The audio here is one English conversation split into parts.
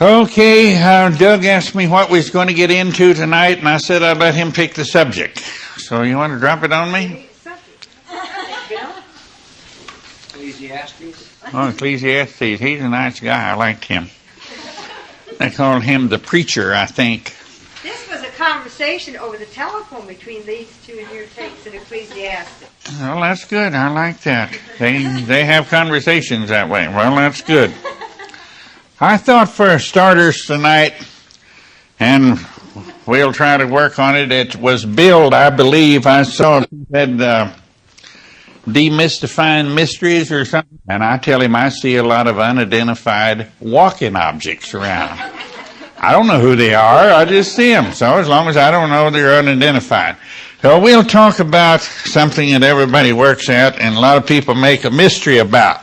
Okay, Doug asked me what we was going to get into tonight, and I said I'd let him pick the subject. So you want to drop it on me? Ecclesiastes. Oh, Ecclesiastes. He's a nice guy. I liked him. They called him the preacher, I think. This was a conversation over the telephone between these two, and here takes an Ecclesiastes. Well, that's good. I like that. They have conversations that way. Well, that's good. I thought for starters tonight, and we'll try to work on it, it was billed, I believe. I saw it said demystifying mysteries or something. And I tell him I see a lot of unidentified walking objects around. I don't know who they are. I just see them. So as long as I don't know, they're unidentified. So we'll talk about something that everybody works at and a lot of people make a mystery about.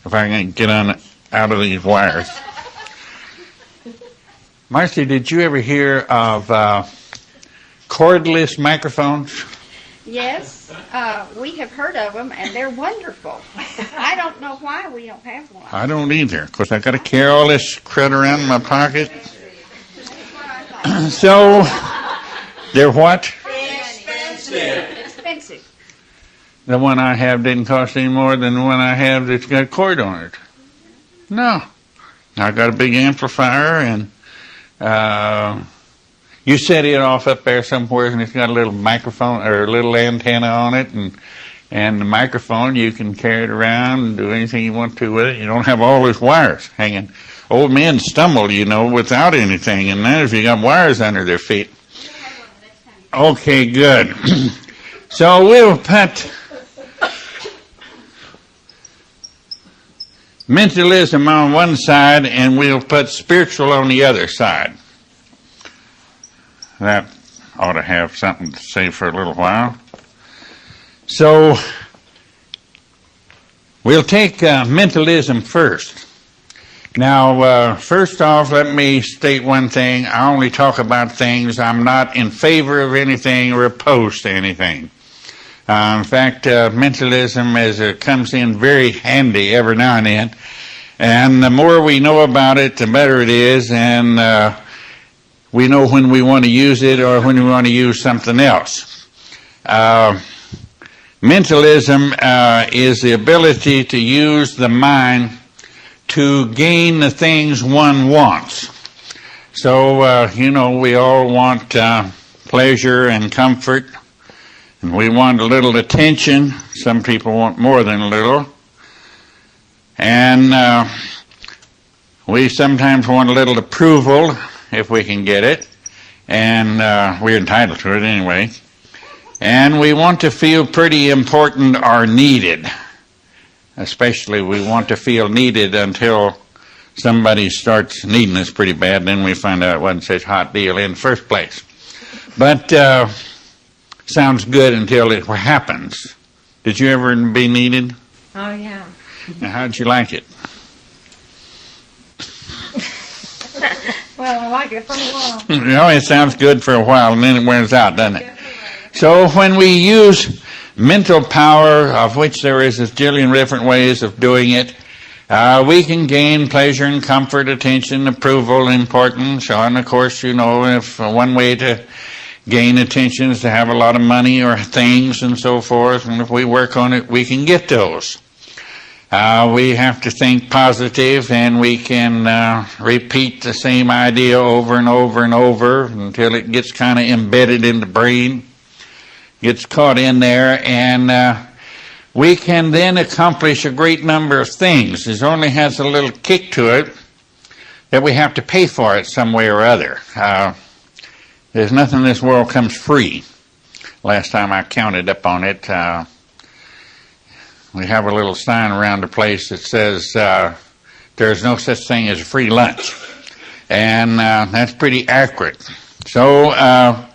If I can get out of these wires. Marcy, did you ever hear of cordless microphones? Yes, we have heard of them, and they're wonderful. I don't know why we don't have one. I don't either. Of course, I got to carry all this crud around in my pocket. So, they're what? Expensive. The one I have didn't cost any more than the one I have that's got cord on it. No. I got a big amplifier, and you set it off up there somewhere, and it's got a little microphone or a little antenna on it, and the microphone, you can carry it around and do anything you want to with it. You don't have all those wires hanging. Old men stumble, without anything, and then if you got wires under their feet. Okay, good. So we'll put mentalism on one side, and we'll put spiritual on the other side. That ought to have something to say for a little while. So, we'll take mentalism first. Now, first off, let me state one thing. I only talk about things. I'm not in favor of anything or opposed to anything. In fact, mentalism comes in very handy every now and then. And the more we know about it, the better it is. And we know when we want to use it or when we want to use something else. Mentalism is the ability to use the mind to gain the things one wants. So, we all want pleasure and comfort, and we want a little attention. Some people want more than a little. And we sometimes want a little approval, if we can get it, and we're entitled to it anyway. And we want to feel pretty important or needed. Especially we want to feel needed until somebody starts needing us pretty bad, then we find out it wasn't such a hot deal in the first place. But sounds good until it happens. Did you ever be needed? Oh, yeah. Now, how'd you like it? Well, I like it for a while. It sounds good for a while, and then it wears out, doesn't it? So when we use mental power, of which there is a jillion different ways of doing it, we can gain pleasure and comfort, attention, approval, importance. And of course, if one way to gain attention is to have a lot of money or things and so forth, and if we work on it, we can get those. We have to think positive, and we can repeat the same idea over and over and over until it gets kind of embedded in the brain, gets caught in there, and we can then accomplish a great number of things. It only has a little kick to it that we have to pay for it some way or other. There's nothing in this world comes free. Last time I counted up on it, we have a little sign around the place that says there's no such thing as a free lunch. And that's pretty accurate. So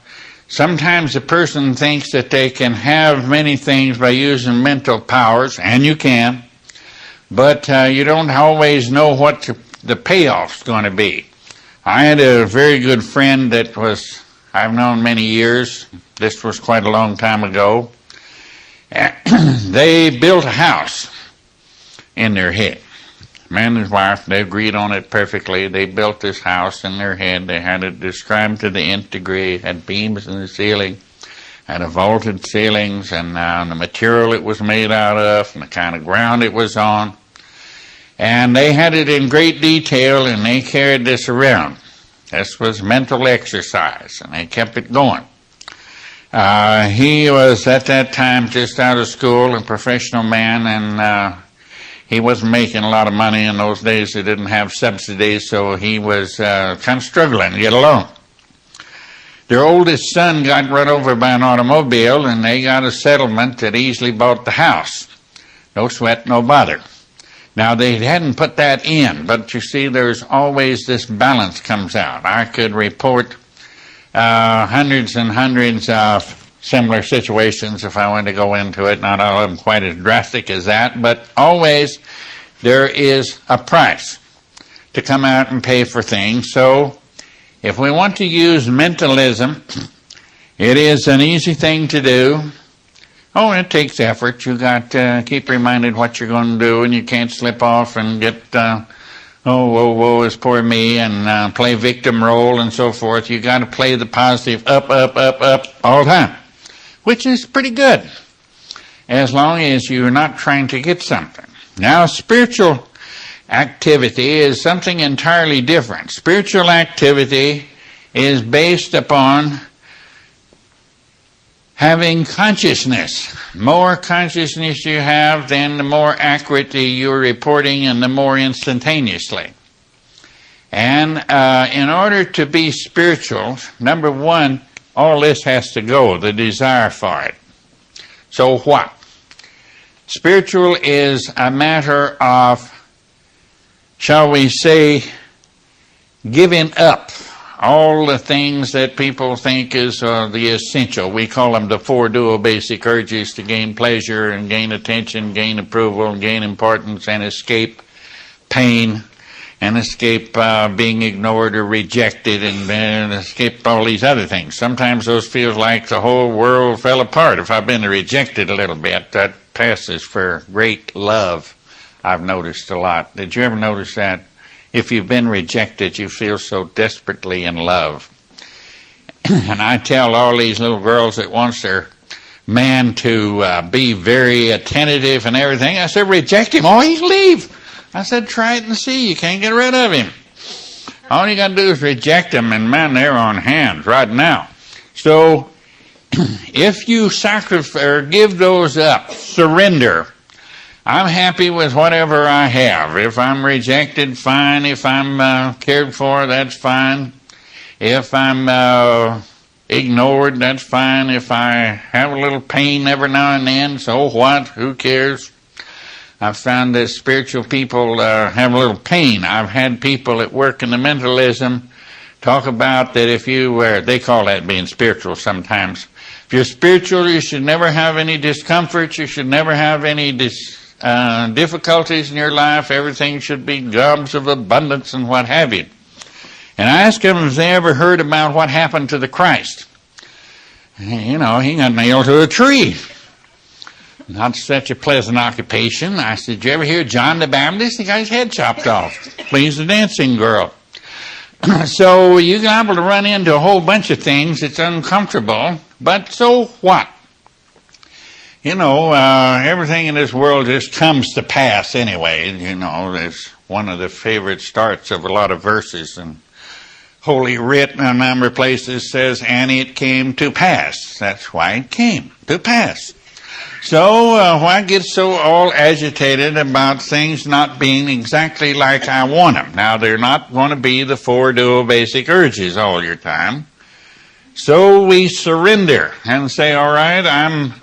sometimes a person thinks that they can have many things by using mental powers, and you can, but you don't always know what the payoff's going to be. I had a very good friend that I've known many years. This was quite a long time ago. They built a house in their head. man and his wife, they agreed on it perfectly. They built this house in their head. They had it described to the nth degree. It had beams in the ceiling, had a vaulted ceilings, and the material it was made out of, and the kind of ground it was on. And they had it in great detail, and they carried this around. This was mental exercise, and they kept it going. He was at that time just out of school, a professional man, and he wasn't making a lot of money in those days. They didn't have subsidies, so he was kind of struggling to get along. Their oldest son got run over by an automobile, and they got a settlement that easily bought the house. No sweat, no bother. Now, they hadn't put that in, but you see, there's always this balance comes out. I could report hundreds and hundreds of similar situations if I wanted to go into it. Not all of them quite as drastic as that, but always there is a price to come out and pay for things. So if we want to use mentalism, it is an easy thing to do. Oh, it takes effort. You got to keep reminded what you're going to do, and you can't slip off and get, woe is poor me, and play victim role and so forth. You got to play the positive up all the time, which is pretty good, as long as you're not trying to get something. Now, spiritual activity is something entirely different. Spiritual activity is based upon having consciousness. More consciousness you have, then the more accurately you're reporting and the more instantaneously. And in order to be spiritual, number one, all this has to go, the desire for it. So what? Spiritual is a matter of, shall we say, giving up all the things that people think is the essential. We call them the four dual basic urges: to gain pleasure and gain attention, gain approval, and gain importance, and escape pain, and escape being ignored or rejected, and escape all these other things. Sometimes those feels like the whole world fell apart. If I've been rejected a little bit, that passes for great love. I've noticed a lot. Did you ever notice that? If you've been rejected, you feel so desperately in love. And I tell all these little girls that wants their man to be very attentive and everything, I said, reject him. Oh, he'll leave. I said, try it and see. You can't get rid of him. All you got to do is reject him, and man, they're on hand right now. So if you sacrifice or give those up, surrender, I'm happy with whatever I have. If I'm rejected, fine. If I'm cared for, that's fine. If I'm ignored, that's fine. If I have a little pain every now and then, so what? Who cares? I've found that spiritual people have a little pain. I've had people that work in the mentalism talk about that if you were, they call that being spiritual sometimes. If you're spiritual, you should never have any discomfort. You should never have any difficulties in your life. Everything should be gobs of abundance and what have you. And I asked them if they ever heard about what happened to the Christ. You know, he got nailed to a tree. Not such a pleasant occupation. I said, did you ever hear John the Baptist? He got his head chopped off. Please the dancing girl. So you're liable to run into a whole bunch of things that's uncomfortable, but so what? You know, everything in this world just comes to pass anyway. You know, that's one of the favorite starts of a lot of verses. And Holy Writ in a number of places says, and it came to pass. That's why it came to pass. So why get so all agitated about things not being exactly like I want them? Now, they're not going to be the four dual basic urges all your time. So we surrender and say, all right, I'm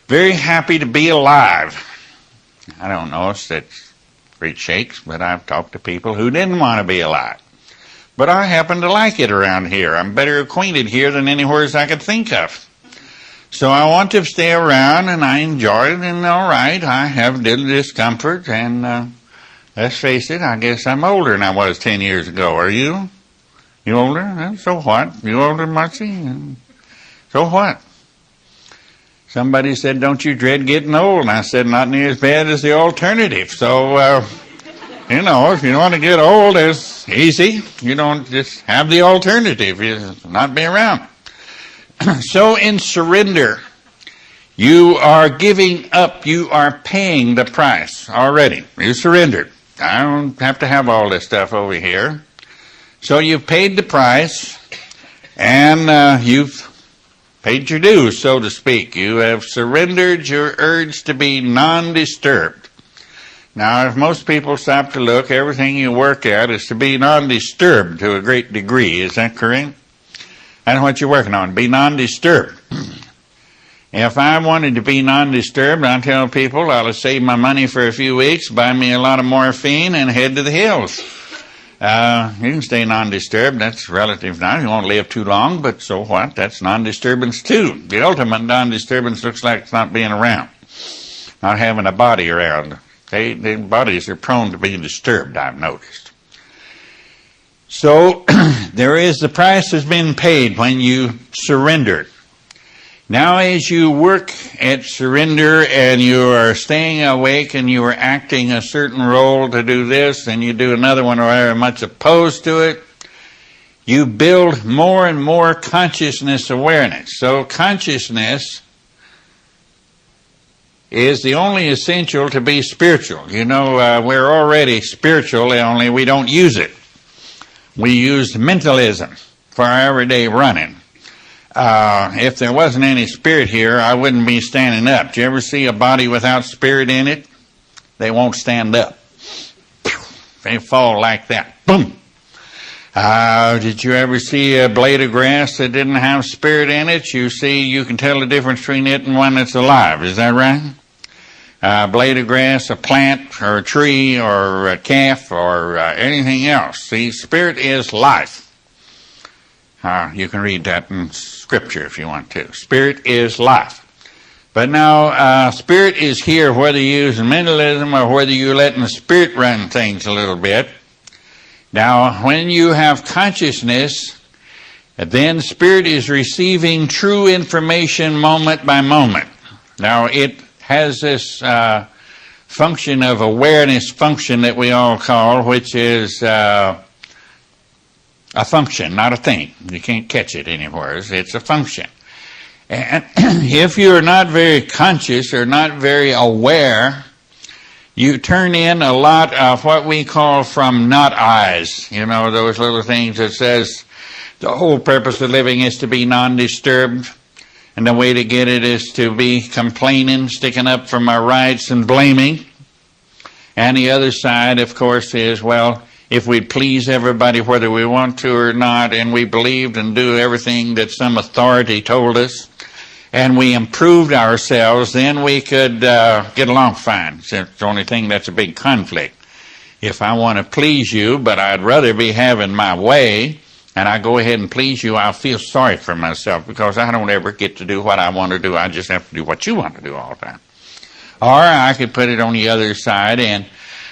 very happy to be alive. I don't know if that's great shakes, but I've talked to people who didn't want to be alive. But I happen to like it around here. I'm better acquainted here than anywhere as I could think of. So I want to stay around, and I enjoy it, and all right, I have a little discomfort, and let's face it, I guess I'm older than I was 10 years ago. Are you? You older? So what? You older, Marcy? So what? Somebody said, don't you dread getting old? And I said, not near as bad as the alternative. So You know, if you want to get old, it's easy. You don't just have the alternative, is not be around. So in surrender, you are giving up, you are paying the price already. You surrendered. I don't have to have all this stuff over here. So you've paid the price, and you've paid your dues, so to speak. You have surrendered your urge to be non-disturbed. Now, if most people stop to look, everything you work at is to be non-disturbed to a great degree. Is that correct? That's what you're working on, be non-disturbed. If I wanted to be non-disturbed, I tell people I'll save my money for a few weeks, buy me a lot of morphine, and head to the hills. You can stay non-disturbed. That's relative now. You won't live too long, but so what? That's non-disturbance too. The ultimate non-disturbance looks like it's not being around, not having a body around. The bodies are prone to being disturbed, I've noticed. So the price has been paid when you surrendered. Now as you work at surrender and you are staying awake and you are acting a certain role to do this and you do another one or very much opposed to it, you build more and more consciousness awareness. So consciousness is the only essential to be spiritual. You know, we're already spiritual, only we don't use it. We use mentalism for our everyday running. If there wasn't any spirit here, I wouldn't be standing up. Do you ever see a body without spirit in it? They won't stand up. They fall like that. Boom! Did you ever see a blade of grass that didn't have spirit in it? You can tell the difference between it and one that's alive. Is that right? A blade of grass, a plant, or a tree, or a calf, or anything else. See, spirit is life. You can read that in Scripture if you want to. Spirit is life. But now, spirit is here whether you use mentalism or whether you're letting the spirit run things a little bit. Now, when you have consciousness, then spirit is receiving true information moment by moment. Now, it has this function of awareness function that we all call, which is a function, not a thing. You can't catch it anywhere. It's a function. And if you're not very conscious or not very aware, you turn in a lot of what we call from not eyes. You know, those little things that says the whole purpose of living is to be non-disturbed. And the way to get it is to be complaining, sticking up for my rights and blaming. And the other side, of course, is, well, if we please everybody whether we want to or not, and we believed and do everything that some authority told us, and we improved ourselves, then we could get along fine. It's the only thing that's a big conflict. If I want to please you, but I'd rather be having my way, and I go ahead and please you, I'll feel sorry for myself because I don't ever get to do what I want to do. I just have to do what you want to do all the time. Or I could put it on the other side and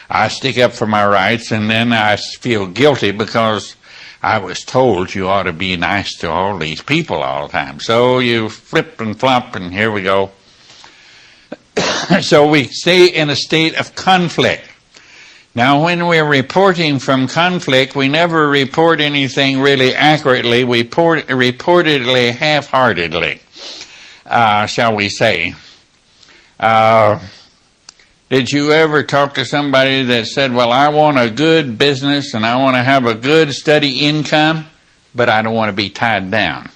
I stick up for my rights, and then I feel guilty because I was told you ought to be nice to all these people all the time. So you flip and flop, and here we go. So we stay in a state of conflict. Now, when we're reporting from conflict, we never report anything really accurately. We reportedly half-heartedly, shall we say. Did you ever talk to somebody that said, well, I want a good business and I want to have a good steady income, but I don't want to be tied down?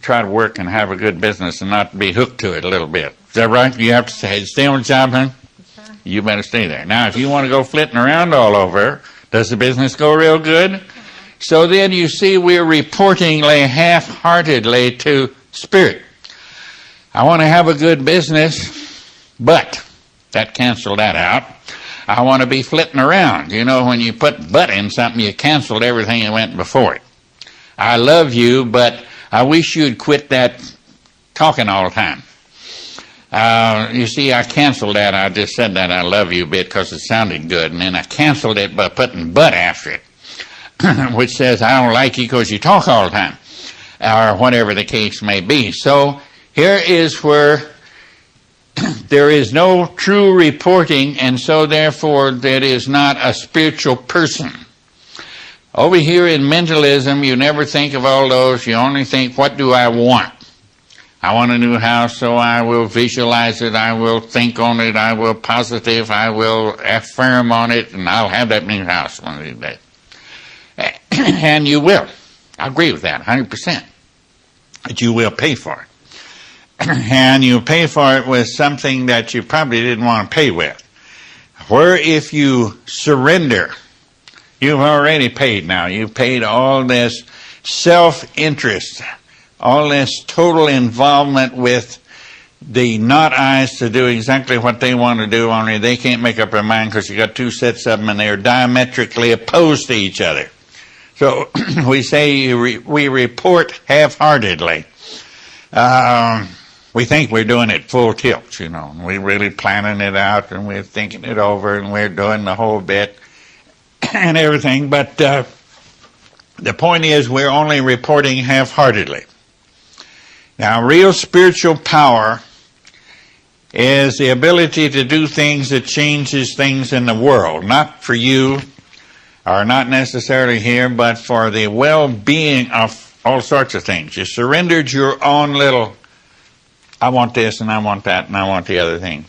Try to work and have a good business and not be hooked to it a little bit. Is that right? You have to stay on the job, huh? You better stay there. Now, if you want to go flitting around all over, does the business go real good? So then you see we're reportingly half-heartedly to spirit. I want to have a good business, but that canceled that out. I want to be flitting around. You know, when you put but in something, you canceled everything that went before it. I love you, but I wish you'd quit that talking all the time. You see, I canceled that. I just said that I love you bit because it sounded good, and then I canceled it by putting but after it, which says I don't like you because you talk all the time, or whatever the case may be. So here is where there is no true reporting, and so therefore that is not a spiritual person. Over here in mentalism, you never think of all those. You only think, what do I want? I want a new house, so I will visualize it, I will think on it, I will positive, I will affirm on it, and I'll have that new house one of these days. And you will. I agree with that 100%. But you will pay for it. And you pay for it with something that you probably didn't want to pay with. Where if you surrender, you've already paid now. You've paid all this self-interest, all this total involvement with the not eyes to do exactly what they want to do, only they can't make up their mind because you got two sets of them and they're diametrically opposed to each other. So we say we report half-heartedly. We think we're doing it full tilt, you know. We're really planning it out and we're thinking it over and we're doing the whole bit and everything. But the point is we're only reporting half-heartedly. Now, real spiritual power is the ability to do things that changes things in the world, not for you or not necessarily here, but for the well-being of all sorts of things. You surrendered your own little, I want this and I want that and I want the other thing.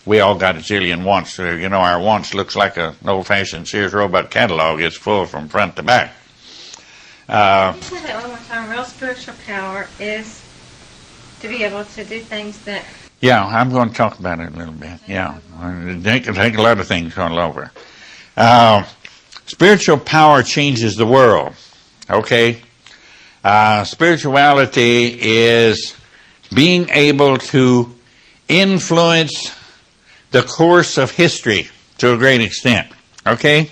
We all got a zillion wants. So, you know, our wants looks like an old-fashioned Sears Roebuck catalog. It's full from front to back. Can you say that one more time? Real spiritual power is to be able to do things that... Yeah, I'm going to talk about it a little bit. Yeah, take a lot of things all over. Spiritual power changes the world, okay? Spirituality is being able to influence the course of history to a great extent, okay? Is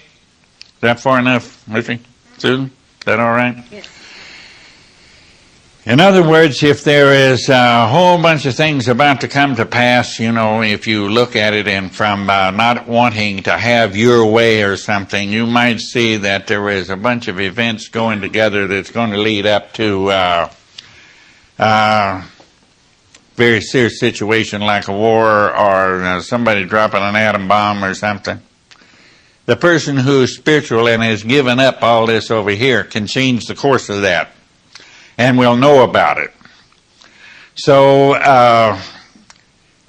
that far enough, Richie? Susan? Is that all right? Yes. In other words, if there is a whole bunch of things about to come to pass, you know, if you look at it and from not wanting to have your way or something, you might see that there is a bunch of events going together that's going to lead up to very serious situation like a war or somebody dropping an atom bomb or something. The person who's spiritual and has given up all this over here can change the course of that. And we'll know about it. So,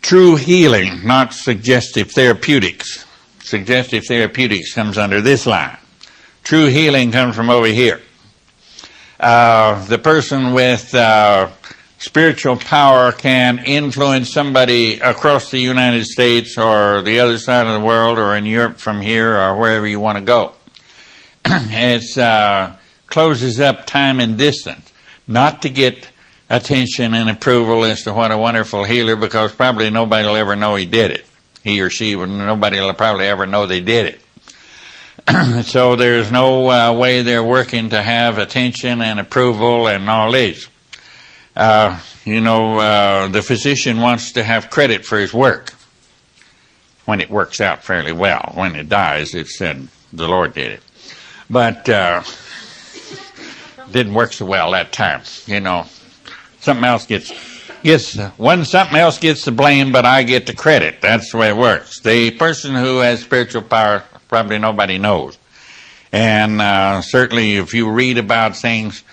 true healing, not suggestive therapeutics. Suggestive therapeutics comes under this line. True healing comes from over here. The person with spiritual power can influence somebody across the United States or the other side of the world or in Europe from here or wherever you want to go. It closes up time and distance. Not to get attention and approval as to what a wonderful healer, because probably nobody will ever know he did it. He or she, nobody will probably ever know they did it. So there's no way they're working to have attention and approval and all these. The physician wants to have credit for his work when it works out fairly well. When it dies, it's said the Lord did it. But didn't work so well that time, you know. Something else gets something else gets the blame, but I get the credit. That's the way it works. The person who has spiritual power, probably nobody knows. And certainly if you read about things,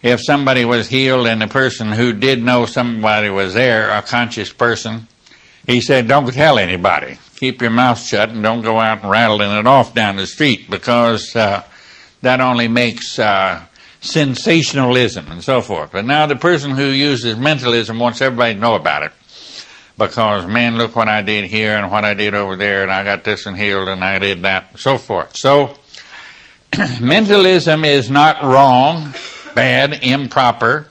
if somebody was healed and the person who did know somebody was there, a conscious person, he said, don't tell anybody. Keep your mouth shut and don't go out and rattling it off down the street, because that only makes sensationalism and so forth. But now the person who uses mentalism wants everybody to know about it, because, man, look what I did here and what I did over there, and I got this and healed and I did that and so forth. So mentalism is not wrong, bad, improper.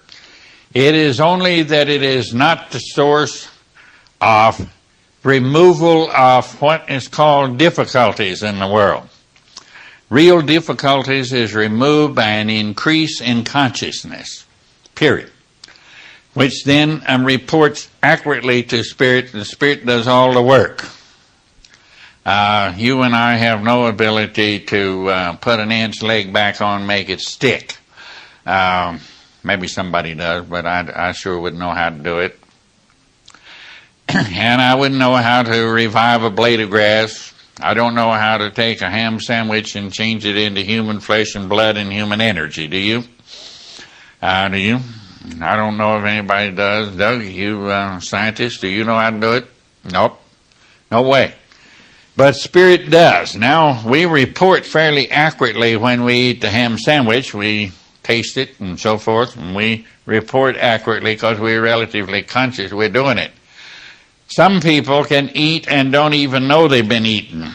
It is only that it is not the source of removal of what is called difficulties in the world. Real difficulties is removed by an increase in consciousness, period, which then reports accurately to Spirit. The Spirit does all the work. You and I have no ability to put an ant's leg back on, make it stick. Maybe somebody does, but I sure wouldn't know how to do it. And I wouldn't know how to revive a blade of grass. I don't know how to take a ham sandwich and change it into human flesh and blood and human energy. Do you? Do you? I don't know if anybody does. Doug, you scientist, do you know how to do it? Nope. No way. But Spirit does. Now, we report fairly accurately when we eat the ham sandwich. We taste it and so forth, and we report accurately because we're relatively conscious we're doing it. Some people can eat and don't even know they've been eaten.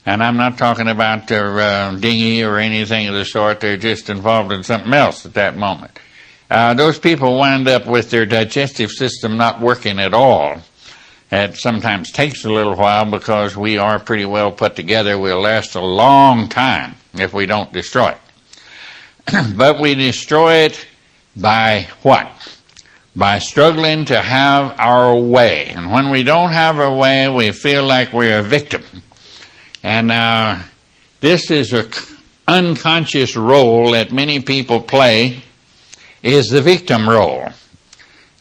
And I'm not talking about their dinghy or anything of the sort. They're just involved in something else at that moment. Those people wind up with their digestive system not working at all. It sometimes takes a little while because we are pretty well put together. We'll last a long time if we don't destroy it. But we destroy it by what? By struggling to have our way. And when we don't have our way, we feel like we're a victim. And this is an unconscious role that many people play, is the victim role.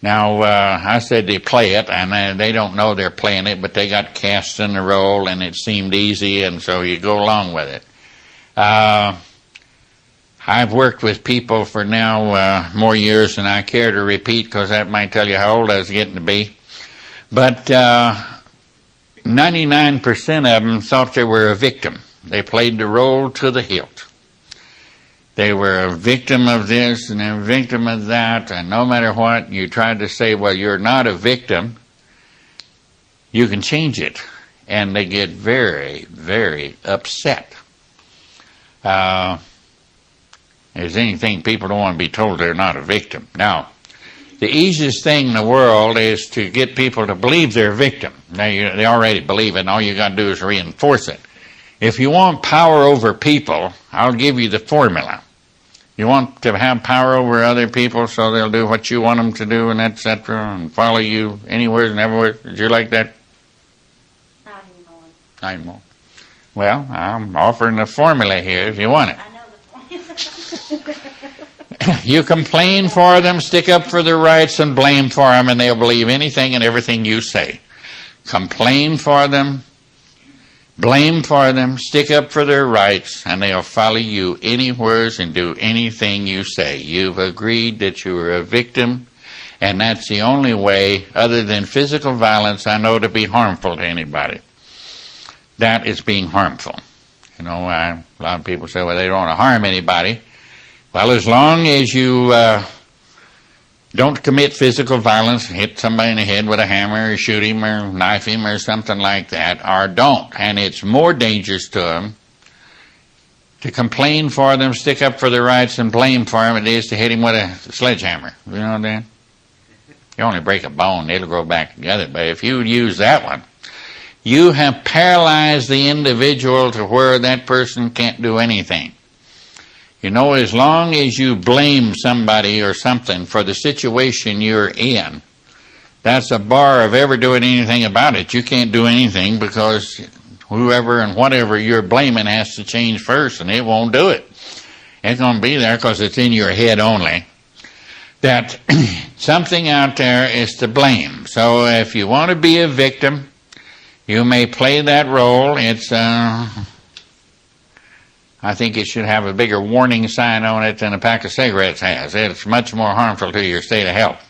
Now, I said they play it, and they don't know they're playing it, but they got cast in the role, and it seemed easy, and so you go along with it. I've worked with people for now more years than I care to repeat, because that might tell you how old I was getting to be. But 99% of them thought they were a victim. They played the role to the hilt. They were a victim of this and a victim of that, and no matter what, you tried to say, well, you're not a victim, you can change it. And they get very, very upset. There's anything people don't want to be told they're not a victim. Now, the easiest thing in the world is to get people to believe they're a victim. Now, they already believe it, and all you got to do is reinforce it. If you want power over people, I'll give you the formula. You want to have power over other people so they'll do what you want them to do, and etc., and follow you anywhere and everywhere. Did you like that? Not anymore. Not anymore. Well, I'm offering a formula here if you want it. I know the formula. You complain for them, stick up for their rights, and blame for them, and they'll believe anything and everything you say. Complain for them, blame for them, stick up for their rights, and they'll follow you anywhere and do anything you say. You've agreed that you are a victim, and that's the only way, other than physical violence, I know to be harmful to anybody. That is being harmful. You know, a lot of people say, well, they don't want to harm anybody. Well, as long as you don't commit physical violence, hit somebody in the head with a hammer, or shoot him, or knife him, or something like that, or don't. And it's more dangerous to them to complain for them, stick up for their rights, and blame for them, it is to hit him with a sledgehammer. You know what I'm saying? You only break a bone, it'll grow back together. But if you use that one, you have paralyzed the individual to where that person can't do anything. You know, as long as you blame somebody or something for the situation you're in, that's a bar of ever doing anything about it. You can't do anything because whoever and whatever you're blaming has to change first, and it won't do it. It's going to be there because it's in your head only. That something out there is to blame. So if you want to be a victim, you may play that role. It's I think it should have a bigger warning sign on it than a pack of cigarettes has. It's much more harmful to your state of health.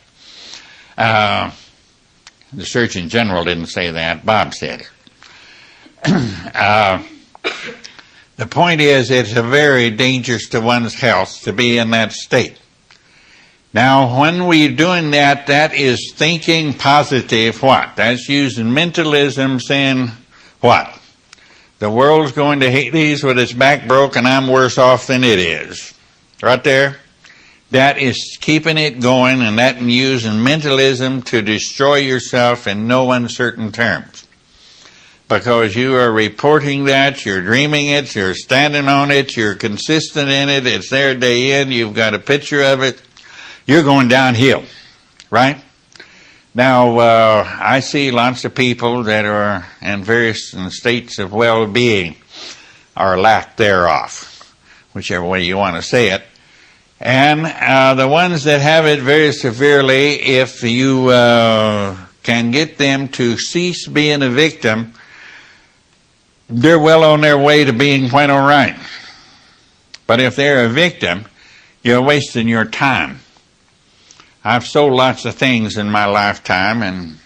The Surgeon General didn't say that. Bob said it. The point is, it's very dangerous to one's health to be in that state. Now, when we're doing that, that is thinking positive what? That's using mentalism, saying what? The world's going to Hades with its back broke, and I'm worse off than it is. Right there? That is keeping it going, and that using mentalism to destroy yourself in no uncertain terms. Because you are reporting that, you're dreaming it, you're standing on it, you're consistent in it, it's there day in, you've got a picture of it, you're going downhill. Right? Now, I see lots of people that are in various states of well-being, or lack thereof, whichever way you want to say it. And the ones that have it very severely, if you can get them to cease being a victim, they're well on their way to being quite all right. But if they're a victim, you're wasting your time. I've sold lots of things in my lifetime and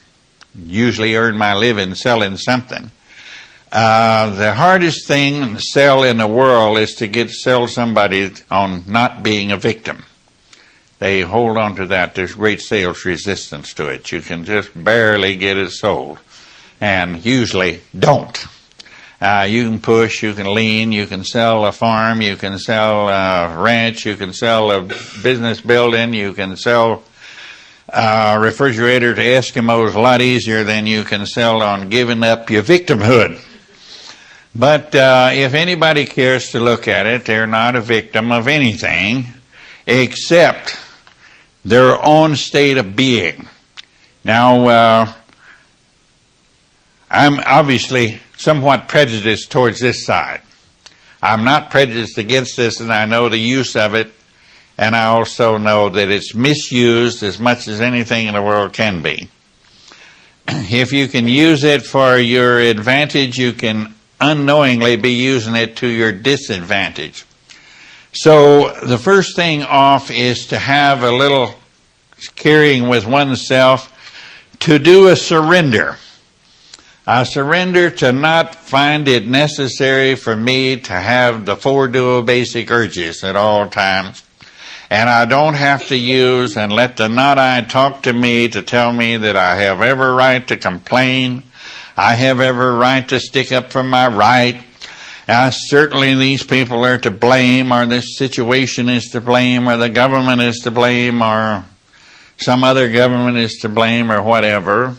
usually earned my living selling something. The hardest thing to sell in the world is to sell somebody on not being a victim. They hold on to that. There's great sales resistance to it. You can just barely get it sold, and usually don't. You can push, you can lean, you can sell a farm, you can sell a ranch, you can sell a business building, you can sell a refrigerator to Eskimos a lot easier than you can sell on giving up your victimhood. But if anybody cares to look at it, they're not a victim of anything except their own state of being. Now, I'm obviously somewhat prejudiced towards this side. I'm not prejudiced against this, and I know the use of it, and I also know that it's misused as much as anything in the world can be. If you can use it for your advantage, you can unknowingly be using it to your disadvantage. So the first thing off is to have a little carrying with oneself to do a surrender. I surrender to not find it necessary for me to have the 4 dual basic urges at all times. And I don't have to use and let the not-I talk to me to tell me that I have every right to complain. I have every right to stick up for my right. Certainly these people are to blame, or this situation is to blame, or the government is to blame, or some other government is to blame, or whatever.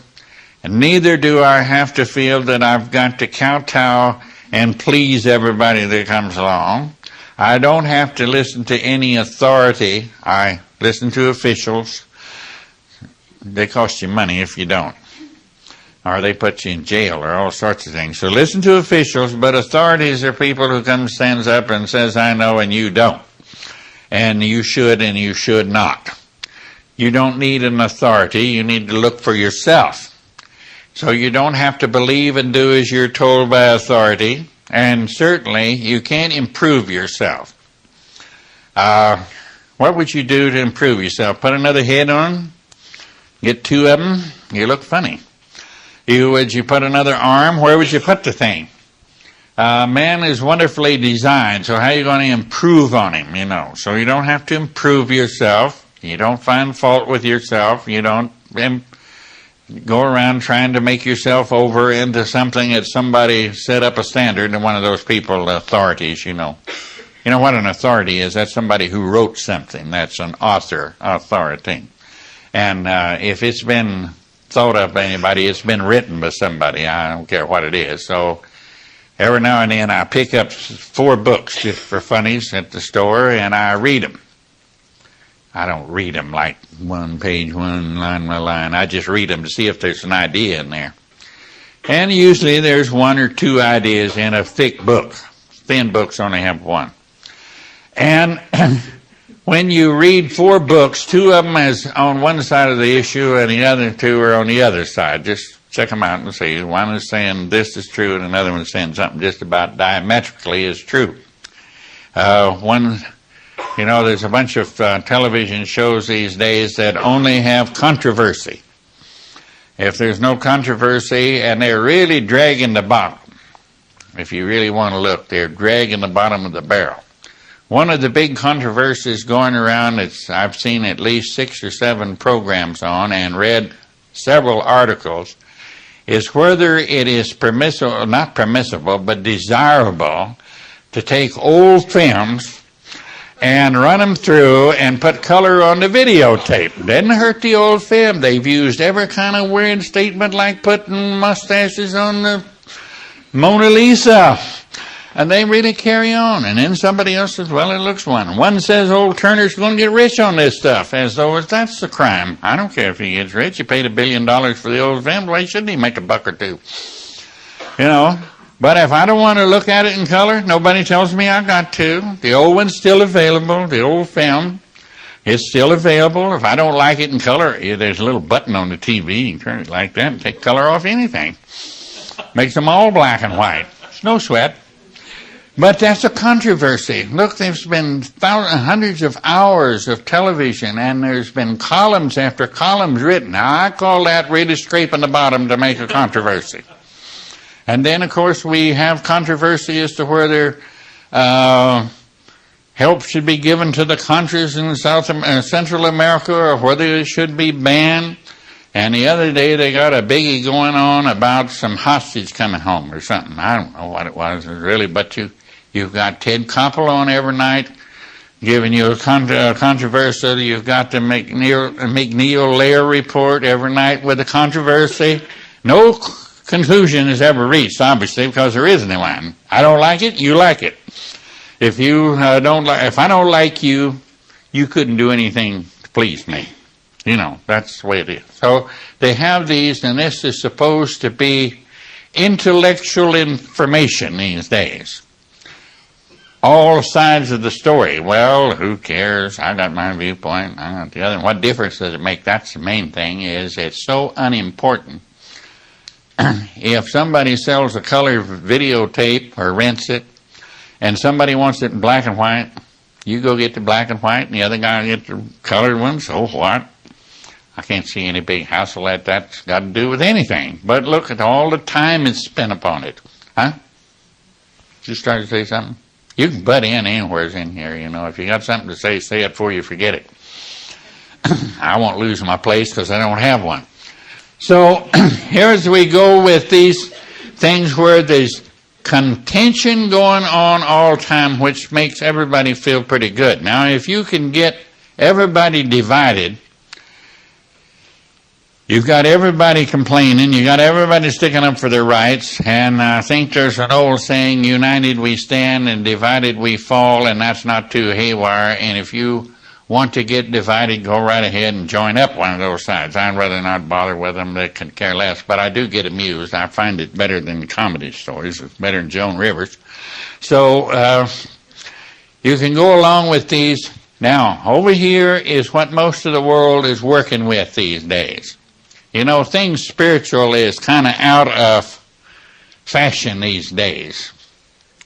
And neither do I have to feel that I've got to kowtow and please everybody that comes along. I don't have to listen to any authority. I listen to officials. They cost you money if you don't. Or they put you in jail or all sorts of things. So listen to officials, but authorities are people who stands up and says, I know and you don't. And you should not. You don't need an authority. You need to look for yourself. So you don't have to believe and do as you're told by authority, and certainly you can't improve yourself. What would you do to improve yourself? Put another head on? Get 2 of them? You look funny. Would you put another arm? Where would you put the thing? Man is wonderfully designed, so how are you going to improve on him, So you don't have to improve yourself. You don't find fault with yourself. You don't go around trying to make yourself over into something that somebody set up a standard, and one of those people, authorities, You know what an authority is? That's somebody who wrote something. That's an authority. And if it's been thought of by anybody, it's been written by somebody. I don't care what it is. So every now and then I pick up 4 books just for funnies at the store, and I read them. I don't read them like one page, one line by line. I just read them to see if there's an idea in there. And usually there's 1 or 2 ideas in a thick book. Thin books only have 1. And when you read 4 books, 2 of them is on one side of the issue and the other 2 are on the other side. Just check them out and see. One is saying this is true and another one is saying something just about diametrically is true. There's a bunch of television shows these days that only have controversy. If there's no controversy, and they're really dragging the bottom, if you really want to look, they're dragging the bottom of the barrel. One of the big controversies going around, I've seen at least 6 or 7 programs on and read several articles, is whether it is permissible, not permissible, but desirable to take old films and run them through and put color on the videotape. Doesn't hurt the old film. They've used every kind of weird statement like putting mustaches on the Mona Lisa. And they really carry on. And then somebody else says, well, it looks one. One says old Turner's going to get rich on this stuff, as though that's the crime. I don't care if he gets rich. He paid $1 billion for the old film. Why shouldn't he make $1 or $2? But if I don't want to look at it in color, nobody tells me I got to. The old one's still available, the old film. It's still available. If I don't like it in color, there's a little button on the TV. You can turn it like that and take color off anything. Makes them all black and white. It's no sweat. But that's a controversy. Look, there's been hundreds of hours of television, and there's been columns after columns written. Now, I call that really scraping the bottom to make a controversy. And then, of course, we have controversy as to whether help should be given to the countries in Central America or whether it should be banned. And the other day they got a biggie going on about some hostage coming home or something. I don't know what it was really, but you've got Ted Koppel on every night giving you a controversy. You've got the McNeil Lair report every night with a controversy. No conclusion is ever reached, obviously, because there isn't one. I don't like it, you like it. If I don't like you, you couldn't do anything to please me. You know, that's the way it is. So they have these, and this is supposed to be intellectual information these days. All sides of the story. Well, who cares? I got my viewpoint. I got the other. What difference does it make? That's the main thing, is it's so unimportant. If somebody sells a color videotape or rents it, and somebody wants it in black and white, you go get the black and white, and the other guy get the colored one, so what? I can't see any big hassle that that's got to do with anything. But look at all the time it's spent upon it. Huh? Just trying to say something? You can butt in anywheres in here, you know. If you got something to say it before you forget it. I won't lose my place because I don't have one. So here as we go with these things where there's contention going on all the time, which makes everybody feel pretty good. Now, if you can get everybody divided, you've got everybody complaining, you got everybody sticking up for their rights, and I think there's an old saying, united we stand and divided we fall, and that's not too haywire. And if you want to get divided, go right ahead and join up one of those sides. I'd rather not bother with them. They could care less. But I do get amused. I find it better than comedy stories. It's better than Joan Rivers. So you can go along with these. Now, over here is what most of the world is working with these days. You know, things spiritual is kind of out of fashion these days.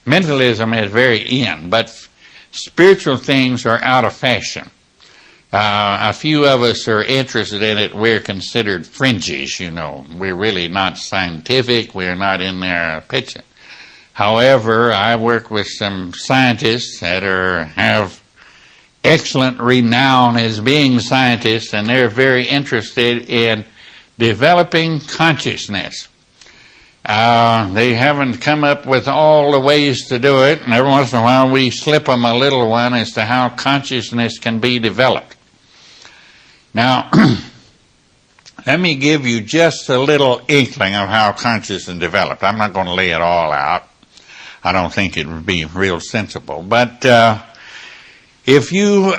Mentalism is very in, but spiritual things are out of fashion. A few of us are interested in it. We're considered fringes, you know. We're really not scientific. We're not in there pitching. However, I work with some scientists that have excellent renown as being scientists, and they're very interested in developing consciousness. They haven't come up with all the ways to do it, and every once in a while we slip them a little one as to how consciousness can be developed. Now, let me give you just a little inkling of how consciousness is developed. I'm not going to lay it all out. I don't think it would be real sensible. But if you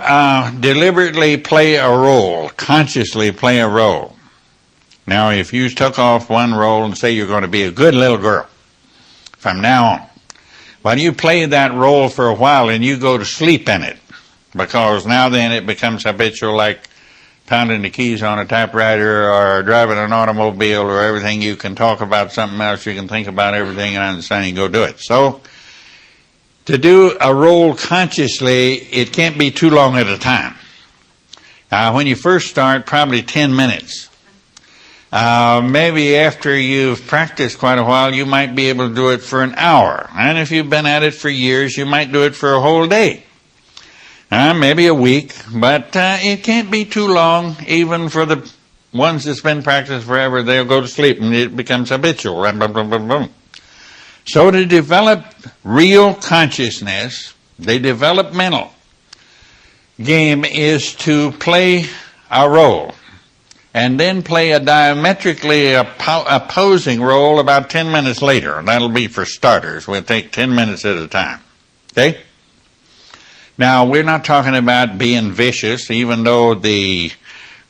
deliberately play a role, consciously play a role. Now, if you took off one role and say you're going to be a good little girl from now on, well, you play that role for a while and you go to sleep in it, because now then it becomes habitual, like pounding the keys on a typewriter or driving an automobile or everything. You can talk about something else, you can think about everything and understand and go do it. So, to do a role consciously, it can't be too long at a time. When you first start, probably 10 minutes. Maybe after you've practiced quite a while, you might be able to do it for an hour. And if you've been at it for years, you might do it for a whole day. Maybe a week, but it can't be too long. Even for the ones that's been practiced forever, they'll go to sleep and it becomes habitual. So to develop real consciousness, the developmental game is to play a role, and then play a diametrically opposing role about 10 minutes later. That'll be for starters. We'll take 10 minutes at a time. Okay? Now, we're not talking about being vicious, even though the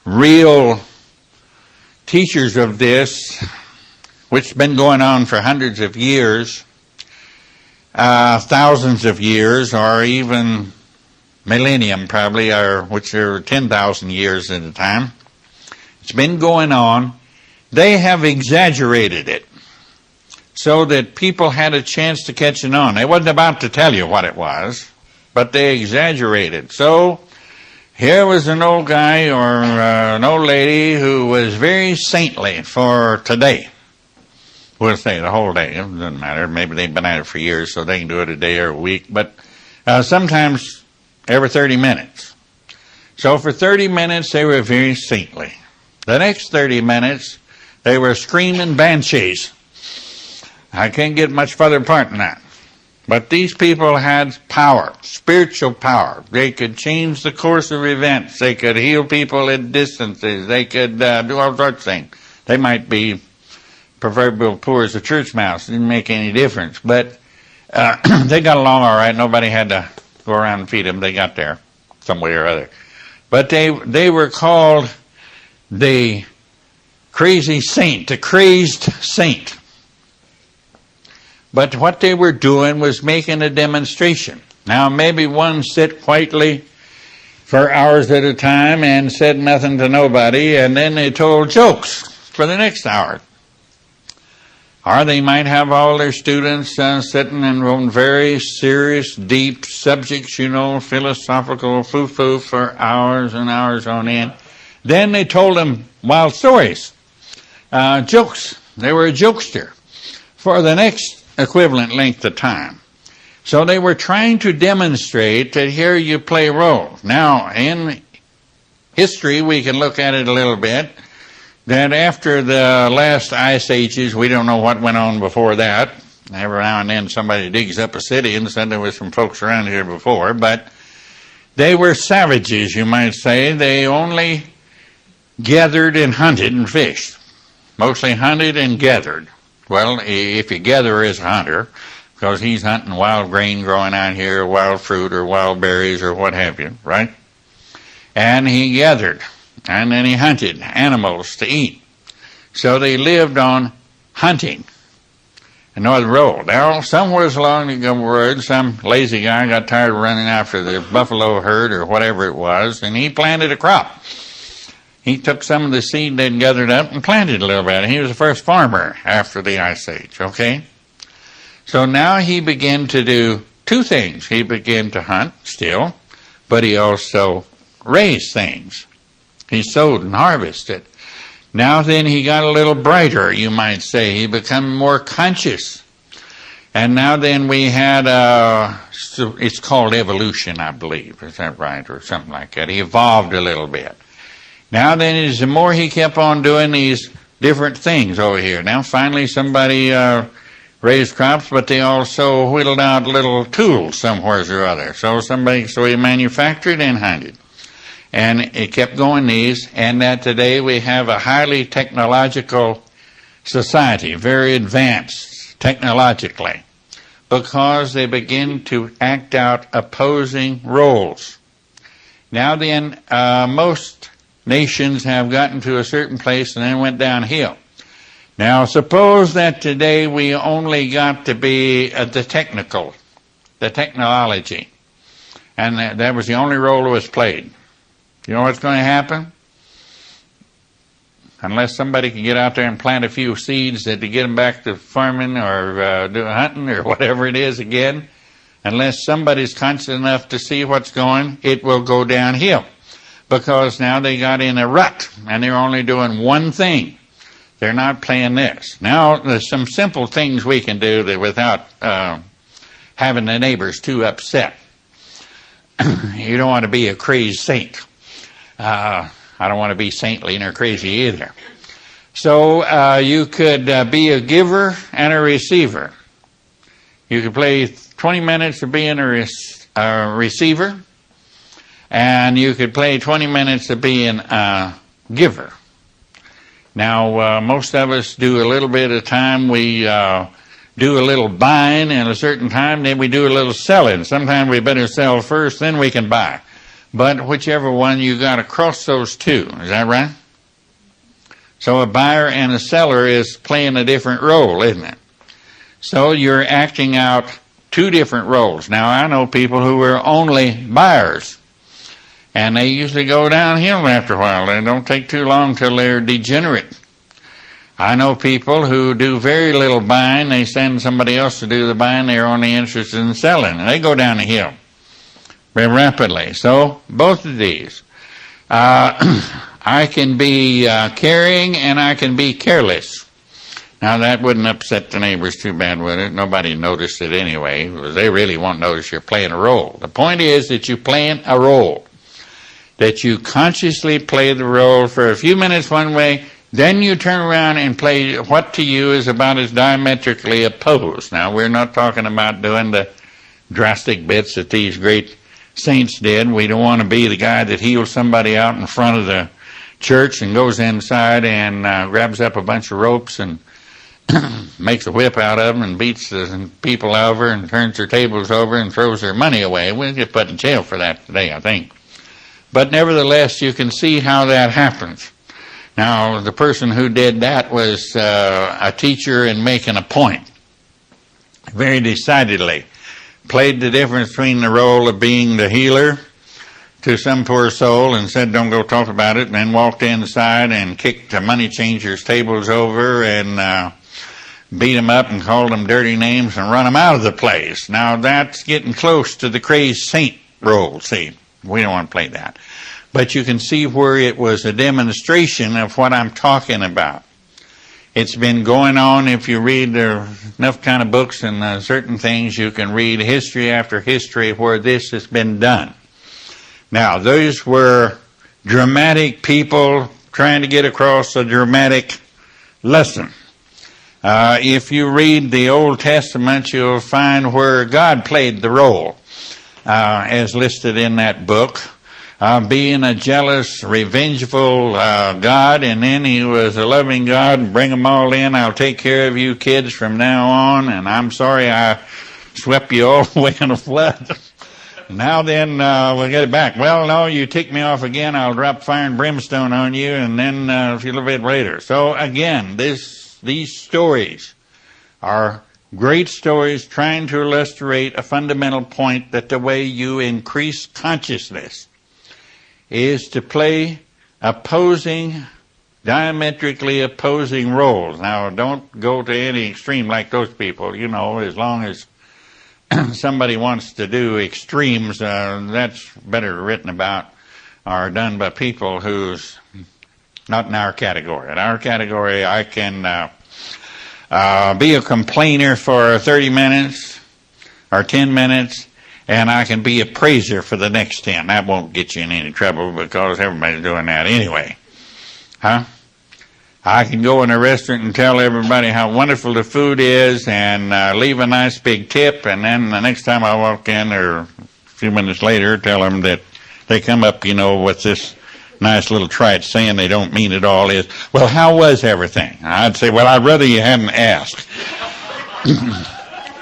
real teachers of this, which has been going on for hundreds of years, thousands of years, or even millennium probably, or which are 10,000 years at a time. It's been going on. They have exaggerated it so that people had a chance to catch it on. They wasn't about to tell you what it was, but they exaggerated. So here was an old guy or an old lady who was very saintly for today. We'll say the whole day. It doesn't matter. Maybe they've been at it for years, so they can do it a day or a week. But sometimes every 30 minutes. So for 30 minutes, they were very saintly. The next 30 minutes, they were screaming banshees. I can't get much further apart than that. But these people had power, spiritual power. They could change the course of events. They could heal people at distances. They could do all sorts of things. They might be proverbial poor as a church mouse. It didn't make any difference. But they got along all right. Nobody had to go around and feed them. They got there some way or other. But they were called the crazy saint, the crazed saint. But what they were doing was making a demonstration. Now, maybe one sit quietly for hours at a time and said nothing to nobody, and then they told jokes for the next hour. Or they might have all their students sitting and on very serious, deep subjects, philosophical foo-foo for hours and hours on end. Then they told them wild stories, jokes. They were a jokester for the next equivalent length of time. So they were trying to demonstrate that here you play roles. Now, in history, we can look at it a little bit, that after the last ice ages, we don't know what went on before that. Every now and then somebody digs up a city and said there was some folks around here before, but they were savages, you might say. They only gathered and hunted and fished. Mostly hunted and gathered. Well, if you gather as a hunter, because he's hunting wild grain growing out here, wild fruit or wild berries or what have you, right? And he gathered, and then he hunted animals to eat. So they lived on hunting. And no other road. Now, somewhere along the road, some lazy guy got tired of running after the buffalo herd or whatever it was, and he planted a crop. He took some of the seed they'd gathered up and planted a little bit. He was the first farmer after the Ice Age, okay? So now he began to do two things. He began to hunt still, but he also raised things. He sowed and harvested. Now then he got a little brighter, you might say. He became more conscious. And now then we had, it's called evolution, I believe. Is that right? Or something like that. He evolved a little bit. Now then, the more he kept on doing these different things over here. Now finally somebody raised crops, but they also whittled out little tools somewhere or other. So he manufactured and hunted. And it kept going these, and that today we have a highly technological society, very advanced technologically, because they begin to act out opposing roles. Now then, most nations have gotten to a certain place and then went downhill. Now, suppose that today we only got to be the technology, and that was the only role that was played. You know what's going to happen? Unless somebody can get out there and plant a few seeds to get them back to farming or do hunting or whatever it is again, unless somebody's conscious enough to see what's going, it will go downhill. Because now they got in a rut and they're only doing one thing. They're not playing this. Now, there's some simple things we can do that without having the neighbors too upset. You don't want to be a crazy saint. I don't want to be saintly nor crazy either. So you could be a giver and a receiver. You could play 20 minutes of being a receiver, and you could play 20 minutes of being a giver. Now, most of us do a little bit of time. We do a little buying at a certain time, then we do a little selling. Sometimes we better sell first, then we can buy. But whichever one, you got to cross those two. Is that right? So a buyer and a seller is playing a different role, isn't it? So you're acting out two different roles. Now, I know people who are only buyers, and they usually go downhill after a while. They don't take too long till they're degenerate. I know people who do very little buying. They send somebody else to do the buying. They're only interested in selling, and they go down the hill very rapidly. So both of these. I can be caring and I can be careless. Now, that wouldn't upset the neighbors too bad, would it? Nobody noticed it anyway, because they really won't notice you're playing a role. The point is that you're playing a role, that you consciously play the role for a few minutes one way, then you turn around and play what to you is about as diametrically opposed. Now, we're not talking about doing the drastic bits that these great saints did. We don't want to be the guy that heals somebody out in front of the church and goes inside and grabs up a bunch of ropes and makes a whip out of them and beats the people over and turns their tables over and throws their money away. We'll get put in jail for that today, I think. But nevertheless, you can see how that happens. Now, the person who did that was a teacher in making a point. Very decidedly. Played the difference between the role of being the healer to some poor soul and said, don't go talk about it, and then walked inside and kicked the money changers' tables over and beat them up and called them dirty names and run them out of the place. Now, that's getting close to the crazed saint role, see. We don't want to play that. But you can see where it was a demonstration of what I'm talking about. It's been going on. If you read enough kind of books and certain things, you can read history after history where this has been done. Now, those were dramatic people trying to get across a dramatic lesson. If you read the Old Testament, you'll find where God played the role, as listed in that book. Being a jealous, revengeful God, and then he was a loving God. Bring them all in. I'll take care of you kids from now on, and I'm sorry I swept you all away in a flood. Now then, we'll get it back. Well, no, you tick me off again, I'll drop fire and brimstone on you, and then a little bit later. So again, these stories are great stories trying to illustrate a fundamental point, that the way you increase consciousness is to play diametrically opposing roles. Now, don't go to any extreme like those people. You know, as long as somebody wants to do extremes, that's better written about or done by people who's not in our category. In our category, I can be a complainer for 30 minutes or 10 minutes, and I can be a praiser for the next 10. That won't get you in any trouble because everybody's doing that anyway. Huh? I can go in a restaurant and tell everybody how wonderful the food is and leave a nice big tip, and then the next time I walk in or a few minutes later tell them that they come up, with this nice little trite saying they don't mean it all is, well, how was everything? I'd say, well, I'd rather you hadn't asked.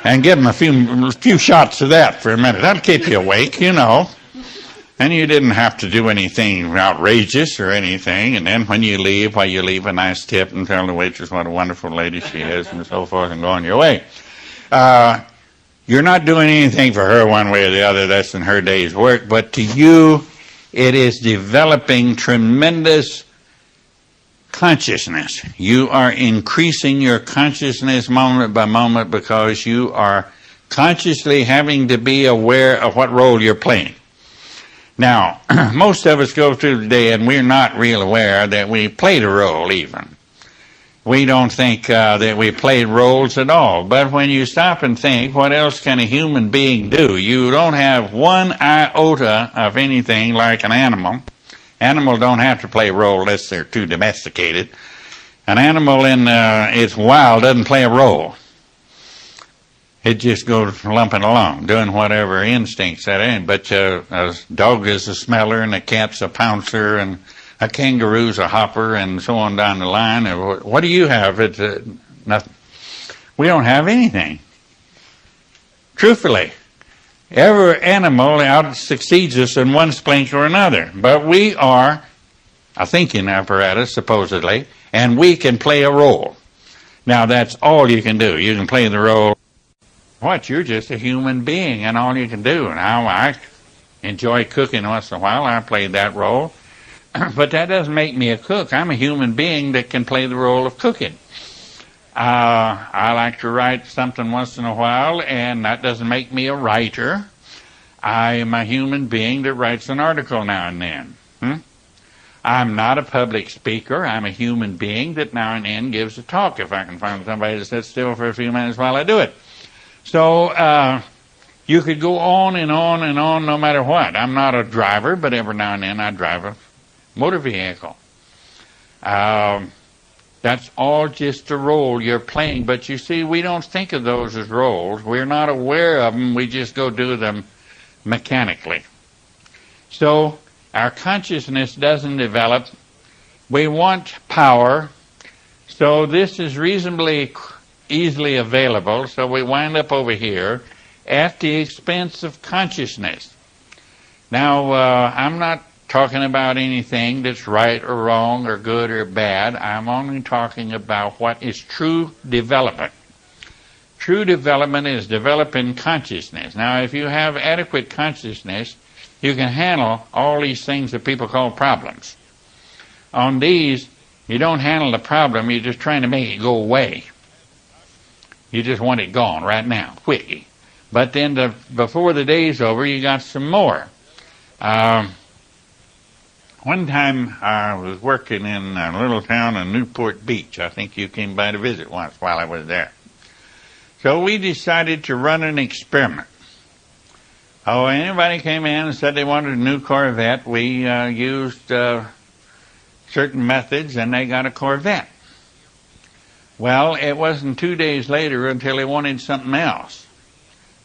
And give them a few shots of that for a minute. That'll keep you awake, And you didn't have to do anything outrageous or anything. And then when you leave, you leave a nice tip and tell the waitress what a wonderful lady she is and so forth and go on your way. You're not doing anything for her one way or the other. That's in her day's work. But to you, it is developing tremendous consciousness. You are increasing your consciousness moment by moment because you are consciously having to be aware of what role you're playing. Now, most of us go through the day and we're not real aware that we played a role even. We don't think that we played roles at all. But when you stop and think, what else can a human being do? You don't have one iota of anything like an animal. Animals don't have to play a role unless they're too domesticated. An animal in its wild doesn't play a role. It just goes lumping along, doing whatever instincts that in. But a dog is a smeller, and a cat's a pouncer, and a kangaroo's a hopper, and so on down the line. What do you have? It's nothing. We don't have anything. Truthfully. Every animal out succeeds us in one splink or another. But we are a thinking apparatus, supposedly, and we can play a role. Now, that's all you can do. You can play the role what, you're just a human being and all you can do. Now, I enjoy cooking once in a while. I played that role. But that doesn't make me a cook. I'm a human being that can play the role of cooking. I like to write something once in a while, and that doesn't make me a writer. I am a human being that writes an article now and then. I'm not a public speaker. I'm a human being that now and then gives a talk if I can find somebody to sit still for a few minutes while I do it. So you could go on and on and on no matter what. I'm not a driver, but every now and then I drive a motor vehicle. That's all just a role you're playing. But you see, we don't think of those as roles. We're not aware of them. We just go do them mechanically. So our consciousness doesn't develop. We want power. So this is reasonably easily available. So we wind up over here at the expense of consciousness. Now, I'm not talking about anything that's right or wrong or good or bad. I'm only talking about what is true development. True development is developing consciousness. Now, if you have adequate consciousness, you can handle all these things that people call problems. On these, you don't handle the problem, you're just trying to make it go away. You just want it gone right now, quickly. But then before the day's over, you got some more. One time I was working in a little town in Newport Beach. I think you came by to visit once while I was there. So we decided to run an experiment. Oh, anybody came in and said they wanted a new Corvette, we used certain methods and they got a Corvette. Well, it wasn't 2 days later until they wanted something else.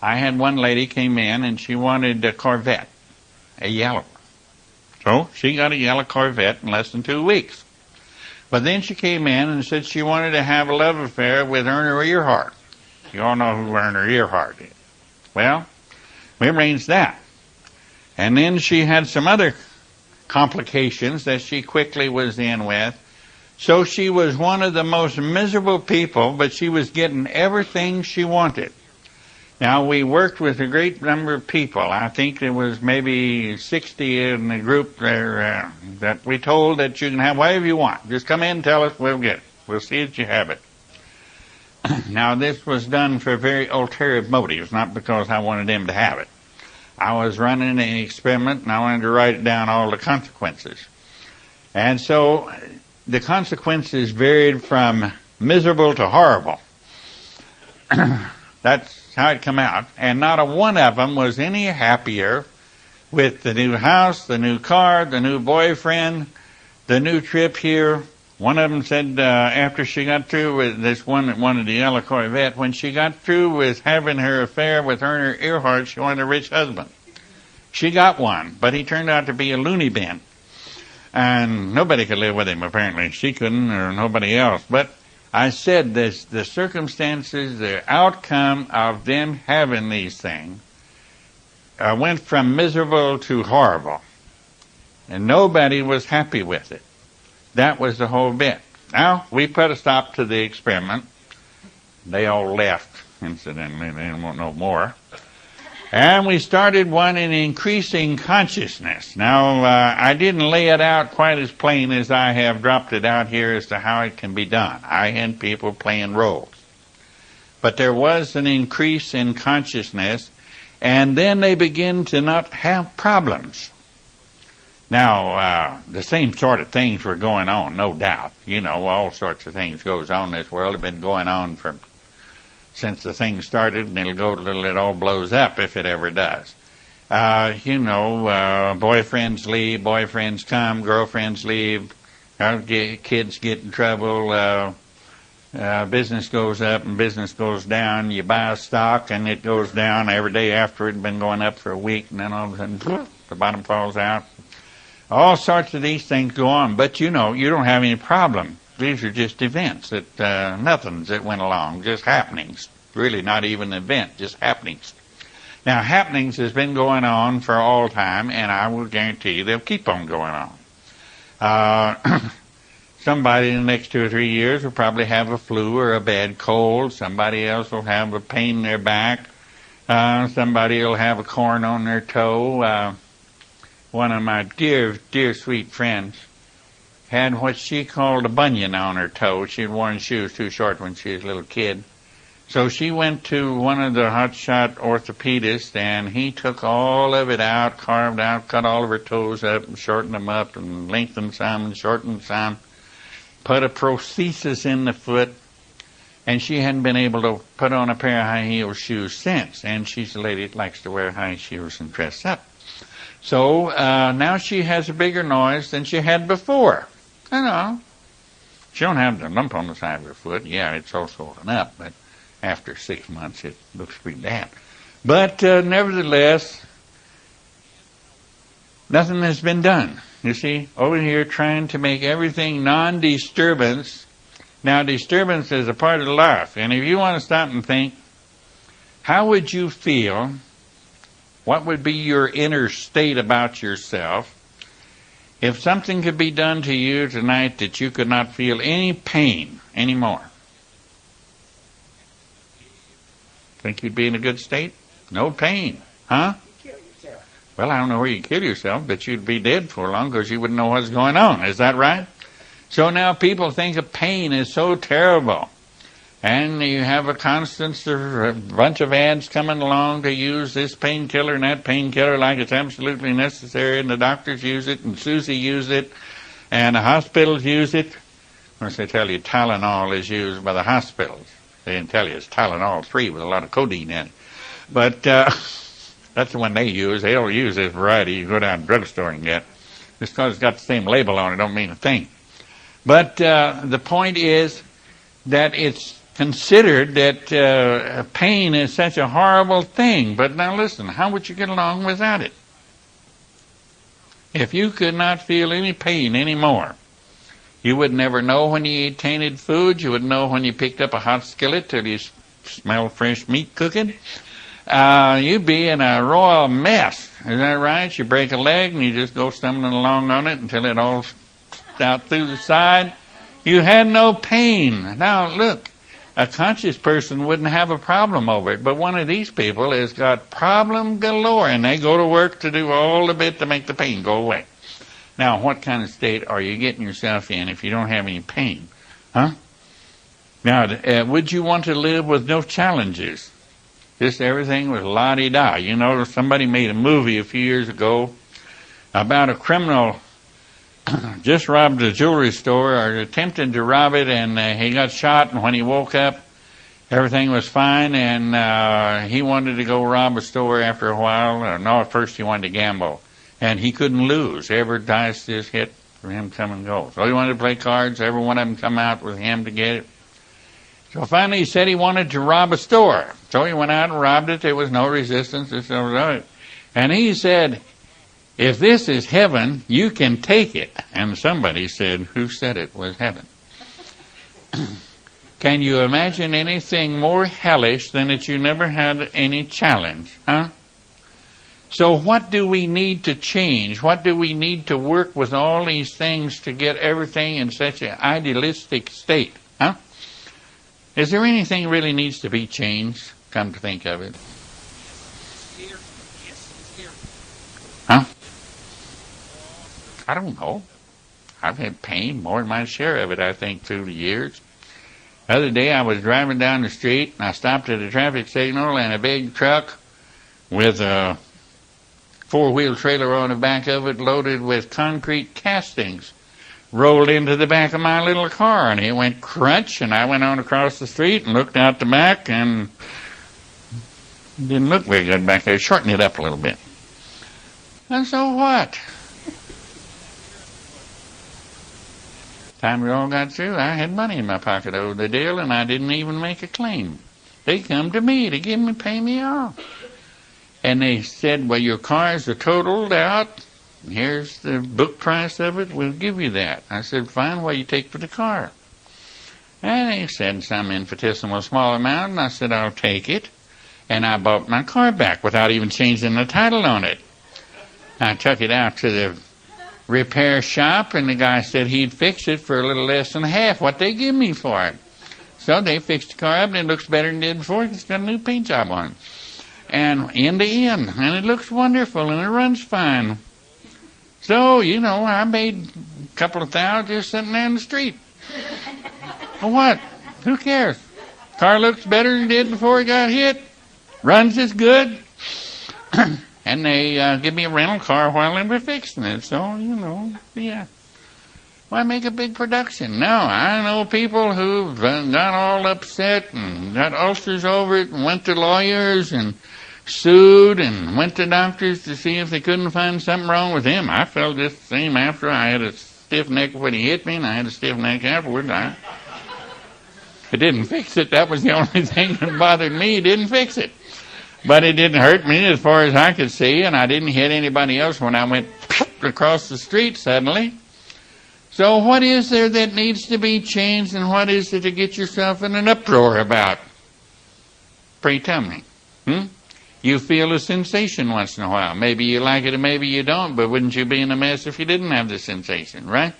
I had one lady came in and she wanted a Corvette, a yellow. So she got a yellow Corvette in less than 2 weeks. But then she came in and said she wanted to have a love affair with Werner Earhart. You all know who Werner Earhart is. Well, we arranged that. And then she had some other complications that she quickly was in with. So she was one of the most miserable people, but she was getting everything she wanted. Now, we worked with a great number of people. I think there was maybe 60 in the group there that we told that you can have whatever you want. Just come in and tell us, we'll get it. We'll see that you have it. Now, this was done for very ulterior motives, not because I wanted them to have it. I was running an experiment, and I wanted to write down all the consequences. And so the consequences varied from miserable to horrible. That's how it come out. And not a one of them was any happier with the new house, the new car, the new boyfriend, the new trip here. One of them said after she got through with this one that wanted the yellow Corvette, when she got through with having her affair with Werner Earhart, she wanted a rich husband. She got one, but he turned out to be a loony bin. And nobody could live with him, apparently. She couldn't, or nobody else. But I said this, the circumstances, the outcome of them having these things went from miserable to horrible. And nobody was happy with it. That was the whole bit. Now, we put a stop to the experiment. They all left, incidentally. They didn't want no more. And we started one in increasing consciousness. Now, I didn't lay it out quite as plain as I have dropped it out here as to how it can be done. I had people playing roles. But there was an increase in consciousness, and then they begin to not have problems. Now, the same sort of things were going on, no doubt. You know, all sorts of things goes on in this world. Have been going on since the thing started, and it'll go till it all blows up if it ever does. Boyfriends leave, boyfriends come, girlfriends leave, kids get in trouble, business goes up and business goes down. You buy a stock and it goes down every day after it had been going up for a week, and then all of a sudden, the bottom falls out. All sorts of these things go on, but you know, you don't have any problem. These are just events, that nothings that went along, just happenings. Really not even an event, just happenings. Now, happenings has been going on for all time, and I will guarantee you they'll keep on going on. somebody in the next 2 or 3 years will probably have a flu or a bad cold. Somebody else will have a pain in their back. Somebody will have a corn on their toe. One of my dear, dear sweet friends had what she called a bunion on her toe. She had worn shoes too short when she was a little kid. So she went to one of the hotshot orthopedists, and he took all of it out, carved out, cut all of her toes up, and shortened them up, and lengthened some, and shortened some, put a prosthesis in the foot, and she hadn't been able to put on a pair of high heel shoes since. And she's a lady that likes to wear high heels and dress up. So now she has a bigger noise than she had before. I know. She don't have the lump on the side of her foot. Yeah, it's all swollen up, but after 6 months it looks pretty bad. But nevertheless, nothing has been done. You see, over here trying to make everything non-disturbance. Now, disturbance is a part of life. And if you want to stop and think, how would you feel? What would be your inner state about yourself if something could be done to you tonight that you could not feel any pain anymore? Think you'd be in a good state? No pain, huh? Kill yourself. Well, I don't know where you'd kill yourself, but you'd be dead for long because you wouldn't know what's going on. Is that right? So now people think of pain is so terrible. And you have a bunch of ads coming along to use this painkiller and that painkiller like it's absolutely necessary, and the doctors use it, and Susie use it, and the hospitals use it. Of course, they tell you Tylenol is used by the hospitals. They didn't tell you it's Tylenol 3 with a lot of codeine in it. But that's the one they use. They don't use this variety you go down to the drugstore and get. Just because it's got the same label on it don't mean a thing. But the point is that it's considered that pain is such a horrible thing. But now listen, how would you get along without it? If you could not feel any pain anymore, you would never know when you ate tainted food. You would know when you picked up a hot skillet till you smell fresh meat cooking. You'd be in a royal mess. Is that right? You break a leg and you just go stumbling along on it until it all out through the side. You had no pain. Now look, a conscious person wouldn't have a problem over it, but one of these people has got problem galore, and they go to work to do all the bit to make the pain go away. Now, what kind of state are you getting yourself in if you don't have any pain? Huh? Now, would you want to live with no challenges? Just everything was la-di-da. You know, somebody made a movie a few years ago about a criminal just robbed a jewelry store, or attempted to rob it, and he got shot, and when he woke up, everything was fine, and he wanted to go rob a store after a while. No, at first he wanted to gamble, and he couldn't lose. Every dice just hit for him come and go. So he wanted to play cards. Every one of them come out with him to get it. So finally he said he wanted to rob a store. So he went out and robbed it. There was no resistance. And he said, "If this is heaven, you can take it." And somebody said, "Who said it was heaven?" Can you imagine anything more hellish than that you never had any challenge, huh? So what do we need to change? What do we need to work with all these things to get everything in such an idealistic state, huh? Is there anything really needs to be changed, come to think of it? Huh? I don't know. I've had pain, more than my share of it, I think, through the years. The other day I was driving down the street, and I stopped at a traffic signal, and a big truck with a four-wheel trailer on the back of it loaded with concrete castings rolled into the back of my little car, and it went crunch, and I went on across the street and looked out the back, and it didn't look very good back there. Shortened it up a little bit. And so what? Time we all got through, I had money in my pocket over the deal, and I didn't even make a claim. They come to me to pay me off. And they said, "Well, your cars are totaled out. Here's the book price of it. We'll give you that." I said, "Fine, what do you take for the car?" And they said some infinitesimal small amount, and I said, "I'll take it." And I bought my car back without even changing the title on it. I took it out to the repair shop, and the guy said he'd fix it for a little less than half what they give me for it. So they fixed the car up, and it looks better than it did before. It's got a new paint job on it. And end to end, and it looks wonderful, and it runs fine. So, I made a couple of $1,000 just sitting there in the street. Well, what? Who cares? Car looks better than it did before it got hit. Runs as good. And they give me a rental car while they were fixing it. So, yeah. Why make a big production? No, I know people who've got all upset and got ulcers over it and went to lawyers and sued and went to doctors to see if they couldn't find something wrong with him. I felt just the same after. I had a stiff neck when he hit me, and I had a stiff neck afterwards. It didn't fix it. That was the only thing that bothered me. It didn't fix it. But it didn't hurt me as far as I could see, and I didn't hit anybody else when I went across the street suddenly. So what is there that needs to be changed, and what is it to get yourself in an uproar about? Pray tell me. You feel a sensation once in a while. Maybe you like it and maybe you don't, but wouldn't you be in a mess if you didn't have the sensation, right?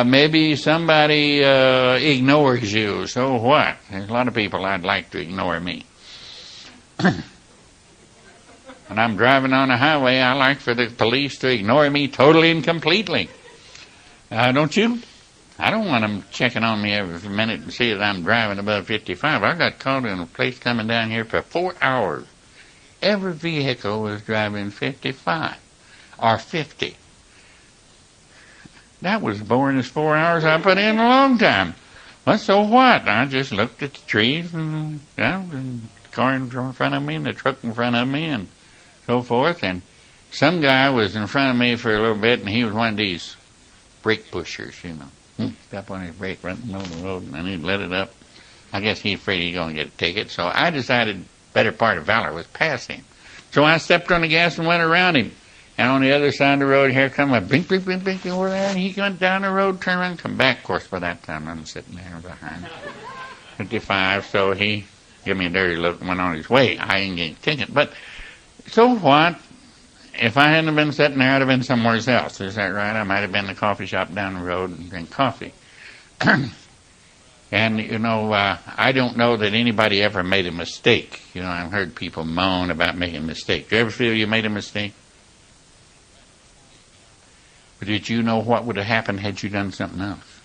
Maybe somebody ignores you. So what? There's a lot of people I'd like to ignore me. When I'm driving on a highway, I like for the police to ignore me totally and completely. Don't you? I don't want them checking on me every minute and see that I'm driving above 55. I got caught in a place coming down here for 4 hours. Every vehicle was driving 55 or 50. That was the boringest 4 hours I put in a long time. Well, so what? I just looked at the trees and the car in front of me and the truck in front of me and so forth. And some guy was in front of me for a little bit, and he was one of these brake pushers, Step on his brake right in the middle of the road, and then he'd let it up. I guess he's afraid he's going to get a ticket. So I decided better part of valor was pass him. So I stepped on the gas and went around him. And on the other side of the road, here come a blink, blink, blink, blink over there, and he went down the road, turned around, come back. Of course, by that time, I'm sitting there behind 55, so he gave me a dirty look and went on his way. I didn't get a ticket. But so what? If I hadn't been sitting there, I'd have been somewhere else. Is that right? I might have been in the coffee shop down the road and drink coffee. And, I don't know that anybody ever made a mistake. I've heard people moan about making a mistake. Do you ever feel you made a mistake? But did you know what would have happened had you done something else?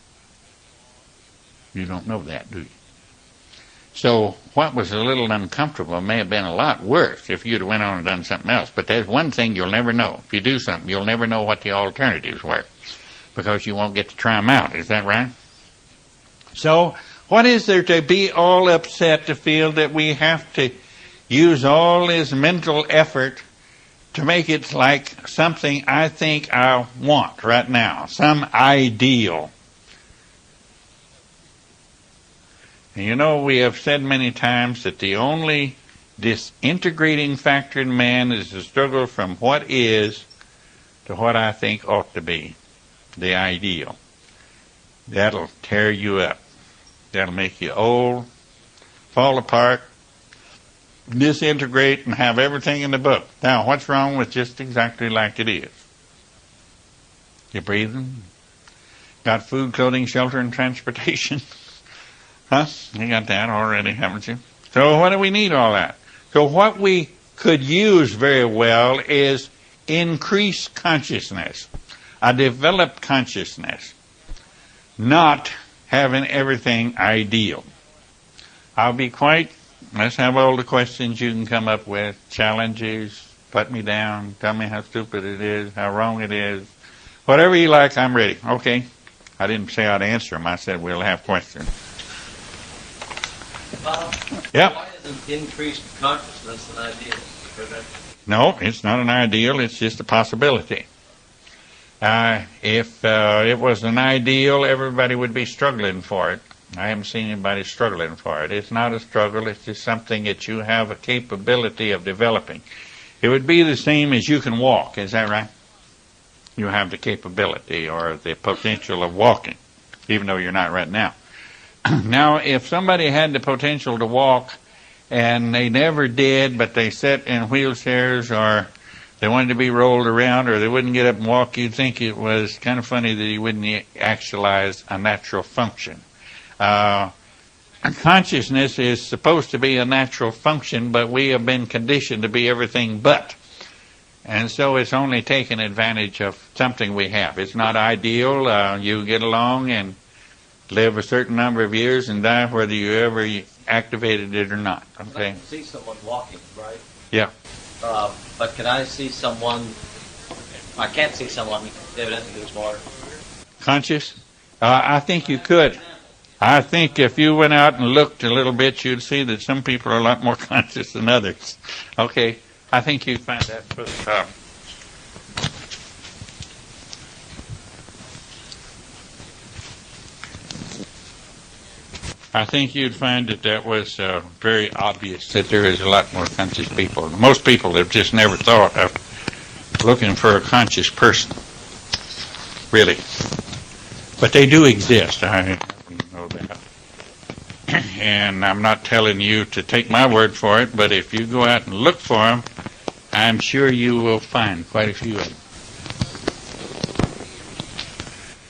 You don't know that, do you? So what was a little uncomfortable may have been a lot worse if you'd have went on and done something else. But there's one thing you'll never know. If you do something, you'll never know what the alternatives were because you won't get to try them out. Is that right? So what is there to be all upset to feel that we have to use all this mental effort to make it like something I think I want right now, some ideal? And we have said many times that the only disintegrating factor in man is the struggle from what is to what I think ought to be, the ideal. That'll tear you up. That'll make you old, fall apart, disintegrate, and have everything in the book. Now, what's wrong with just exactly like it is? You breathing? Got food, clothing, shelter, and transportation? Huh? You got that already, haven't you? So what do we need all that? So what we could use very well is increased consciousness, a developed consciousness, not having everything ideal. I'll be let's have all the questions you can come up with, challenges, put me down, tell me how stupid it is, how wrong it is. Whatever you like, I'm ready. Okay. I didn't say I'd answer them. I said we'll have questions. Yep. Why isn't increased consciousness an ideal? No, it's not an ideal. It's just a possibility. If it was an ideal, everybody would be struggling for it. I haven't seen anybody struggling for it. It's not a struggle. It's just something that you have a capability of developing. It would be the same as you can walk. Is that right? You have the capability or the potential of walking, even though you're not right now. Now, if somebody had the potential to walk and they never did, but they sat in wheelchairs or They wanted to be rolled around, or they wouldn't get up and walk. You'd think it was kind of funny that he wouldn't actualize a natural function. Consciousness is supposed to be a natural function, but we have been conditioned to be everything but. And so it's only taking advantage of something we have. It's not ideal. You get along and live a certain number of years and die whether you ever activated it or not. Okay? I can see someone walking, right? Yeah. But can I see someone? I can't see someone evidently who's more Conscious? I think you could. I think if you went out and looked a little bit, you'd see that some people are a lot more conscious than others. Okay, I think you'd find that. I think you'd find that was very obvious that there is a lot more conscious people. Most people have just never thought of looking for a conscious person, really. But they do exist. I know that. And I'm not telling you to take my word for it, but if you go out and look for them, I'm sure you will find quite a few of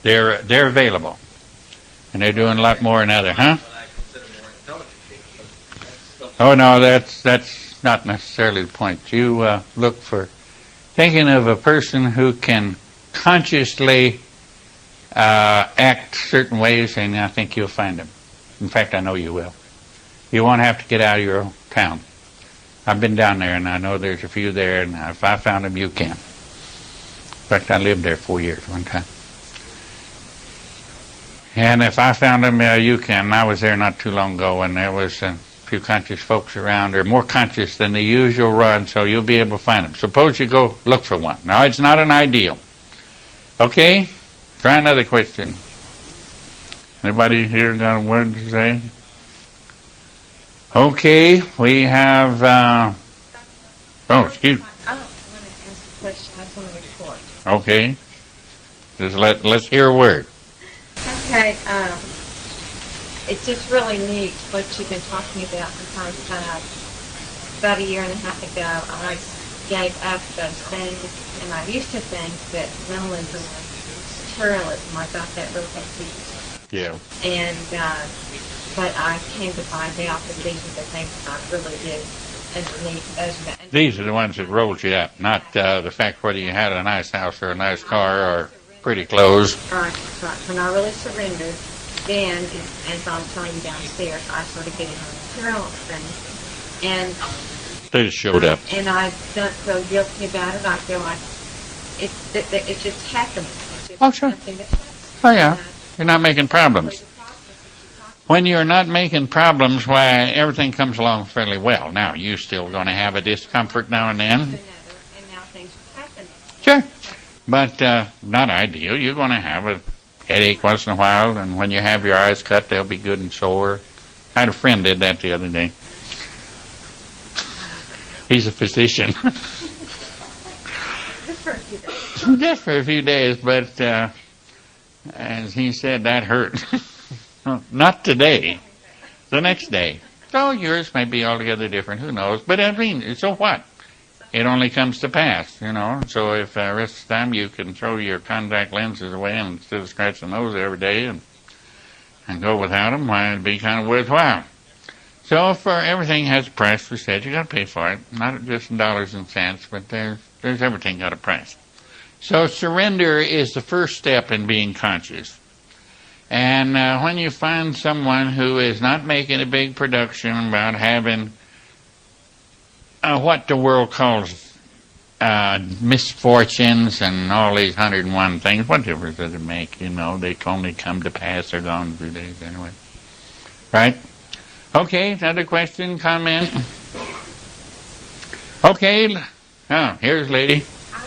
them. They're available, and they're doing a lot more than others, huh? Oh no, that's not necessarily the point. You look for thinking of a person who can consciously act certain ways, and I think you'll find them. In fact, I know you will. You won't have to get out of your own town. I've been down there, and I know there's a few there, and if I found them, you can. In fact, I lived there 4 years one time. And if I found them, you can. I was there not too long ago, and there was a few conscious folks around. They're more conscious than the usual run, so you'll be able to find them. Suppose you go look for one. Now, it's not an ideal. Okay? Try another question. Anybody here got a word to say? Okay, we have, excuse me. I don't want to ask a question. I just want to report. Okay. Just let's hear a word. Okay, it's just really neat what you've been talking about because about a year and a half ago I gave up those things, and I used to think that mentalism was materialism. I thought that really had peace. Yeah. And but I came to find out that these are the things I really do underneath. These are the ones that rolled you up, not the fact whether you had a nice house or a nice car or pretty clothes. Right. When I really surrendered, then, as I'm telling you downstairs, I started getting on material things. And they just showed up. And I don't feel guilty about it. I feel like it's just happening. It's just Oh, sure. something that Oh, yeah. You're not making problems. When you're not making problems, why, everything comes along fairly well. Now, you're still going to have a discomfort now and then. And now things are happening. Sure. But not ideal. You're going to have a headache once in a while, and when you have your eyes cut, they'll be good and sore. I had a friend did that the other day. He's a physician. Just for a few days. Just for a few days, but as he said, that hurt. Not today. The next day. So yours may be altogether different. Who knows? But I mean, so what? It only comes to pass, you know. So if the rest of the time you can throw your contact lenses away and instead of scratching those every day and go without them, why, it'd be kind of worthwhile. So for everything has a price, we said. You got to pay for it. Not just in dollars and cents, but there's everything got a price. So surrender is the first step in being conscious. And when you find someone who is not making a big production about having what the world calls misfortunes and all these 101 things, what difference does it make? You know, they only come to pass. They're gone in 2 days anyway. Right? Okay, another question, comment? Okay. Oh, here's lady. I have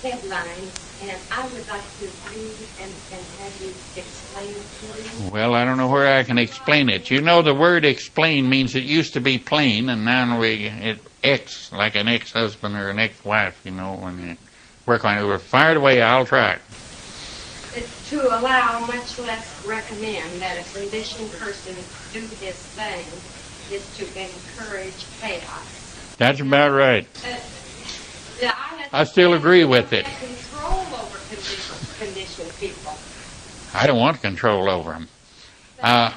deadlines, and I would like to read and have you explain it to me. Well, I don't know where I can explain it. You know, the word explain means it used to be plain, and now ex, like an ex-husband or an ex-wife, you know, when you work on it. We're fired away, I'll try. It's to allow, much less recommend, that a conditioned person do this thing is to encourage chaos. That's about right. Yeah, I still agree with it. Control over conditioned people. I don't want control over them. I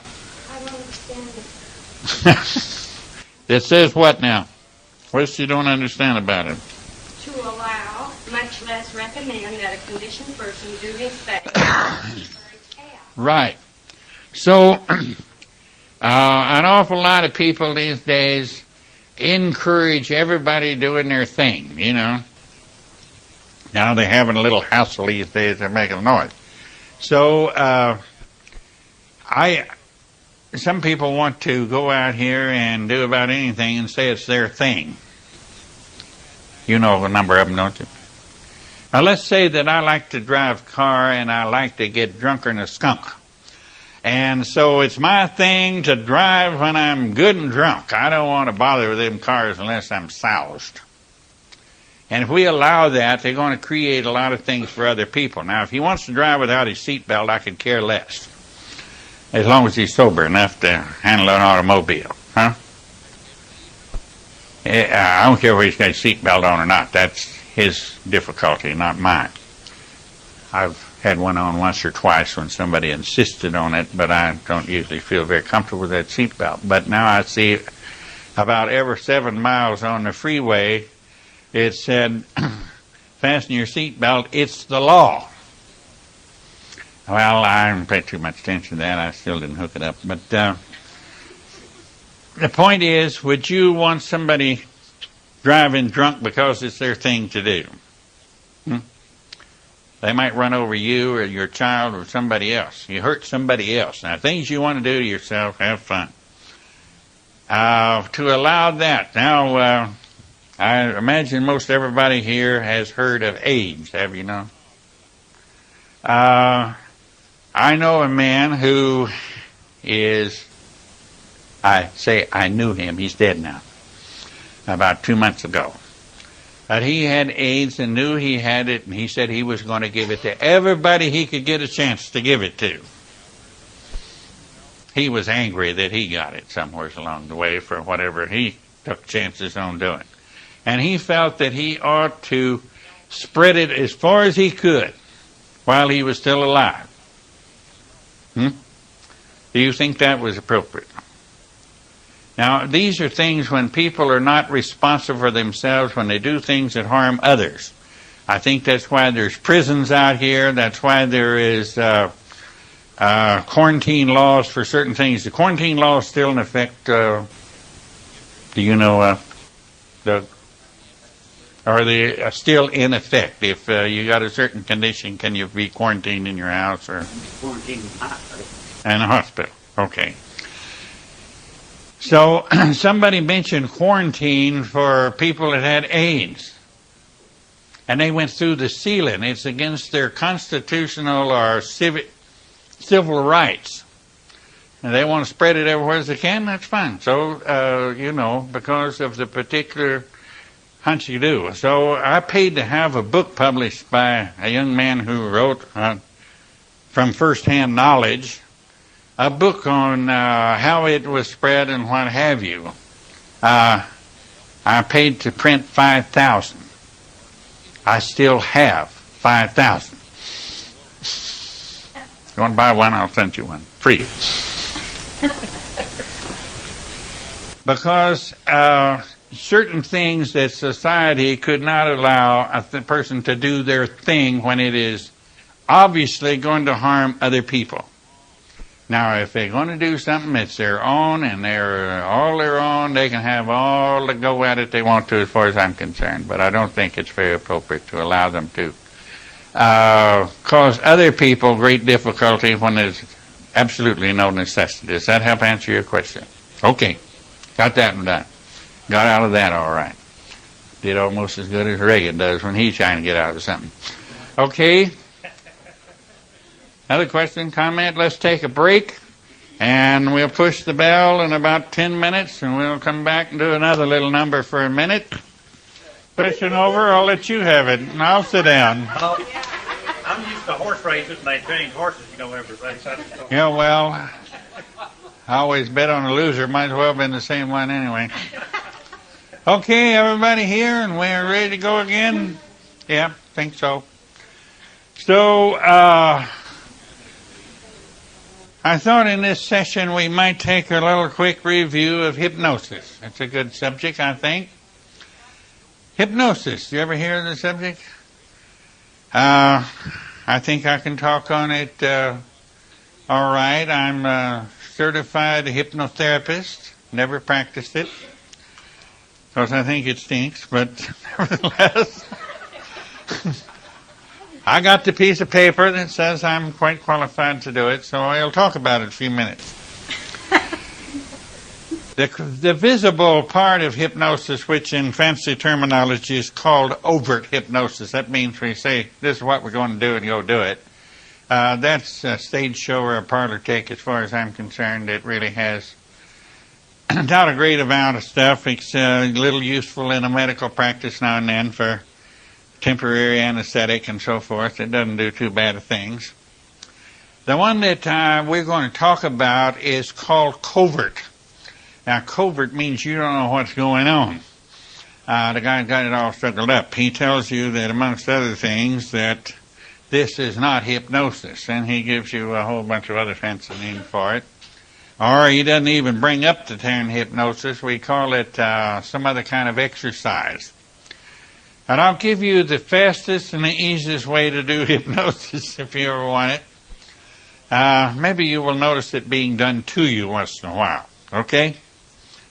don't understand it. It says what now? What's you don't understand about it? To allow, much less recommend, that a conditioned person do his best. Right. So, an awful lot of people these days encourage everybody doing their thing, you know. Now they're having a little hassle these days, they're making noise. So, some people want to go out here and do about anything and say it's their thing. You know a number of them, don't you? Now let's say that I like to drive a car and I like to get drunker than a skunk. And so it's my thing to drive when I'm good and drunk. I don't want to bother with them cars unless I'm soused. And if we allow that, they're going to create a lot of things for other people. Now, if he wants to drive without his seatbelt, I could care less. As long as he's sober enough to handle an automobile, huh? I don't care whether he's got his seatbelt on or not. That's his difficulty, not mine. I've had one on once or twice when somebody insisted on it, but I don't usually feel very comfortable with that seatbelt. But now I see about every 7 miles on the freeway, it said, fasten your seatbelt, it's the law. Well, I didn't pay too much attention to that. I still didn't hook it up. But the point is, would you want somebody driving drunk because it's their thing to do? They might run over you or your child or somebody else. You hurt somebody else. Now, things you want to do to yourself, have fun. To allow that. Now, I imagine most everybody here has heard of AIDS, have you know? I know a man who is, I knew him, he's dead now, about 2 months ago. But he had AIDS and knew he had it, and he said he was going to give it to everybody he could get a chance to give it to. He was angry that he got it somewhere along the way for whatever he took chances on doing. And he felt that he ought to spread it as far as he could while he was still alive. Do you think that was appropriate? Now, these are things when people are not responsible for themselves, when they do things that harm others. I think that's why there's prisons out here. That's why there is quarantine laws for certain things. The quarantine law is still in effect. Do you know, Doug? Are they still in effect? If you got a certain condition, can you be quarantined in your house or Quarantine in the hospital. in a hospital? Okay. So somebody mentioned quarantine for people that had AIDS, and they went through the ceiling. It's against their constitutional or civil rights. And they want to spread it everywhere as they can, that's fine. So, because of the particular hunch you do. So I paid to have a book published by a young man who wrote from first-hand knowledge a book on how it was spread and what have you. I paid to print 5,000. I still have 5,000. You want to buy one? I'll send you one. Free. Because certain things that society could not allow a person to do their thing when it is obviously going to harm other people. Now, if they're going to do something that's their own and they're all their own, they can have all the go at it they want to as far as I'm concerned. But I don't think it's very appropriate to allow them to cause other people great difficulty when there's absolutely no necessity. Does that help answer your question? Okay. Got that one done. Got out of that all right. Did almost as good as Reagan does when he's trying to get out of something. Okay. Other question, comment? Let's take a break, and we'll push the bell in about 10 minutes, and we'll come back and do another little number for a minute. Pushing over, I'll let you have it, and I'll sit down. I'm used to horse races, and they train horses, every race. Yeah, well, I always bet on a loser. Might as well have been the same one anyway. Okay, everybody here, and we're ready to go again? Yeah, think so. So, I thought in this session we might take a little quick review of hypnosis. It's a good subject, I think. Hypnosis, you ever hear of the subject? I think I can talk on it all right. I'm a certified hypnotherapist, never practiced it. Of course, I think it stinks, but nevertheless, I got the piece of paper that says I'm quite qualified to do it, so I'll talk about it in a few minutes. The visible part of hypnosis, which in fancy terminology is called overt hypnosis, that means we say, this is what we're going to do, and you'll do it. That's a stage show or a parlor trick as far as I'm concerned. It really has not a great amount of stuff. It's a little useful in a medical practice now and then for temporary anesthetic and so forth. It doesn't do too bad of things. The one that we're going to talk about is called covert. Now, covert means you don't know what's going on. The guy's got it all struggled up. He tells you that, amongst other things, that this is not hypnosis, and he gives you a whole bunch of other fancy names for it. Or he doesn't even bring up the term hypnosis. We call it some other kind of exercise. And I'll give you the fastest and the easiest way to do hypnosis if you ever want it. Maybe you will notice it being done to you once in a while. Okay?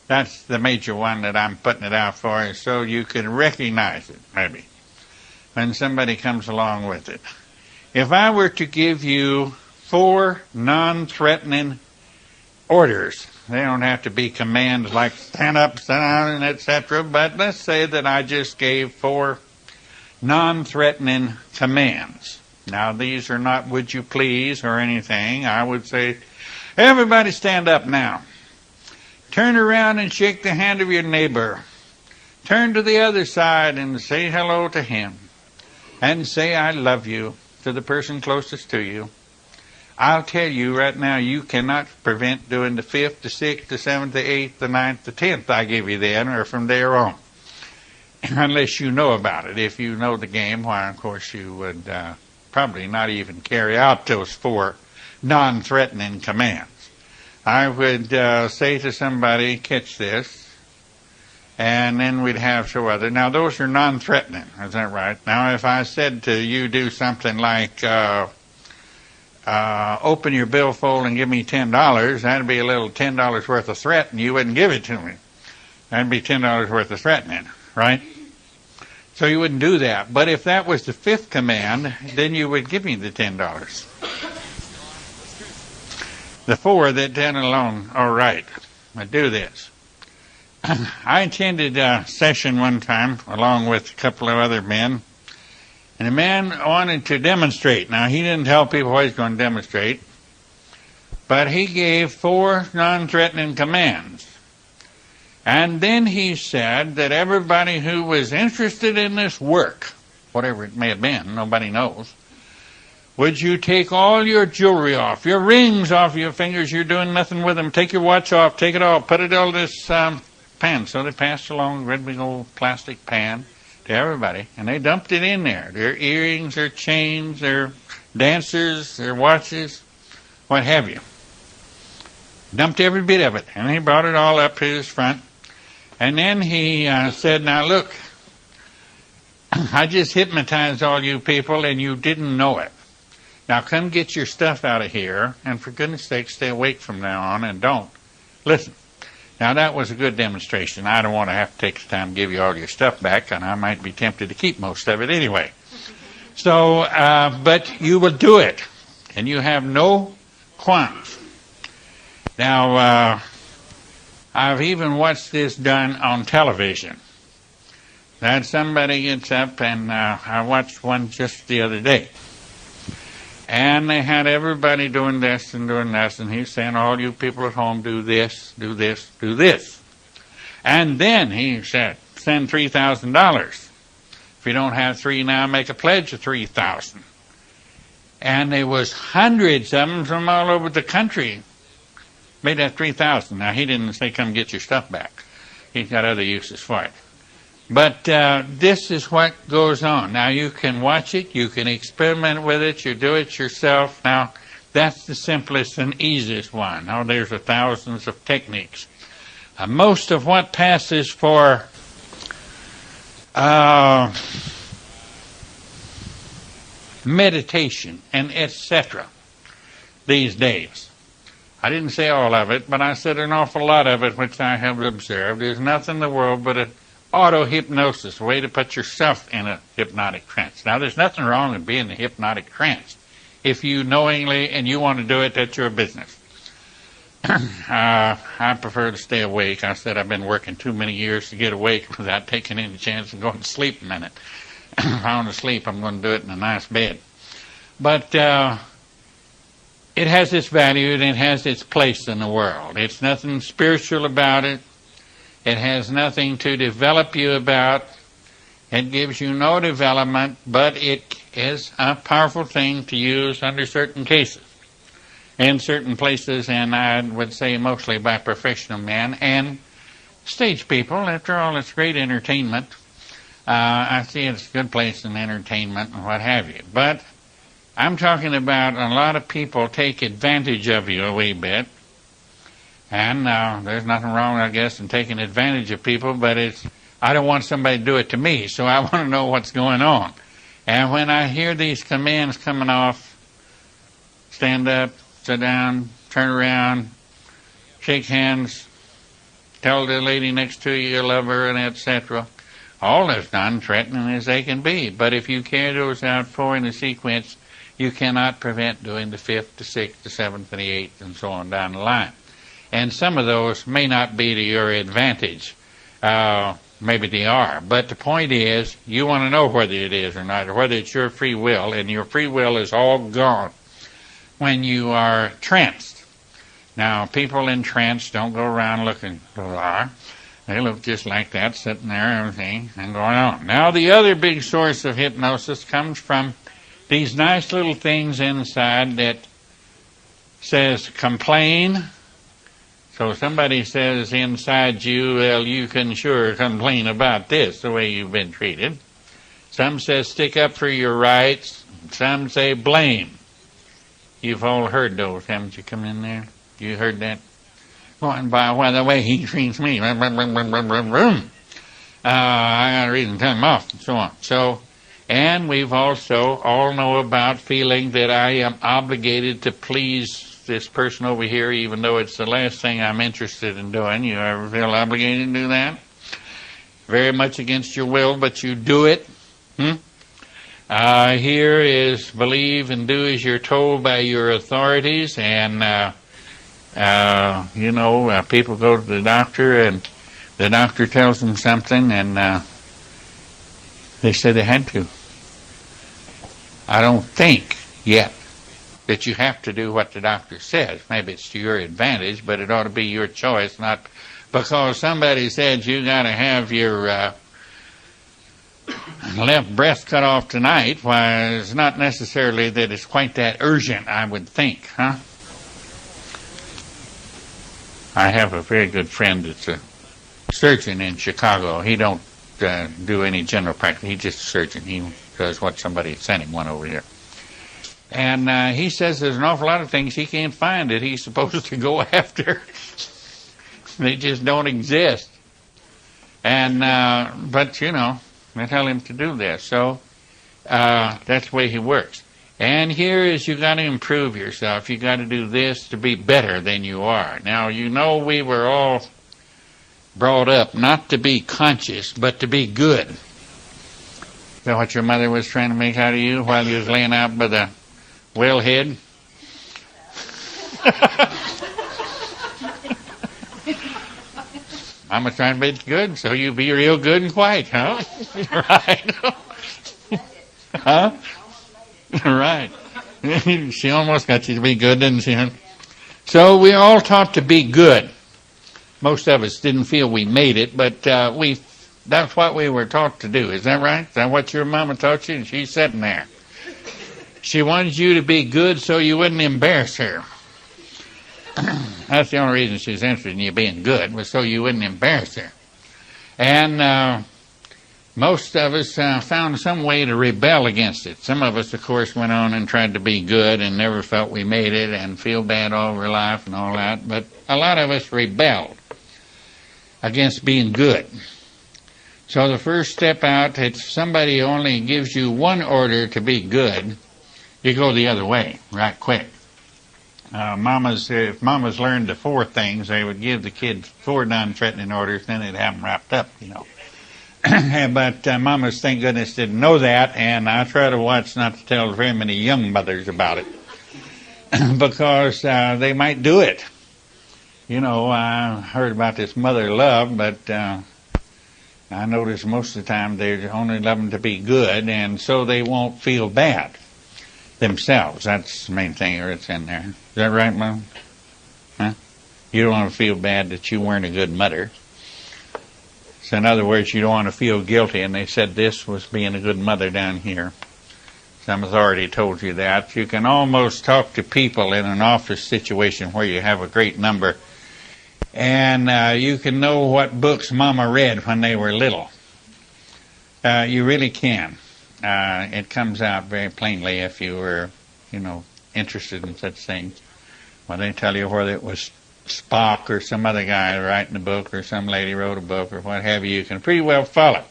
That's the major one that I'm putting it out for, so you can recognize it, maybe, when somebody comes along with it. If I were to give you 4 non-threatening orders, they don't have to be commands like stand up, sit down, etc., but let's say that I just gave 4 non-threatening commands. Now, these are not would you please or anything. I would say, everybody stand up now. Turn around and shake the hand of your neighbor. Turn to the other side and say hello to him. And say I love you to the person closest to you. I'll tell you right now, you cannot prevent doing the 5th, the 6th, the 7th, the 8th, the 9th, the 10th I give you then, or from there on. Unless you know about it. If you know the game, why, of course, you would probably not even carry out those 4 non-threatening commands. I would say to somebody, catch this, and then we'd have some other. Now, those are non-threatening, is that right? Now, if I said to you, do something like, open your billfold and give me $10, that'd be a little $10 worth of threat, and you wouldn't give it to me. That'd be $10 worth of threatening, right? So you wouldn't do that. But if that was the 5th command, then you would give me the $10. The 4 that did alone, all right, I do this. I attended a session one time along with a couple of other men, and a man wanted to demonstrate. Now, he didn't tell people what he's going to demonstrate, but he gave 4 non-threatening commands. And then he said that everybody who was interested in this work, whatever it may have been, nobody knows, would you take all your jewelry off, your rings off your fingers, you're doing nothing with them, take your watch off, take it all, put it all in this pan. So they passed along a red big old plastic pan to everybody, and they dumped it in there. Their earrings, their chains, their dancers, their watches, what have you. Dumped every bit of it, and he brought it all up to his front. And then he said, now look, I just hypnotized all you people, and you didn't know it. Now come get your stuff out of here, and for goodness sake, stay awake from now on, and don't. Listen, now that was a good demonstration. I don't want to have to take the time to give you all your stuff back, and I might be tempted to keep most of it anyway. So, but you will do it, and you have no qualms. Now, I've even watched this done on television. That somebody gets up, and I watched one just the other day. And they had everybody doing this and doing this, and he's saying, all you people at home, do this, do this, do this. And then he said, send $3,000. If you don't have 3 now, make a pledge of $3,000. And there was hundreds of them from all over the country. Made that $3,000. Now, he didn't say, come get your stuff back. He's got other uses for it. But this is what goes on. Now, you can watch it. You can experiment with it. You do it yourself. Now, that's the simplest and easiest one. Now, there's thousands of techniques. Most of what passes for meditation and etc. these days. I didn't say all of it, but I said an awful lot of it, which I have observed. There's nothing in the world but an auto-hypnosis, a way to put yourself in a hypnotic trance. Now, there's nothing wrong with being in a hypnotic trance. If you knowingly and you want to do it, that's your business. I prefer to stay awake. I said I've been working too many years to get awake without taking any chance of going to sleep a minute. If I want to sleep, I'm going to do it in a nice bed. But it has its value and it has its place in the world. It's nothing spiritual about it. It has nothing to develop you about. It gives you no development, but it is a powerful thing to use under certain cases. In certain places, and I would say mostly by professional men and stage people. After all, it's great entertainment. I see it's a good place in entertainment and what have you. But I'm talking about a lot of people take advantage of you a wee bit. And there's nothing wrong, I guess, in taking advantage of people, but I don't want somebody to do it to me, so I want to know what's going on. And when I hear these commands coming off, stand up, sit down, turn around, shake hands, tell the lady next to you you love her, and etc. All is non-threatening as they can be. But if you carry those out four in a sequence, you cannot prevent doing the fifth, the sixth, the seventh, and the eighth, and so on down the line. And some of those may not be to your advantage. Maybe they are. But the point is, you want to know whether it is or not, or whether it's your free will, and your free will is all gone when you are tranced. Now, people in trance don't go around looking bizarre. They look just like that, sitting there and everything, and going on. Now, the other big source of hypnosis comes from these nice little things inside that says complain. So somebody says inside you, well, you can sure complain about this, the way you've been treated. Some says stick up for your rights. Some say blame. You've all heard those, haven't you? Come in there. You heard that? Going by the way he treats me. I got a reason to tell him off, and so on. So, and we've also all know about feeling that I am obligated to please this person over here, even though it's the last thing I'm interested in doing. You ever feel obligated to do that? Very much against your will, but you do it. Here is believe and do as you're told by your authorities, and people go to the doctor, and the doctor tells them something, and they say they had to. I don't think yet that you have to do what the doctor says. Maybe it's to your advantage, but it ought to be your choice, not because somebody said you got to have your left breast cut off tonight. Why, it's not necessarily that it's quite that urgent, I would think, huh? I have a very good friend that's a surgeon in Chicago. He don't do any general practice. He's just a surgeon. He does what somebody sent him one over here. And he says there's an awful lot of things he can't find that he's supposed to go after. They just don't exist. And but they tell him to do this. So that's the way he works. And here is you got to improve yourself. You got to do this to be better than you are. Now, we were all brought up not to be conscious, but to be good. Is that what your mother was trying to make out of you while you was laying out by the wellhead? I'm trying to be good, so you be real good and quiet, huh? Right. Huh? Right. She almost got you to be good, didn't she? So we're all taught to be good. Most of us didn't feel we made it, but that's what we were taught to do. Is that right? Is that what your mama taught you? And she's sitting there. She wanted you to be good so you wouldn't embarrass her. That's the only reason she's interested in you being good, was so you wouldn't embarrass her. And most of us found some way to rebel against it. Some of us, of course, went on and tried to be good and never felt we made it and feel bad all our life and all that. But a lot of us rebelled against being good. So the first step out, if somebody only gives you one order to be good, you go the other way right quick. If mamas learned the 4 things, they would give the kids 4 non-threatening orders, then they'd have them wrapped up, you know. But mamas, thank goodness, didn't know that, and I try to watch not to tell very many young mothers about it because they might do it. You know, I heard about this mother love, but I notice most of the time they only love them to be good, and so they won't feel bad themselves. That's the main thing that's in there. Is that right, Mom? Huh? You don't want to feel bad that you weren't a good mother. So in other words, you don't want to feel guilty, and they said this was being a good mother down here. Some authority told you that. You can almost talk to people in an office situation where you have a great number, and you can know what books Mama read when they were little. You really can. It comes out very plainly if you were, you know, interested in such things. When they tell you whether it was Spock or some other guy writing a book or some lady wrote a book or what have you, you can pretty well follow.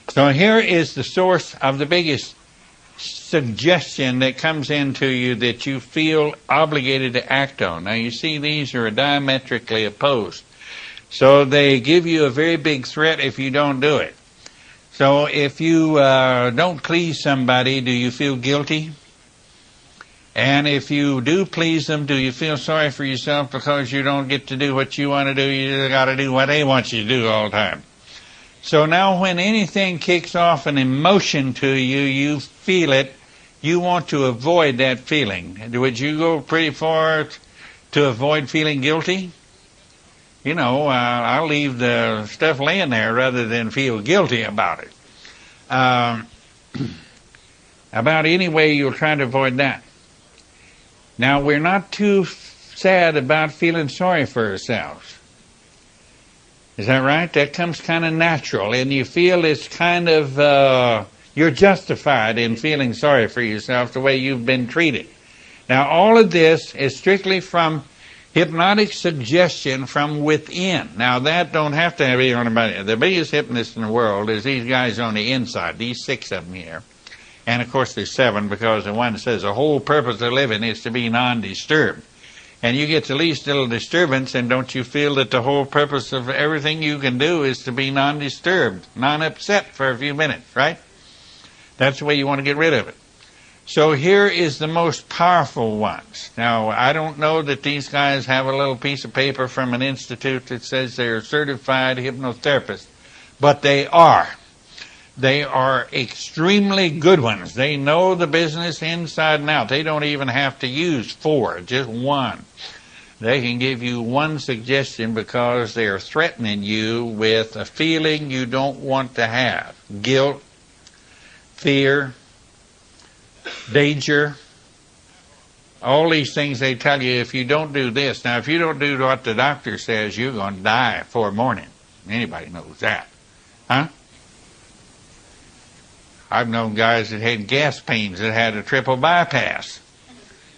So here is the source of the biggest suggestion that comes into you that you feel obligated to act on. Now you see these are diametrically opposed. So they give you a very big threat if you don't do it. So if you don't please somebody, do you feel guilty? And if you do please them, do you feel sorry for yourself because you don't get to do what you want to do? You got to do what they want you to do all the time. So now when anything kicks off an emotion to you, you feel it. You want to avoid that feeling. Would you go pretty far to avoid feeling guilty? You know, I'll leave the stuff laying there rather than feel guilty about it. About any way you'll try to avoid that. Now, we're not too sad about feeling sorry for ourselves. Is that right? That comes kind of natural, and you feel it's kind of, you're justified in feeling sorry for yourself the way you've been treated. Now, all of this is strictly from hypnotic suggestion from within. Now, that don't have to be on anybody. The biggest hypnotist in the world is these guys on the inside, these 6 of them here. And, of course, there's 7 because the one says the whole purpose of living is to be non-disturbed. And you get the least little disturbance, and don't you feel that the whole purpose of everything you can do is to be non-disturbed, non-upset for a few minutes, right? That's the way you want to get rid of it. So here is the most powerful ones. Now, I don't know that these guys have a little piece of paper from an institute that says they're certified hypnotherapists, but they are. They are extremely good ones. They know the business inside and out. They don't even have to use 4, just 1. They can give you 1 suggestion because they are threatening you with a feeling you don't want to have. Guilt, fear, danger, all these things they tell you if you don't do this. Now, if you don't do what the doctor says, you're going to die before morning. Anybody knows that. Huh? I've known guys that had gas pains that had a triple bypass.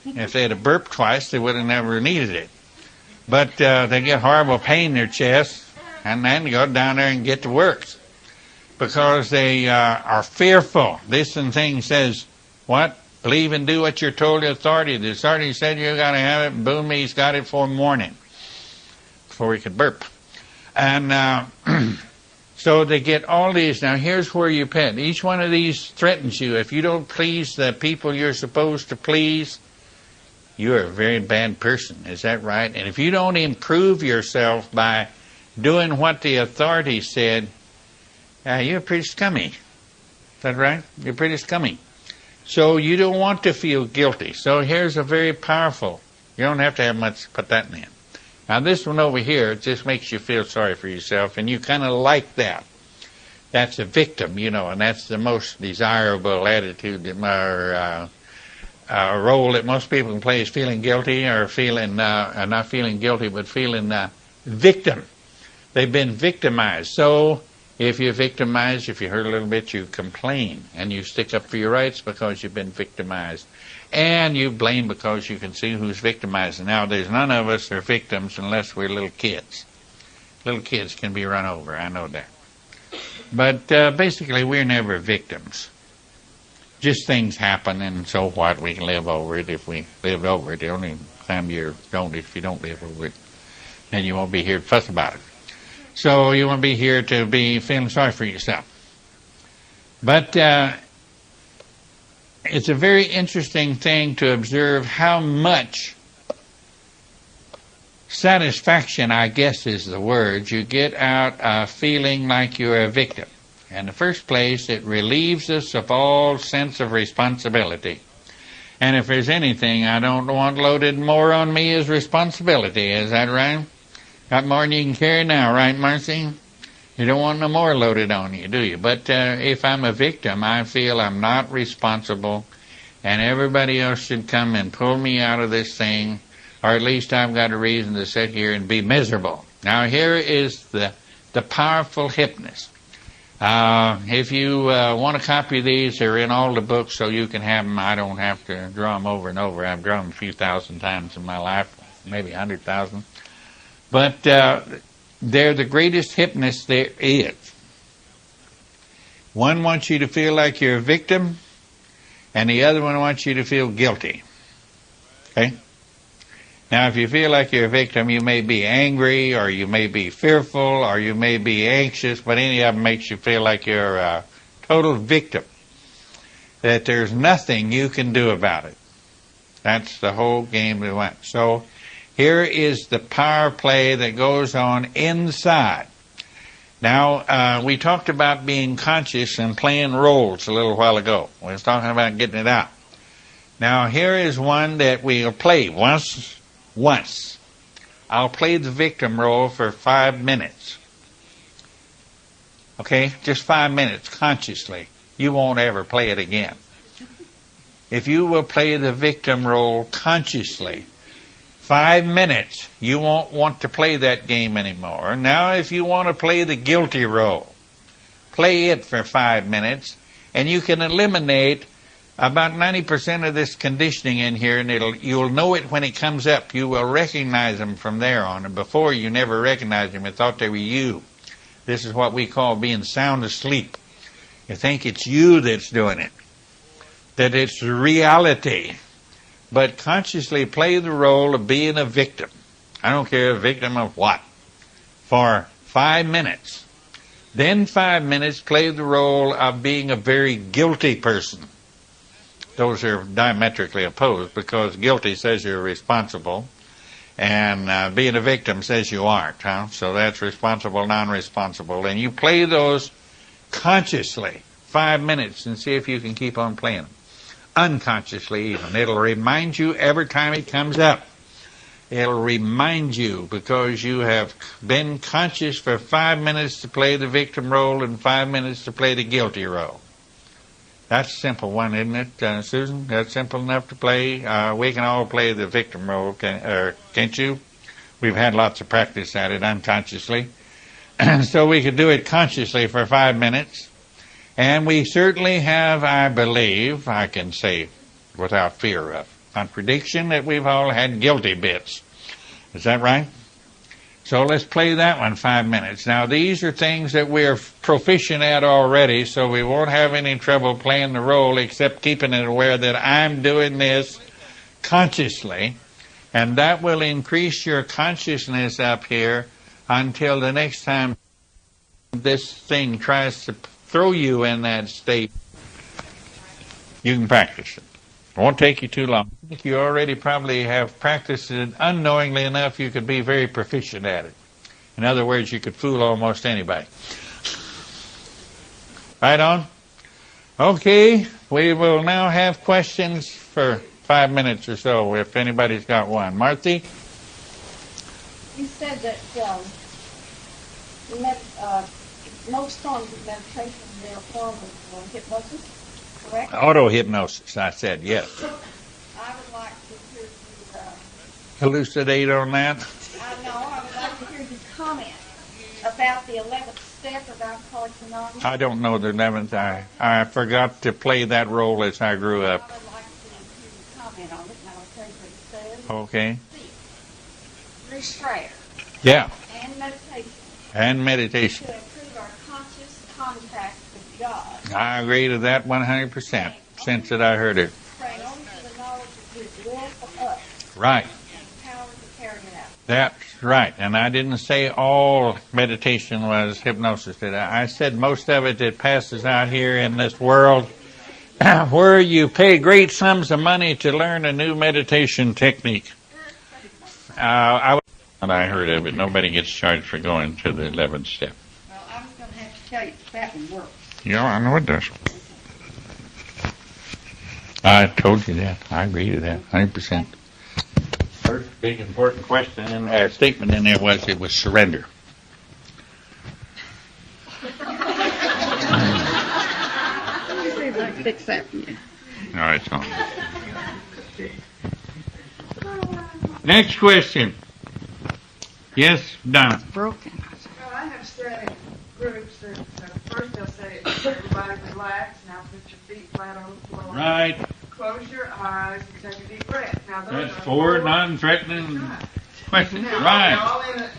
If they had a burp twice, they would have never needed it. But they get horrible pain in their chest, and then they go down there and get to work because they are fearful. This and thing says, what? Believe and do what you're told the authority. The authority said you got to have it, and boom, he's got it for morning before he could burp. And so they get all these. Now, here's where you pet. Each one of these threatens you. If you don't please the people you're supposed to please, you're a very bad person. Is that right? And if you don't improve yourself by doing what the authority said, you're pretty scummy. Is that right? You're pretty scummy. So you don't want to feel guilty. So here's a very powerful. You don't have to have much to put that in. Now, this one over here, it just makes you feel sorry for yourself, and you kind of like that. That's a victim, you know, and that's the most desirable attitude or role that most people can play is feeling guilty or feeling, not feeling guilty, but feeling victim. They've been victimized. So If you're victimized, if you hurt a little bit, you complain and you stick up for your rights because you've been victimized. And you blame because you can see who's victimized. Nowadays, none of us are victims unless we're little kids. Little kids can be run over, I know that. But basically, we're never victims. Just things happen, and so what? We can live over it if we lived over it. The only time you don't, if you don't live over it, then you won't be here to fuss about it. So you won't be here to be feeling sorry for yourself. But it's a very interesting thing to observe how much satisfaction, I guess is the word, you get out of feeling like you're a victim. In the first place, it relieves us of all sense of responsibility. And if there's anything I don't want loaded more on me is responsibility. Is that right? Got more than you can carry now, right, Marcy? You don't want no more loaded on you, do you? But if I'm a victim, I feel I'm not responsible, and everybody else should come and pull me out of this thing, or at least I've got a reason to sit here and be miserable. Now, here is the powerful hypnos. If you want a copy of these, they're in all the books, so you can have them. I don't have to draw them over and over. I've drawn them a few thousand times in my life, maybe 100,000. But they're the greatest hypnotists there is. One wants you to feel like you're a victim, and the other one wants you to feel guilty. Okay? Now, if you feel like you're a victim, you may be angry, or you may be fearful, or you may be anxious, but any of them makes you feel like you're a total victim, that there's nothing you can do about it. That's the whole game we want. So here is the power play that goes on inside. Now, we talked about being conscious and playing roles a little while ago. We was talking about getting it out. Now, here is one that we'll play once. I'll play the victim role for 5 minutes. Okay? Just 5 minutes, consciously. You won't ever play it again. If you will play the victim role consciously, 5 minutes, you won't want to play that game anymore. Now, if you want to play the guilty role, play it for 5 minutes, and you can eliminate about 90% of this conditioning in here, and you'll know it when it comes up. You will recognize them from there on. And before, you never recognized them. You thought they were you. This is what we call being sound asleep. You think it's you that's doing it, that it's reality. But consciously play the role of being a victim. I don't care, a victim of what, for 5 minutes. Then 5 minutes, play the role of being a very guilty person. Those are diametrically opposed, because guilty says you're responsible, and being a victim says you aren't. So that's responsible, non-responsible. And you play those consciously, 5 minutes, and see if you can keep on playing them. Unconsciously even. It'll remind you every time it comes up. It'll remind you, because you have been conscious for 5 minutes to play the victim role and 5 minutes to play the guilty role. That's a simple one, isn't it, Susan? That's simple enough to play. We can all play the victim role, can't you? We've had lots of practice at it unconsciously. So we could do it consciously for 5 minutes. And we certainly have, I believe, I can say without fear of contradiction, that we've all had guilty bits. Is that right? So let's play that one 5 minutes. Now, these are things that we're proficient at already, so we won't have any trouble playing the role, except keeping it aware that I'm doing this consciously, and that will increase your consciousness up here until the next time this thing tries to throw you in that state. You can practice it. It won't take you too long. I think you already probably have practiced it unknowingly enough you could be very proficient at it. In other words, you could fool almost anybody. Right on? Okay, we will now have questions for 5 minutes or so, if anybody's got one. Marthy? You said that most forms of meditation, they're a form of hypnosis, correct? Auto-hypnosis, I said, yes. I would like to hear you Elucidate on that? I would like to hear you comment about the 11th step of Alcoholics Anonymous? I don't know the 11th. I forgot to play that role as I grew I up. would like to hear you comment on it, and I'll tell you what it says. Okay. Through prayer Yeah. and meditation And meditation. to improve our conscious contact with God. I agree to that 100% since that I heard it. Praying only to the knowledge of His will for us Right. and power to carry it out. That's right. And I didn't say all meditation was hypnosis, did I? I said most of it that passes out here in this world where you pay great sums of money to learn a new meditation technique. I heard of it. Nobody gets charged for going to the 11th step. Well, I was going to have to tell you that one works. Yeah, I know it does. I told you that. I agree to that, 100%. First big important question and statement in there was it was surrender. Let me see if I can fix that for you. All right, so. Next question. Yes, Donna. Broken. Well, I have said in groups that first they'll say, everybody relax, now put your feet flat on the floor. Right. Close your eyes and take a deep breath. Now those That's are four non-threatening questions. Now, Right. are y'all in a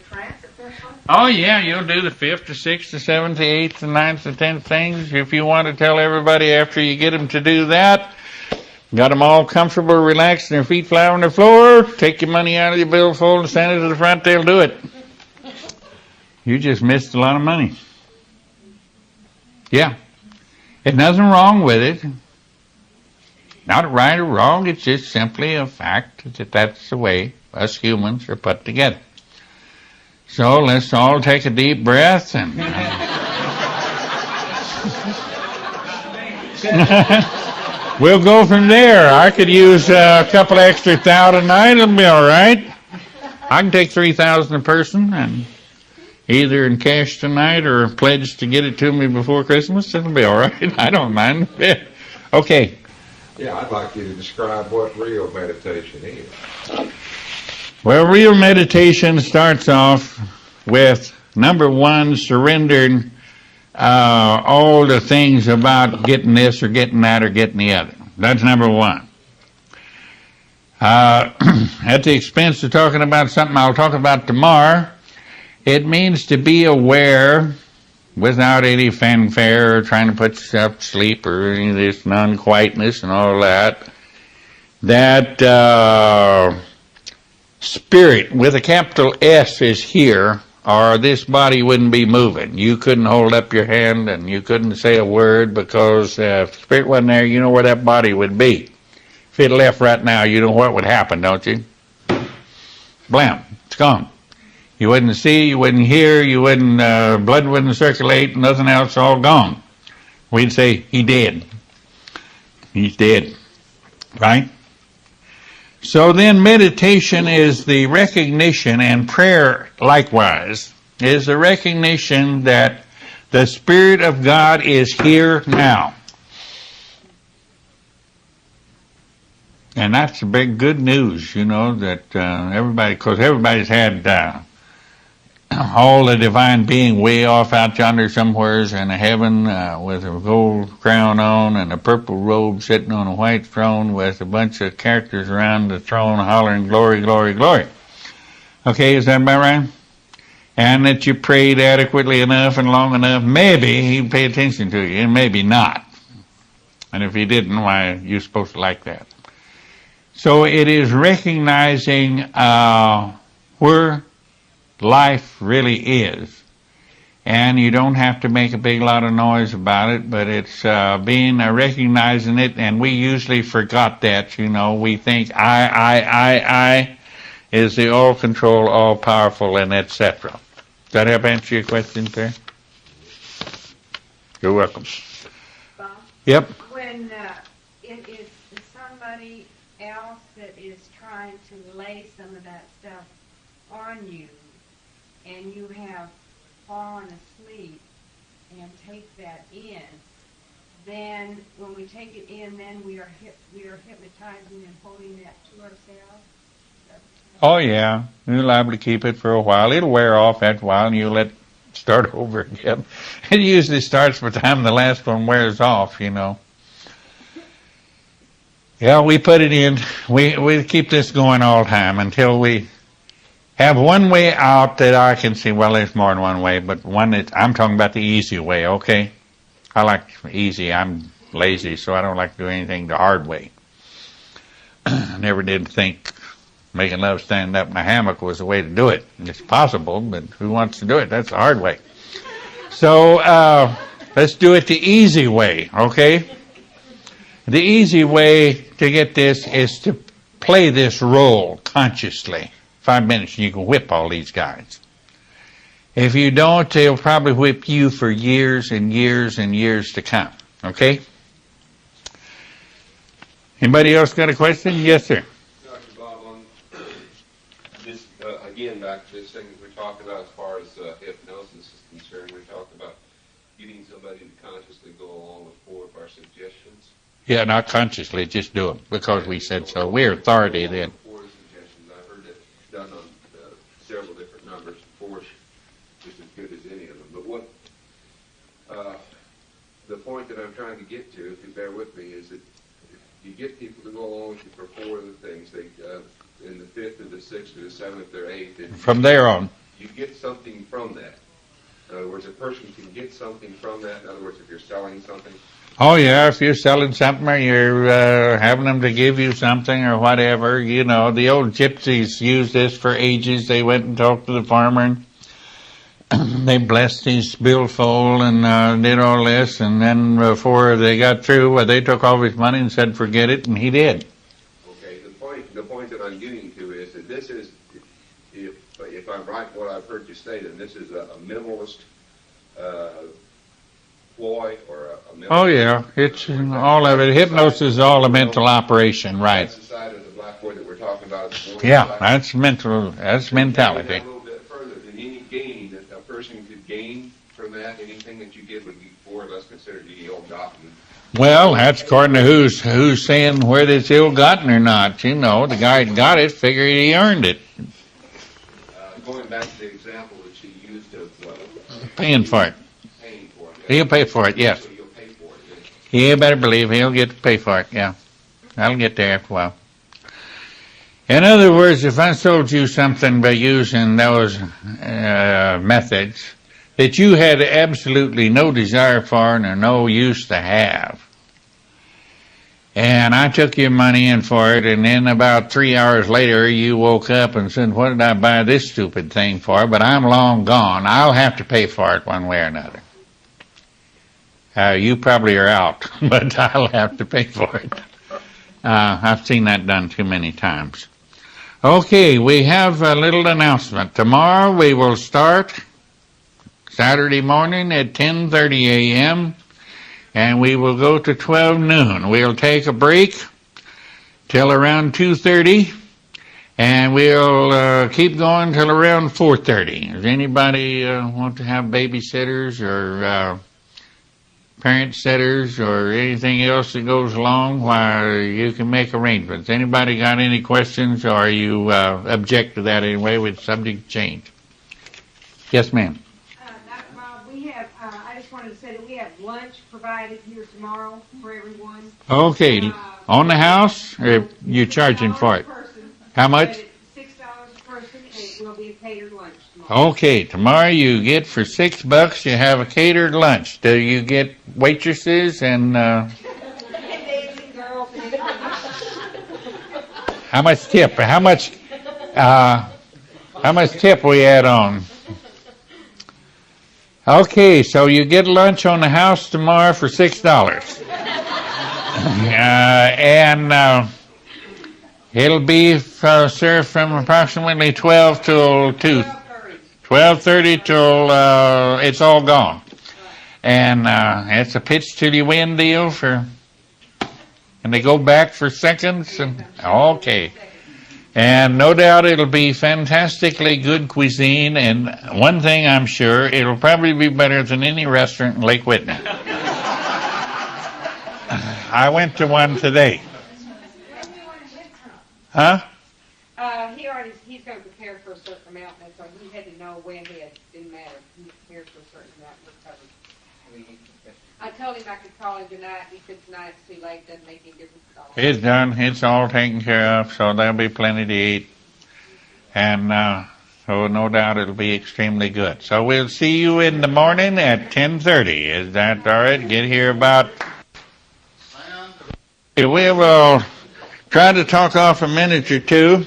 trance at that point? Oh, yeah, you'll do the 5th, the 6th, the 7th, the 8th, the 9th, the 10th things. If you want to tell everybody after you get them to do that, got them all comfortable, relaxed, and their feet flat on the floor, take your money out of your billfold and send it to the front, they'll do it. You just missed a lot of money. Yeah. There's nothing wrong with it. Not right or wrong, it's just simply a fact that that's the way us humans are put together. So let's all take a deep breath and we'll go from there. I could use a couple extra thou tonight, it'll be all right. I can take 3,000 a person and either in cash tonight or pledge to get it to me before Christmas, it'll be all right. I don't mind. Okay. Yeah, I'd like you to describe what real meditation is. Well, real meditation starts off with, number one, surrendering all the things about getting this or getting that or getting the other. That's number one. At the expense of talking about something I'll talk about tomorrow, it means to be aware without any fanfare or trying to put yourself to sleep or any of this non-quietness and all that, that spirit with a capital S is here, or this body wouldn't be moving. You couldn't hold up your hand and you couldn't say a word because if spirit wasn't there, you know where that body would be. If it left right now, you know what would happen, don't you? Blam, it's gone. You wouldn't see, you wouldn't hear, you wouldn't, blood wouldn't circulate, nothing else, all gone. We'd say, he dead. He's dead. Right? So then meditation is the recognition, and prayer likewise, is the recognition that the Spirit of God is here now. And that's the big good news, you know, that everybody, because everybody's had all the divine being way off out yonder somewheres in heaven with a gold crown on and a purple robe sitting on a white throne with a bunch of characters around the throne hollering glory, glory, glory. Okay, is that about right? And that you prayed adequately enough and long enough, maybe he'd pay attention to you, and maybe not. And if he didn't, why, you're supposed to like that. So it is recognizing where life really is. And you don't have to make a big lot of noise about it, but it's recognizing it, and we usually forgot that, you know. We think I is the all-control, all-powerful, and etc. Does that help answer your question, Perry? You're welcome. Bob? Yep. When it is somebody else that is trying to lay some of that stuff on you, and you have fallen asleep and take that in, then when we take it in, then we are hypnotizing and holding that to ourselves. Oh, yeah. You're liable to keep it for a while. It'll wear off after a while, and you'll let start over again. It usually starts by the time the last one wears off, you know. Yeah, we put it in. We keep this going all the time until we have one way out that I can see. Well, there's more than one way, but one that I'm talking about the easy way, okay? I like easy. I'm lazy, so I don't like to do anything the hard way. I never did think making love stand up in a hammock was the way to do it. It's possible, but who wants to do it? That's the hard way. So let's do it the easy way, okay? The easy way to get this is to play this role consciously. 5 minutes and you can whip all these guys. If you don't, they'll probably whip you for years and years and years to come. Okay? Anybody else got a question? Yes, sir. Dr. Bob, on this, again, back to this thing that we talked about as far as hypnosis is concerned, we talked about getting somebody to consciously go along with 4 of our suggestions. Yeah, not consciously, just do it because we said so. We're authority then. 4 suggestions. I've heard it done on several different numbers. 4 is just as good as any of them. But what the point that I'm trying to get to, if you bear with me, is that if you get people to go along with you for 4 of the things, they in the 5th or the 6th or the 7th or 8th, and From there on. you get something from that. In other words, a person can get something from that. In other words, if you're selling something, Oh, yeah, if you're selling something or you're having them to give you something or whatever, you know, the old gypsies used this for ages. They went and talked to the farmer and they blessed his billfold and did all this. And then before they got through, they took all his money and said, forget it, and he did. okay, the point that I'm getting to is that this is, if I'm right in what I've heard you say, then this is a minimalist ploy or a mental. Oh, yeah, it's all of it. Hypnosis is all a mental operation, right. That's the side of the blackboard that we're talking about this morning. Yeah, that's mental, that's mentality. A little bit further than any gain that a person could gain from that, anything that you get would be more or less considered to be ill-gotten. Well, that's according to who's saying whether it's ill-gotten or not. You know, the guy that got it figured he earned it. Going back to the example that you used of Paying for it. paying for it. He'll pay for it, yes. So you'll pay for it. You better believe he'll get to pay for it, yeah. That'll get there after a while. In other words, if I sold you something by using those methods that you had absolutely no desire for and no use to have, and I took your money in for it, and then about 3 hours later you woke up and said, what did I buy this stupid thing for? But I'm long gone. I'll have to pay for it one way or another. You probably are out, but I'll have to pay for it. I've seen that done too many times. Okay, we have a little announcement. Tomorrow we will start Saturday morning at 10:30 a.m., and we will go to 12 noon. We'll take a break till around 2:30, and we'll keep going till around 4:30. Does anybody want to have babysitters or parent sitters or anything else that goes along? Why, you can make arrangements. Anybody got any questions, or you object to that anyway with subject change? Yes, ma'am. Dr. Bob, we have, I just wanted to say that we have lunch provided here tomorrow for everyone. Okay, on the house, or you charging for it? How much? $6 a person, and it will be a catered lunch tomorrow. Okay, tomorrow you get for $6, you have a catered lunch. Do you get waitresses and how much tip? How much tip we add on? Okay, so you get lunch on the house tomorrow for $6. And it'll be served from approximately 12 till 2. 12:30 till it's all gone. And it's a pitch till you win deal and they go back for seconds. Okay. And no doubt it'll be fantastically good cuisine, and one thing I'm sure, it'll probably be better than any restaurant in Lake Whitney. I went to one today. Huh? Here started, he's going to prepare for a certain amount, and so he had to know when he had, didn't matter, he prepared for a certain amount, we're covered. I told him I could call him tonight, he said tonight it's too late, doesn't make any difference at all. It's done. It's all taken care of, so there'll be plenty to eat. And so no doubt it'll be extremely good. So we'll see you in the morning at 10:30. Is that all right? Get here about... We will try to talk off a minute or two.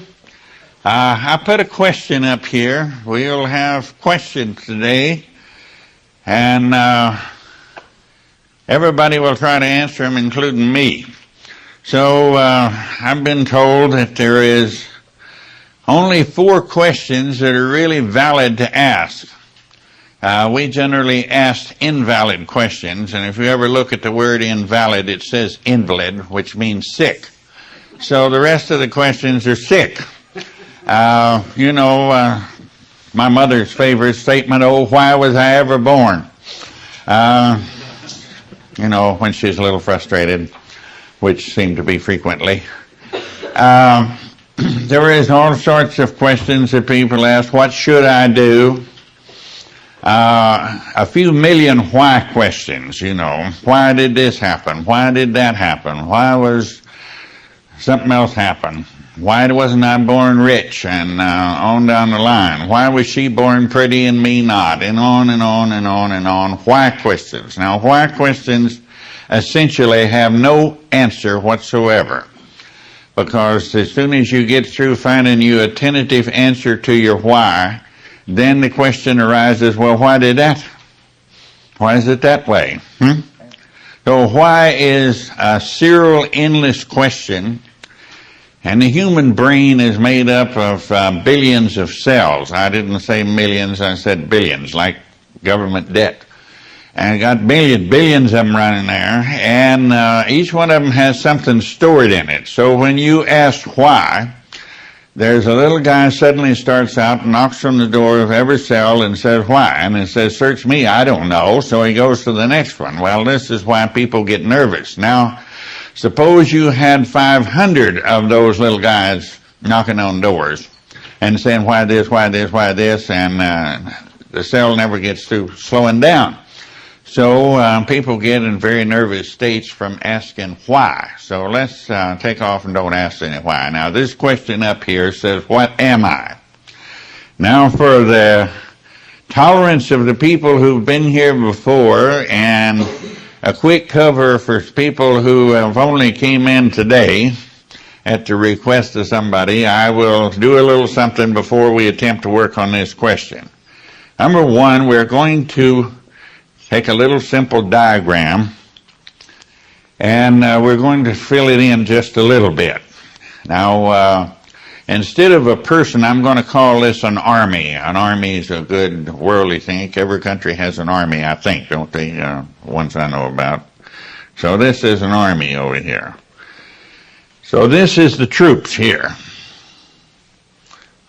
I put a question up here. We'll have questions today. And everybody will try to answer them, including me. So I've been told that there is only 4 questions that are really valid to ask. We generally ask invalid questions, and if you ever look at the word invalid, it says invalid, which means sick. So the rest of the questions are sick. My mother's favorite statement, oh, why was I ever born? When she's a little frustrated, which seemed to be frequently. There is all sorts of questions that people ask. What should I do? A few million why questions, Why did this happen? Why did that happen? Why was something else happen? Why wasn't I born rich? And on down the line. Why was she born pretty and me not? And on and on and on and on. Why questions. Now, why questions essentially have no answer whatsoever. Because as soon as you get through finding you a tentative answer to your why, then the question arises, well, why did that? Why is it that way? So why is a serial, endless question, and the human brain is made up of billions of cells. I didn't say millions, I said billions, like government debt. And got billions of them running there, and each one of them has something stored in it. So when you ask why, there's a little guy suddenly starts out and knocks on the door of every cell and says why, and it says search me, I don't know. So he goes to the next one. Well, this is why people get nervous. Now, suppose you had 500 of those little guys knocking on doors and saying why this, why this, why this, and the cell never gets through slowing down. So people get in very nervous states from asking why. So let's take off and don't ask any why. Now this question up here says, what am I? Now for the tolerance of the people who've been here before and a quick cover for people who have only came in today at the request of somebody, I will do a little something before we attempt to work on this question. Number one, we're going to take a little simple diagram, and we're going to fill it in just a little bit. Now, instead of a person, I'm going to call this an army. An army is a good worldly thing. Every country has an army, I think, don't they? Ones I know about. So this is an army over here. So this is the troops here.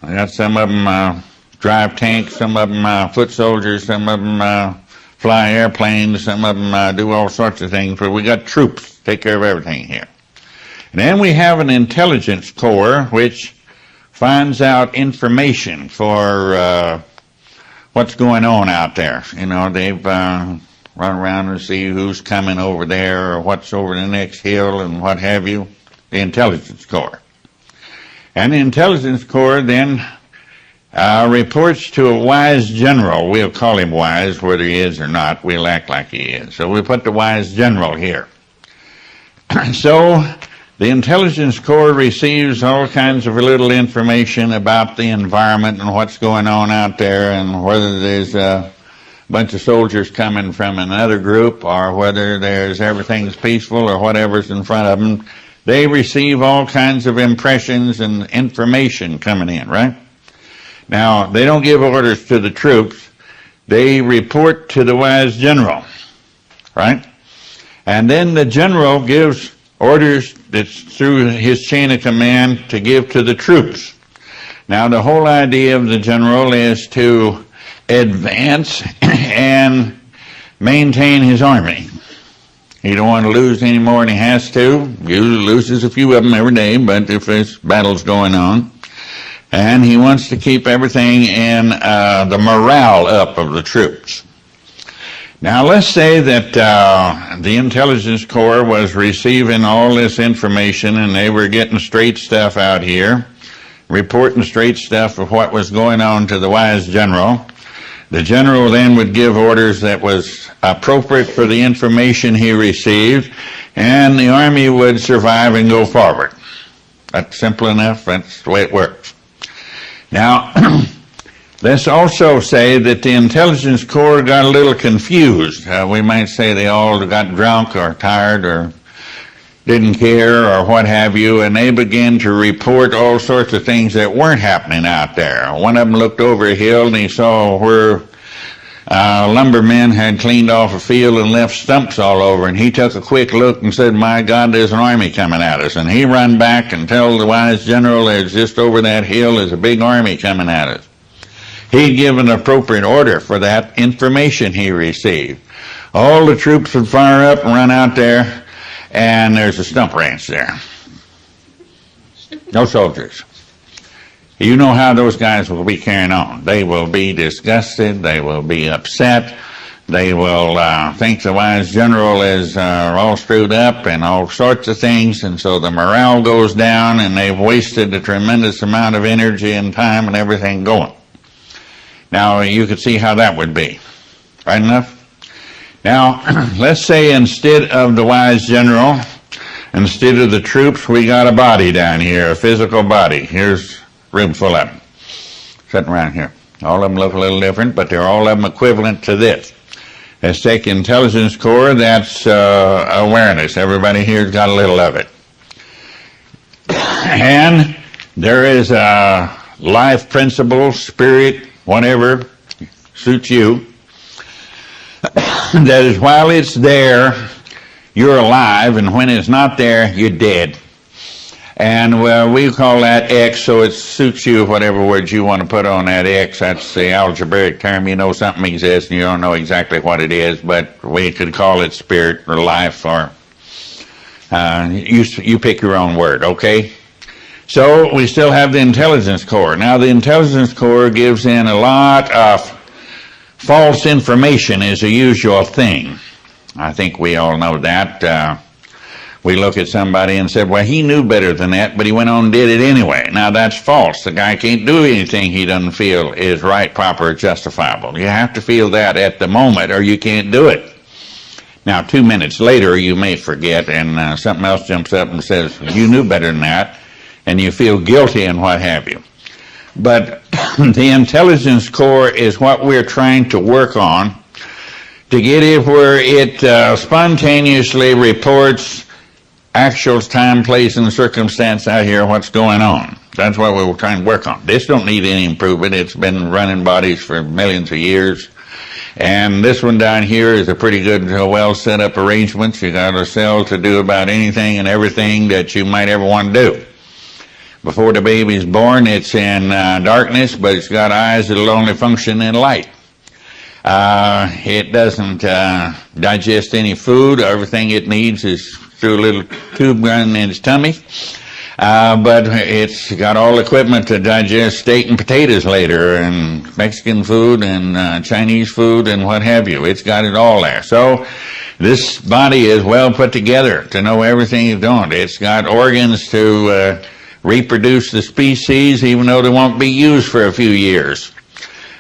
I got some of them drive tanks, some of them foot soldiers, some of them fly airplanes, some of them do all sorts of things, but we got troops take care of everything here. And then we have an intelligence corps which finds out information for what's going on out there. They've run around and see who's coming over there or what's over the next hill and what have you. The intelligence corps. And the intelligence corps then reports to a wise general. We'll call him wise, whether he is or not. We'll act like he is. So we put the wise general here. So the intelligence corps receives all kinds of little information about the environment and what's going on out there, and whether there's a bunch of soldiers coming from another group or whether there's everything's peaceful or whatever's in front of them. They receive all kinds of impressions and information coming in, right? Now, they don't give orders to the troops. They report to the wise general, right? And then the general gives orders that's through his chain of command to give to the troops. Now, the whole idea of the general is to advance and maintain his army. He don't want to lose any more than he has to. Usually loses a few of them every day, but if there's battles going on. And he wants to keep everything in the morale up of the troops. Now, let's say that the Intelligence Corps was receiving all this information and they were getting straight stuff out here, reporting straight stuff of what was going on to the wise general. The general then would give orders that was appropriate for the information he received, and the Army would survive and go forward. That's simple enough. That's the way it works. Now, let's also say that the Intelligence Corps got a little confused. We might say they all got drunk or tired or didn't care or what have you, and they began to report all sorts of things that weren't happening out there. One of them looked over a hill and he saw where lumbermen had cleaned off a field and left stumps all over, and he took a quick look and said, "My God, there's an army coming at us." And he run back and told the wise general, "There's just over that hill is a big army coming at us." He'd give an appropriate order for that information he received. All the troops would fire up and run out there, and there's a stump ranch there. No soldiers. You know how those guys will be carrying on. They will be disgusted. They will be upset. They will think the wise general is all screwed up and all sorts of things, and so the morale goes down, and they've wasted a tremendous amount of energy and time and everything going. Now, you could see how that would be. Right enough? Now, let's say instead of the wise general, instead of the troops, we got a body down here, a physical body. Here's a room full of them, sitting around here. All of them look a little different, but they're all of them equivalent to this. Let's take Intelligence Corps, that's awareness. Everybody here's got a little of it. And there is a life principle, spirit, whatever suits you, that is while it's there, you're alive, and when it's not there, you're dead. And we call that X, so it suits you, whatever words you want to put on that X. That's the algebraic term. You know something exists, and you don't know exactly what it is, but we could call it spirit or life, or you pick your own word, okay? So we still have the Intelligence Corps. Now, the Intelligence Corps gives in a lot of false information is a usual thing. I think we all know that. We look at somebody and said, well, he knew better than that, but he went on and did it anyway. Now, that's false. The guy can't do anything he doesn't feel is right, proper, or justifiable. You have to feel that at the moment, or you can't do it. Now, 2 minutes later, you may forget, and something else jumps up and says, you knew better than that, and you feel guilty and what have you. But the Intelligence Corps is what we're trying to work on to get it where it spontaneously reports actual time, place, and circumstance out here, what's going on. That's what we're trying to work on. This don't need any improvement. It's been running bodies for millions of years. And this one down here is a pretty good, well set up arrangement. You got a cell to do about anything and everything that you might ever want to do. Before the baby's born, it's in darkness, but it's got eyes that'll only function in light. It doesn't digest any food. Everything it needs is through a little tube in its tummy. But it's got all equipment to digest steak and potatoes later, and Mexican food and Chinese food and what have you. It's got it all there. So this body is well put together to know everything it's doing. It's got organs to reproduce the species, even though they won't be used for a few years.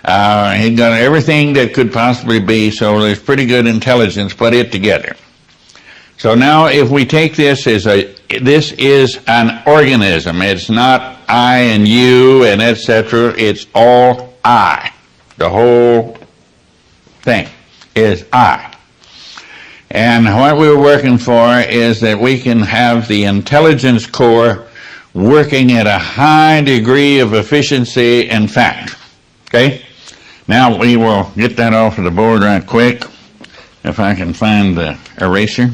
It got everything that could possibly be, so there's pretty good intelligence put it together. So now if we take this as this is an organism. It's not I and you and etc. It's all I. The whole thing is I. And what we're working for is that we can have the Intelligence Corps working at a high degree of efficiency and fact. Okay? Now we will get that off of the board right quick. If I can find the eraser.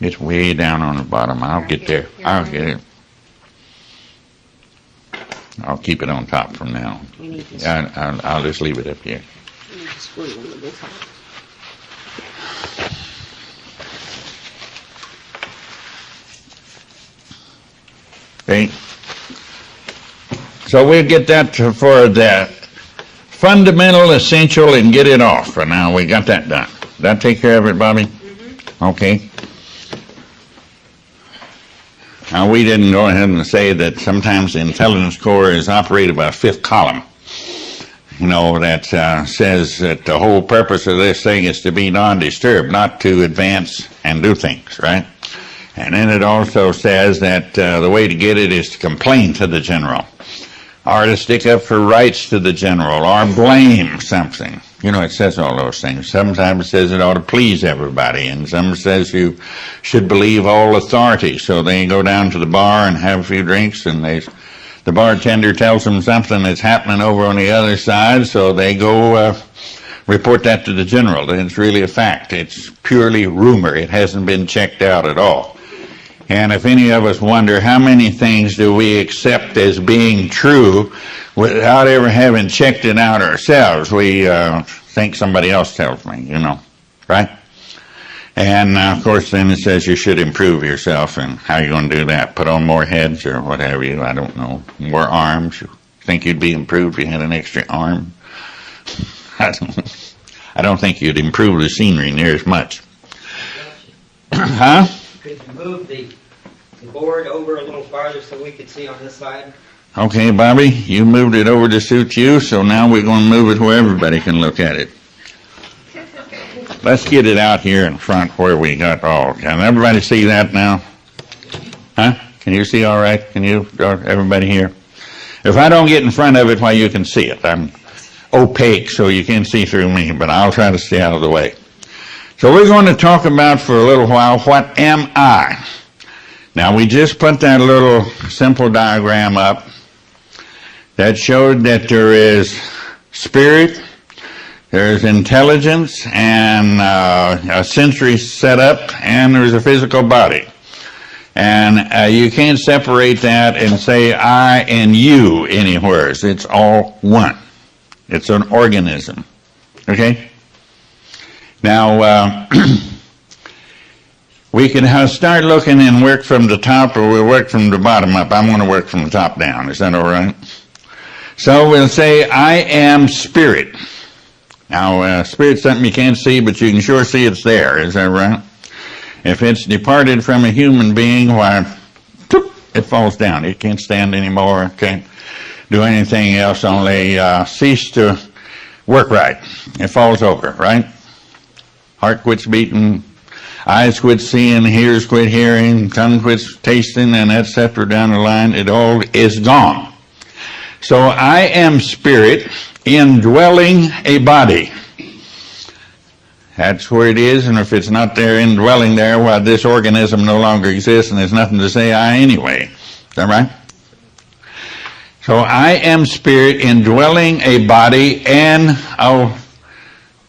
It's way down on the bottom. I'll get there. I'll get it. I'll keep it on top from now. I'll just leave it up here. Okay. So we'll get that for the fundamental, essential, and get it off. For now, we got that done. Did that take care of it, Bobby? Mm-hmm. Okay. Now, we didn't go ahead and say that sometimes the intelligence core is operated by a fifth column. You know, that says that the whole purpose of this thing is to be non-disturbed, not to advance and do things, right? And then it also says that the way to get it is to complain to the general, or to stick up for rights to the general, or blame something. You know, it says all those things. Sometimes it says it ought to please everybody, and some says you should believe all authority. So they go down to the bar and have a few drinks, and the bartender tells them something that's happening over on the other side, so they go report that to the general. And it's really a fact. It's purely rumor. It hasn't been checked out at all. And if any of us wonder how many things do we accept as being true without ever having checked it out ourselves, we think somebody else tells me, you know, right? And of course then it says you should improve yourself, and how are you going to do that? Put on more heads or what have you, I don't know, more arms. You think you'd be improved if you had an extra arm? I don't think you'd improve the scenery near as much. Huh? Could you move the board over a little farther so we could see on this side? Okay, Bobby, you moved it over to suit you, so now we're going to move it where everybody can look at it. Let's get it out here in front where we got all. Can everybody see that now? Huh? Can you see all right? Can you, everybody here? If I don't get in front of it, why, you can see it. I'm opaque, so you can't see through me, but I'll try to stay out of the way. So we're going to talk about for a little while, what am I? Now, we just put that little simple diagram up that showed that there is spirit, there's intelligence, and a sensory setup, and there's a physical body. And you can't separate that and say I and you anywhere. It's all one. It's an organism. Okay? Now, we can start looking and work from the top, or we'll work from the bottom up. I'm going to work from the top down. Is that all right? So we'll say, I am spirit. Now, spirit's something you can't see, but you can sure see it's there. Is that right? If it's departed from a human being, why, it falls down. It can't stand anymore. Can't do anything else, only cease to work right. It falls over, right? Heart quits beating, eyes quit seeing, ears quit hearing, tongue quits tasting, and etc. down the line. It all is gone. So I am spirit indwelling a body. That's where it is, and if it's not there indwelling there, well, this organism no longer exists, and there's nothing to say I anyway. Is that right? So I am spirit indwelling a body and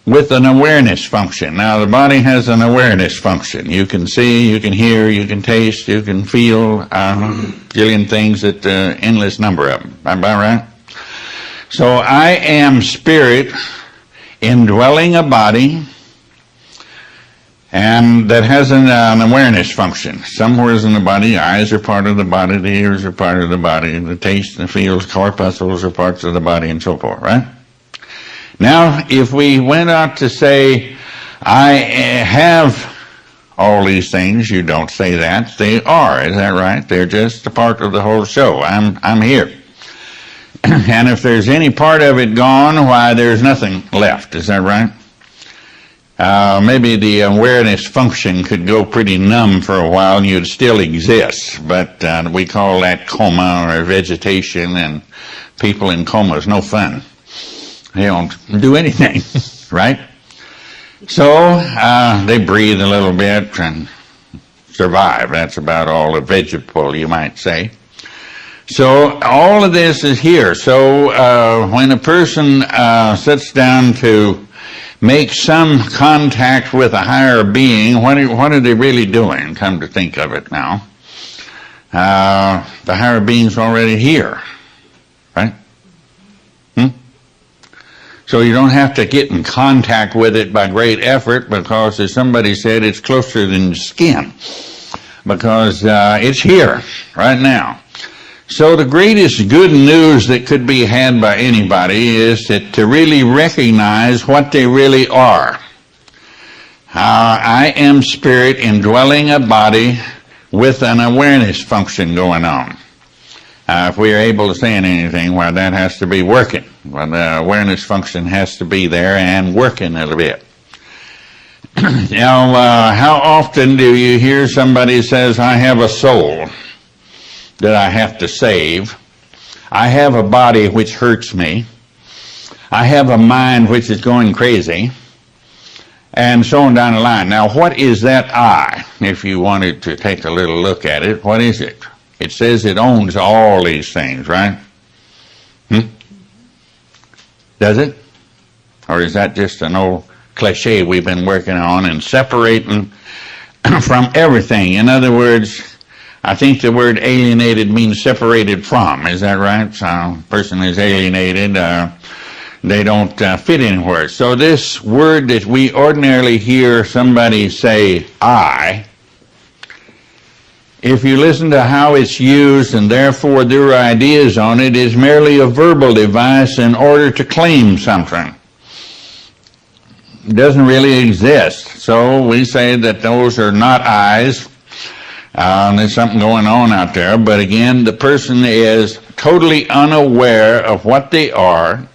with an awareness function. Now, the body has an awareness function. You can see, you can hear, you can taste, you can feel a jillion things, that endless number of them. Am I right? So I am spirit indwelling a body, and that has an awareness function. Somewhere in the body, the eyes are part of the body, the ears are part of the body, the taste and feels, corpuscles are parts of the body, and so forth, right? Now, if we went out to say, I have all these things, you don't say that. They are, is that right? They're just a part of the whole show. I'm here. And if there's any part of it gone, why, there's nothing left. Is that right? Maybe the awareness function could go pretty numb for a while and you'd still exist. But we call that coma or vegetation, and people in coma is no fun. They don't do anything, right? So they breathe a little bit and survive. That's about all a vegetable, you might say. So all of this is here. So when a person sits down to make some contact with a higher being, what are they really doing? Come to think of it now. The higher being's already here, right? So you don't have to get in contact with it by great effort, because as somebody said, it's closer than skin, because it's here right now. So the greatest good news that could be had by anybody is that to really recognize what they really are. I am spirit indwelling a body with an awareness function going on. If we are able to say anything, well, that has to be working. Well, the awareness function has to be there and working a little bit. Now, how often do you hear somebody says, I have a soul that I have to save. I have a body which hurts me. I have a mind which is going crazy. And so on down the line. Now, what is that I? If you wanted to take a little look at it, what is it? It says it owns all these things, right? Does it? Or is that just an old cliche we've been working on and separating from everything? In other words, I think the word alienated means separated from. Is that right? So a person is alienated. They don't fit anywhere. So this word that we ordinarily hear somebody say, I, if you listen to how it's used and therefore their ideas on it, is merely a verbal device in order to claim something. It doesn't really exist. So we say that those are not I's. There's something going on out there. But again, the person is totally unaware of what they are,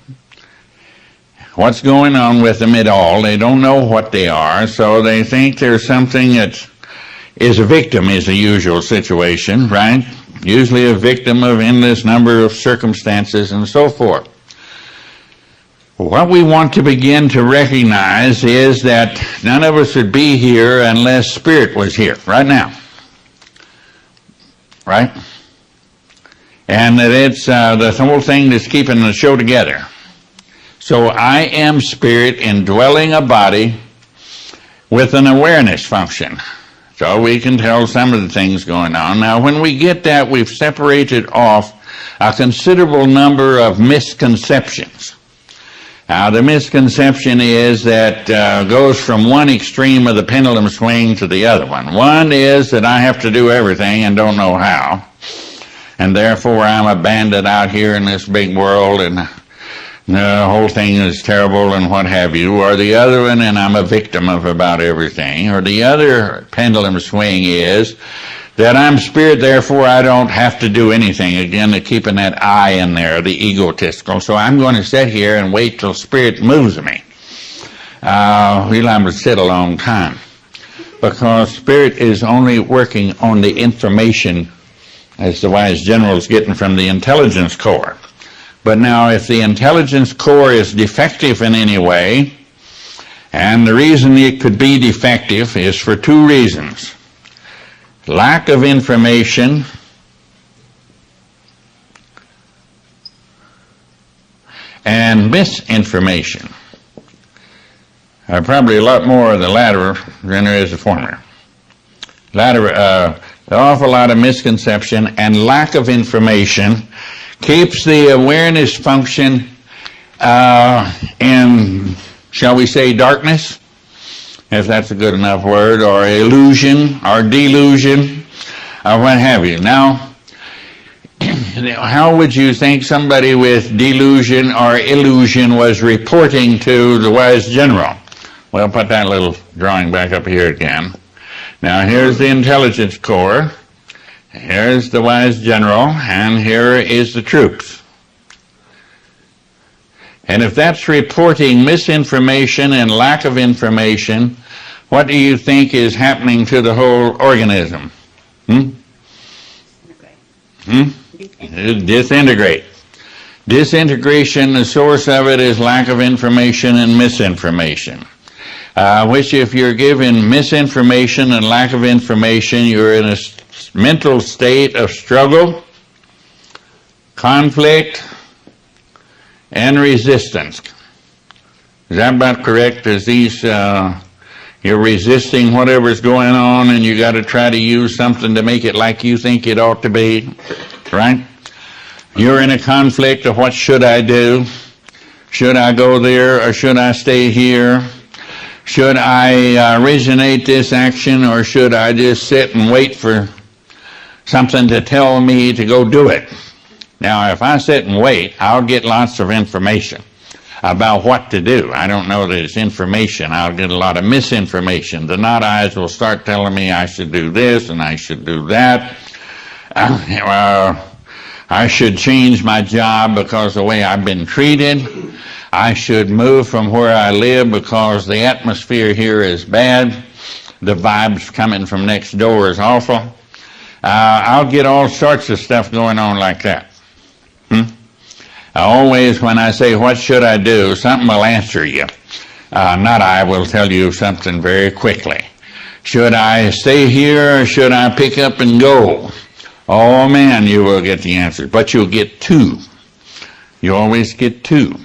what's going on with them at all. They don't know what they are, so they think there's something that is a victim is the usual situation, right? Usually a victim of endless number of circumstances and so forth. What we want to begin to recognize is that none of us would be here unless Spirit was here right now. Right? And that it's the whole thing that's keeping the show together. So I am spirit indwelling a body with an awareness function. So we can tell some of the things going on. Now, when we get that, we've separated off a considerable number of misconceptions. Now, the misconception is that goes from one extreme of the pendulum swing to the other one. One is that I have to do everything and don't know how, and therefore I'm a bandit out here in this big world, and the whole thing is terrible and what have you. Or the other one, and I'm a victim of about everything. Or the other pendulum swing is that I'm spirit, therefore I don't have to do anything. Again, they're keeping that I in there, the egotistical. So I'm going to sit here and wait till spirit moves me. I'm going to sit a long time. Because spirit is only working on the information, as the wise general is getting from the intelligence core. But now if the intelligence core is defective in any way, and the reason it could be defective is for two reasons. Lack of information and misinformation. Probably a lot more of the latter than there is the former. An awful lot of misconception and lack of information keeps the awareness function in, shall we say, darkness, if that's a good enough word, or illusion, or delusion, or what have you. Now, how would you think somebody with delusion or illusion was reporting to the wise general? Well, put that little drawing back up here again. Now, here's the intelligence core. Here's the wise general, and here is the troops. And if that's reporting misinformation and lack of information, what do you think is happening to the whole organism? Disintegrate. Disintegration, the source of it is lack of information and misinformation. Which if you're given misinformation and lack of information, you're in a mental state of struggle, conflict, and resistance. Is that about correct? Is these, you're resisting whatever's going on and you got to try to use something to make it like you think it ought to be, right? You're in a conflict of what should I do? Should I go there or should I stay here? Should I originate this action or should I just sit and wait for something to tell me to go do it. Now, if I sit and wait, I'll get lots of information about what to do. I don't know that it's information. I'll get a lot of misinformation. The not eyes will start telling me I should do this and I should do that. I should change my job because of the way I've been treated. I should move from where I live because the atmosphere here is bad. The vibes coming from next door is awful. I'll get all sorts of stuff going on like that. Always when I say, what should I do, something will answer you. Not I will tell you something very quickly. Should I stay here or should I pick up and go? Oh man, you will get the answer. But you'll get two. You always get two.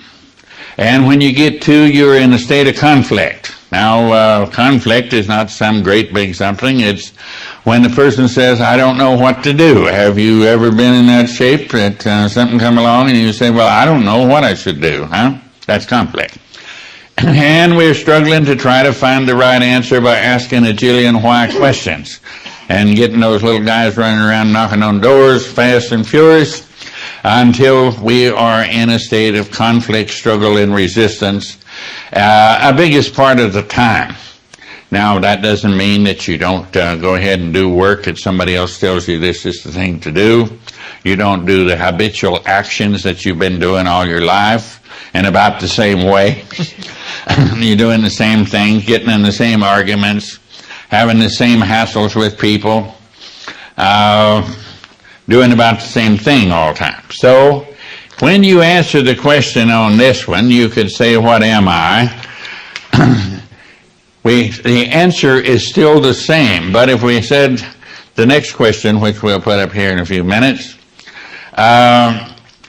And when you get two, you're in a state of conflict. Now, conflict is not some great big something. It's when the person says, I don't know what to do. Have you ever been in that shape that something come along and you say, well, I don't know what I should do, huh? That's conflict. And we're struggling to try to find the right answer by asking a jillion why questions and getting those little guys running around knocking on doors fast and furious until we are in a state of conflict, struggle, and resistance, a biggest part of the time. Now, that doesn't mean that you don't go ahead and do work that somebody else tells you this is the thing to do. You don't do the habitual actions that you've been doing all your life in about the same way. You're doing the same things, getting in the same arguments, having the same hassles with people, doing about the same thing all the time. So, when you answer the question on this one, you could say, what am I? The answer is still the same, but if we said the next question, which we'll put up here in a few minutes,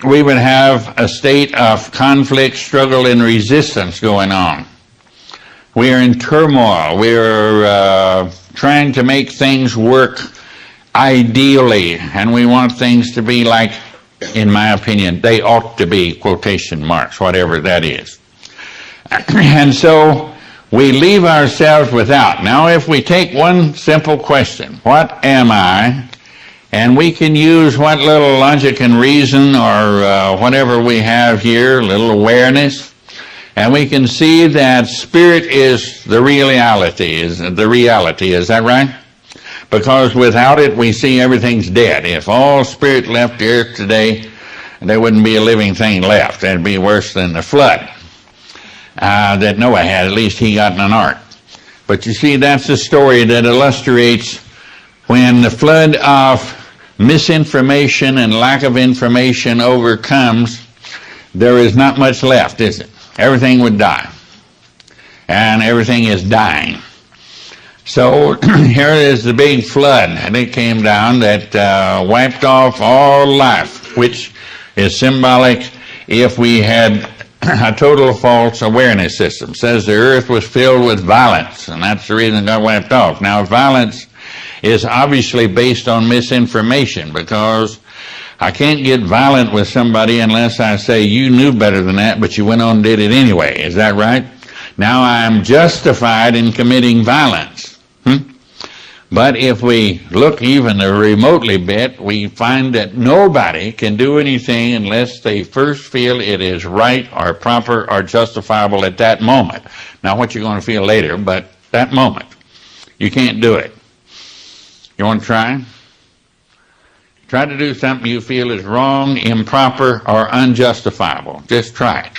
we would have a state of conflict, struggle, and resistance going on. We are in turmoil. We are trying to make things work ideally, and we want things to be like, in my opinion, they ought to be, quotation marks, whatever that is. And so we leave ourselves without. Now, if we take one simple question, what am I? And we can use what little logic and reason or whatever we have here, little awareness, and we can see that spirit is the reality. Is that right? Because without it, we see everything's dead. If all spirit left the earth today, there wouldn't be a living thing left. That'd be worse than the flood that Noah had. At least he got in an ark. But you see, that's the story that illustrates when the flood of misinformation and lack of information overcomes, there is not much left, is it? Everything would die. And everything is dying. So here is the big flood, and it came down that wiped off all life, which is symbolic if we had a total false awareness system. It says the earth was filled with violence, and that's the reason it got wiped off. Now, violence is obviously based on misinformation, because I can't get violent with somebody unless I say, you knew better than that, but you went on and did it anyway. Is that right? Now I am justified in committing violence. But if we look even remotely bit, we find that nobody can do anything unless they first feel it is right or proper or justifiable at that moment. Now what you're going to feel later, but that moment, you can't do it. You want to try? Try to do something you feel is wrong, improper, or unjustifiable. Just try it.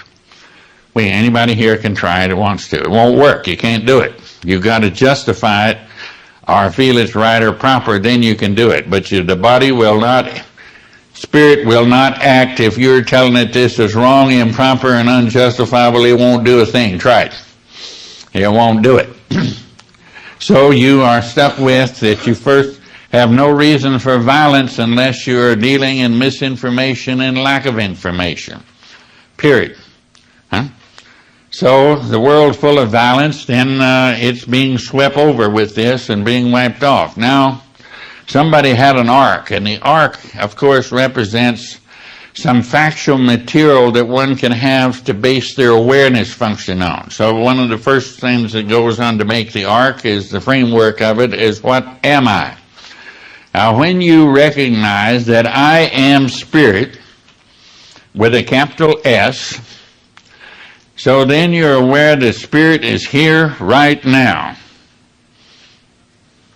Anybody here can try it that wants to. It won't work. You can't do it. You've got to justify it or feel it's right or proper, then you can do it. But the body will not, spirit will not act if you're telling it this is wrong, improper, and unjustifiable. It won't do a thing. Try it. It won't do it. So you are stuck with that you first have no reason for violence unless you're dealing in misinformation and lack of information. Period. So the world full of violence, then it's being swept over with this and being wiped off. Now, somebody had an ark, and the ark, of course, represents some factual material that one can have to base their awareness function on. So one of the first things that goes on to make the ark is the framework of it is, what am I? When you recognize that I am spirit with a capital S, so then you're aware that spirit is here right now.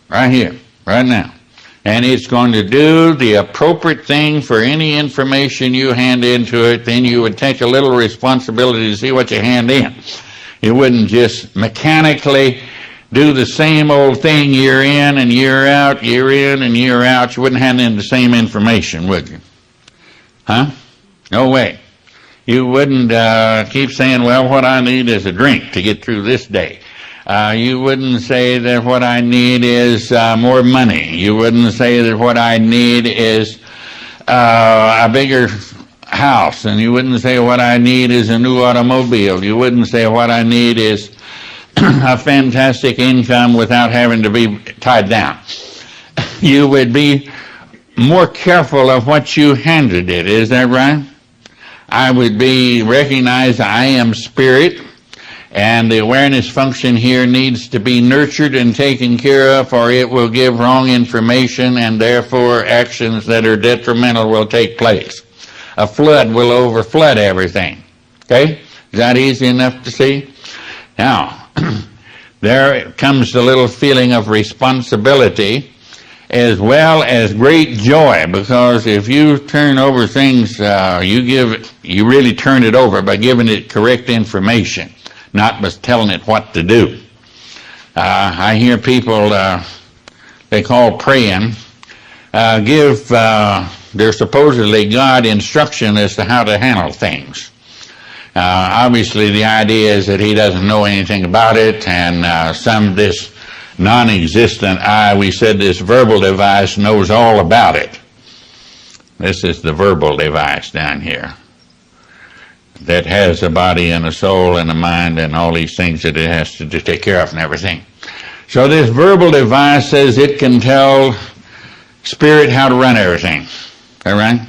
Right here, right now. And it's going to do the appropriate thing for any information you hand into it. Then you would take a little responsibility to see what you hand in. You wouldn't just mechanically do the same old thing year in and year out, year in and year out. You wouldn't hand in the same information, would you? Huh? No way. You wouldn't keep saying, well, what I need is a drink to get through this day. You wouldn't say that what I need is more money. You wouldn't say that what I need is a bigger house. And you wouldn't say what I need is a new automobile. You wouldn't say what I need is a fantastic income without having to be tied down. You would be more careful of what you handed it. Is that right? I would recognize I am spirit. And the awareness function here needs to be nurtured and taken care of, or it will give wrong information, and therefore actions that are detrimental will take place. A flood will overflood everything. Okay? Is that easy enough to see? Now, there comes the little feeling of responsibility as well as great joy, because if you turn over things, you really turn it over by giving it correct information, not by telling it what to do. I hear people, they call praying, give their supposedly God instruction as to how to handle things. Obviously the idea is that he doesn't know anything about it, and this non-existent we said this verbal device knows all about it. This is the verbal device down here that has a body and a soul and a mind and all these things that it has to take care of and everything. So this verbal device says it can tell spirit how to run everything. Is that right?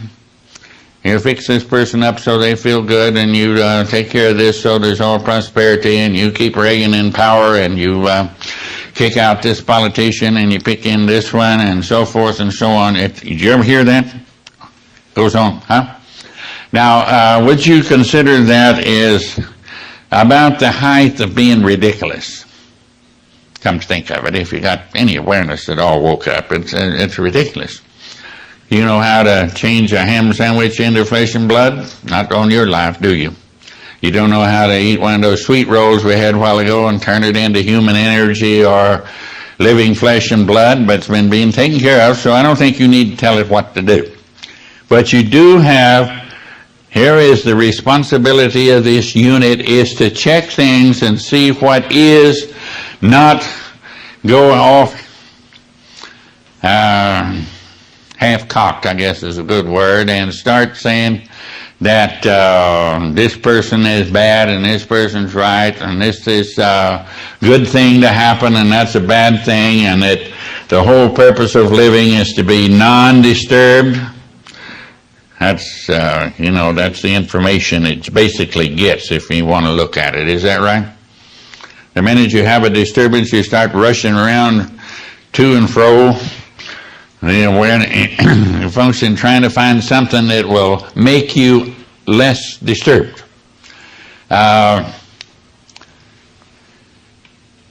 You fix this person up so they feel good, and you take care of this so there's all prosperity, and you keep Reagan in power, and you kick out this politician, and you pick in this one, and so forth and so on. Did you ever hear that? Goes on, huh? Now, would you consider that is about the height of being ridiculous? Come to think of it, if you got any awareness at all woke up, it's ridiculous. You know how to change a ham sandwich into flesh and blood? Not on your life, do you? You don't know how to eat one of those sweet rolls we had a while ago and turn it into human energy or living flesh and blood, but it's been being taken care of, so I don't think you need to tell it what to do. But you do have, here is the responsibility of this unit, is to check things and see what is, not go off half-cocked, I guess is a good word, and start saying that this person is bad and this person's right and this is a good thing to happen and that's a bad thing, and that the whole purpose of living is to be non-disturbed. That's, that's the information it basically gets if you want to look at it. Is that right? The minute you have a disturbance, you start rushing around to and fro, the function trying to find something that will make you less disturbed.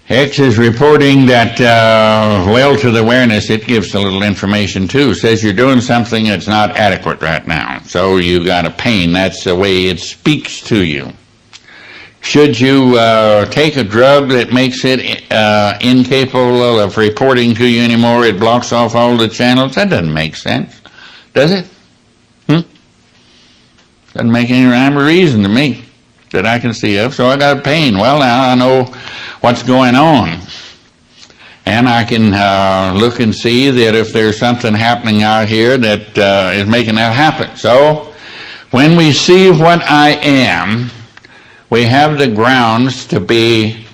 X is reporting that, to the awareness, it gives a little information too. It says you're doing something that's not adequate right now. So you got a pain. That's the way it speaks to you. Should you take a drug that makes it incapable of reporting to you anymore? It blocks off all the channels? That doesn't make sense, does it? Doesn't make any rhyme or reason to me that I can see of. So I got a pain. Well, now I know what's going on. And I can look and see that if there's something happening out here that is making that happen. So when we see what I am, we have the grounds to be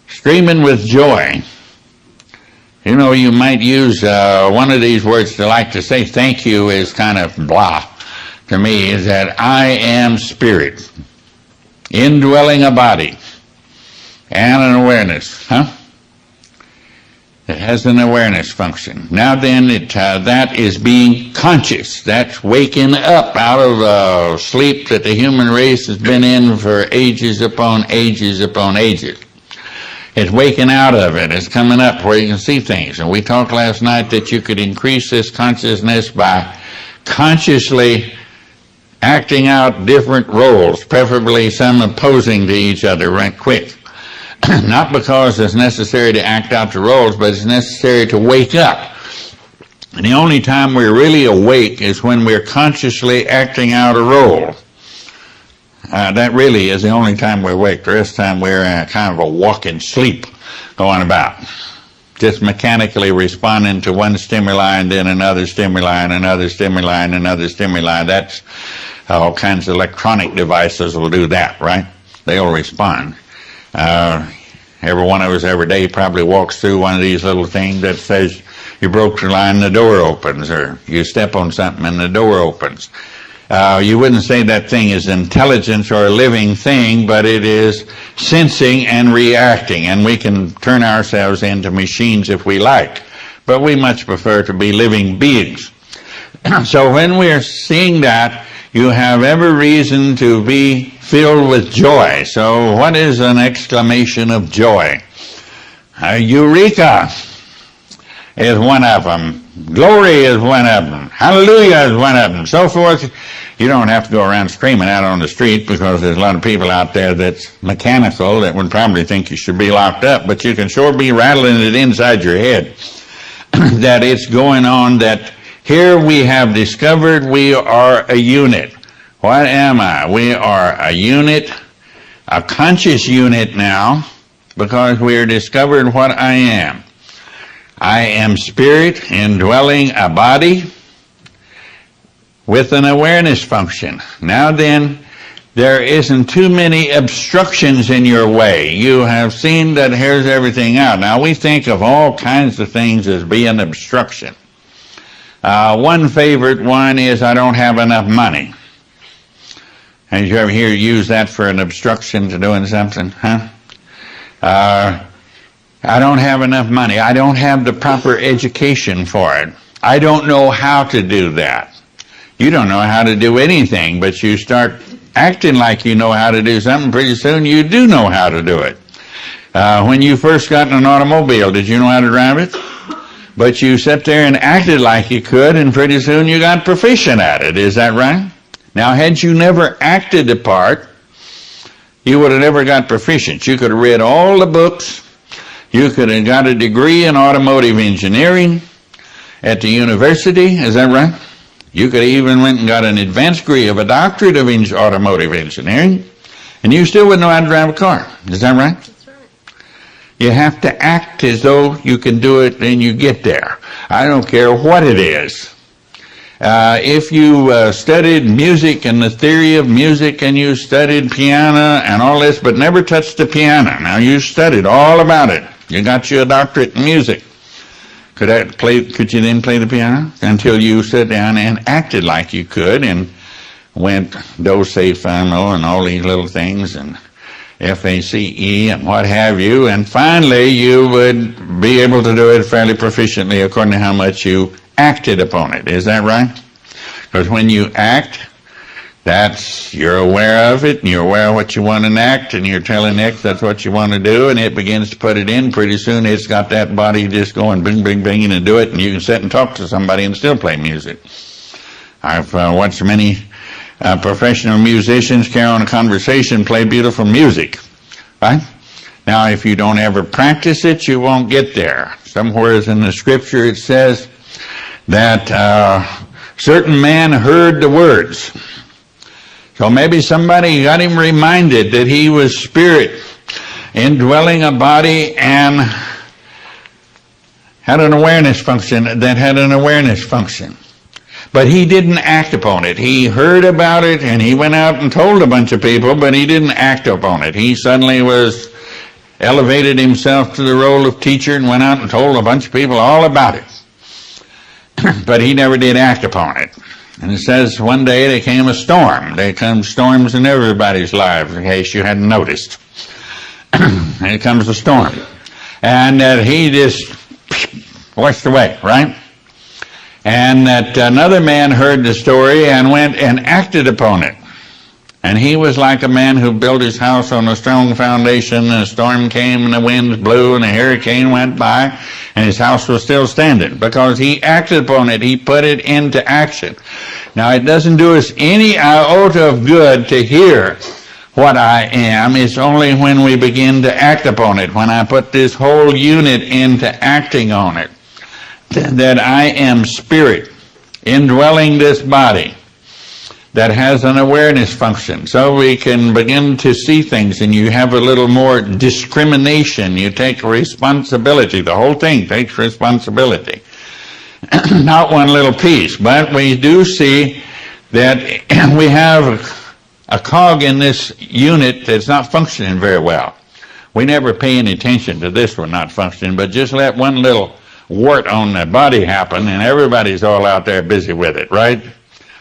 screaming with joy. You know, you might use one of these words to like to say thank you is kind of blah to me, is that I am spirit, indwelling a body and an awareness. It has an awareness function. Now then, that is being conscious. That's waking up out of sleep that the human race has been in for ages upon ages upon ages. It's waking out of it. It's coming up where you can see things. And we talked last night that you could increase this consciousness by consciously acting out different roles, preferably some opposing to each other right quick. Not because it's necessary to act out the roles, but it's necessary to wake up. And the only time we're really awake is when we're consciously acting out a role. That really is the only time we're awake. The rest of the time we're in kind of a walking sleep going about. Just mechanically responding to one stimuli and then another stimuli and another stimuli and another stimuli. That's all kinds of electronic devices will do that, right? They'll respond. Every one of us every day probably walks through one of these little things that says you broke the line, the door opens, or you step on something and the door opens. You wouldn't say that thing is intelligence or a living thing, but it is sensing and reacting, and we can turn ourselves into machines if we like, but we much prefer to be living beings. So when we're seeing that, you have every reason to be filled with joy. So what is an exclamation of joy? Eureka is one of them. Glory is one of them. Hallelujah is one of them. So forth. You don't have to go around screaming out on the street, because there's a lot of people out there that's mechanical that would probably think you should be locked up, but you can sure be rattling it inside your head that it's going on, that here we have discovered we are a unit. What am I? We are a unit, a conscious unit now, because we are discovered what I am. I am spirit indwelling a body with an awareness function. Now then, there isn't too many obstructions in your way. You have seen that here's everything out. Now we think of all kinds of things as being obstruction. One favorite one is I don't have enough money. Did you ever hear use that for an obstruction to doing something? Huh? I don't have enough money. I don't have the proper education for it. I don't know how to do that. You don't know how to do anything, but you start acting like you know how to do something, pretty soon you do know how to do it. When you first got in an automobile, did you know how to drive it? But you sat there and acted like you could, and pretty soon you got proficient at it. Is that right? Now, had you never acted the part, you would have never got proficient. You could have read all the books. You could have got a degree in automotive engineering at the university. Is that right? You could have even went and got an advanced degree of a doctorate of automotive engineering, and you still wouldn't know how to drive a car. Is that right? That's right. You have to act as though you can do it and you get there. I don't care what it is. If you studied music and the theory of music, and you studied piano and all this, but never touched the piano. Now you studied all about it. You got you a doctorate in music. Could you then play the piano? Until you sat down and acted like you could and went do, say, fa, mo, and all these little things, and FACE and what have you, and finally you would be able to do it fairly proficiently according to how much you acted upon it. Is that right? Because when you act, you're aware of it, and you're aware of what you want to enact, and you're telling X that's what you want to do, and it begins to put it in. Pretty soon it's got that body just going bing, bing, bing, and do it, and you can sit and talk to somebody and still play music. I've watched many professional musicians carry on a conversation, play beautiful music, right? Now, if you don't ever practice it, you won't get there. Somewhere in the scripture it says that certain man heard the words. So maybe somebody got him reminded that he was spirit indwelling a body and had an awareness function that had an awareness function. But he didn't act upon it. He heard about it and he went out and told a bunch of people, but he didn't act upon it. He suddenly elevated himself to the role of teacher and went out and told a bunch of people all about it. But he never did act upon it. And it says one day there came a storm. There come storms in everybody's lives, in case you hadn't noticed. Here comes a storm. And he just washed away, right? And that another man heard the story and went and acted upon it. And he was like a man who built his house on a strong foundation, and a storm came and the winds blew and a hurricane went by, and his house was still standing because he acted upon it. He put it into action. Now, it doesn't do us any iota of good to hear what I am. It's only when we begin to act upon it, when I put this whole unit into acting on it, that I am spirit indwelling this body that has an awareness function. So we can begin to see things, and you have a little more discrimination. You take responsibility. The whole thing takes responsibility. Not one little piece, but we do see that we have a cog in this unit that's not functioning very well. We never pay any attention to this one not functioning, but just let one little wart on the body happen, and everybody's all out there busy with it, right?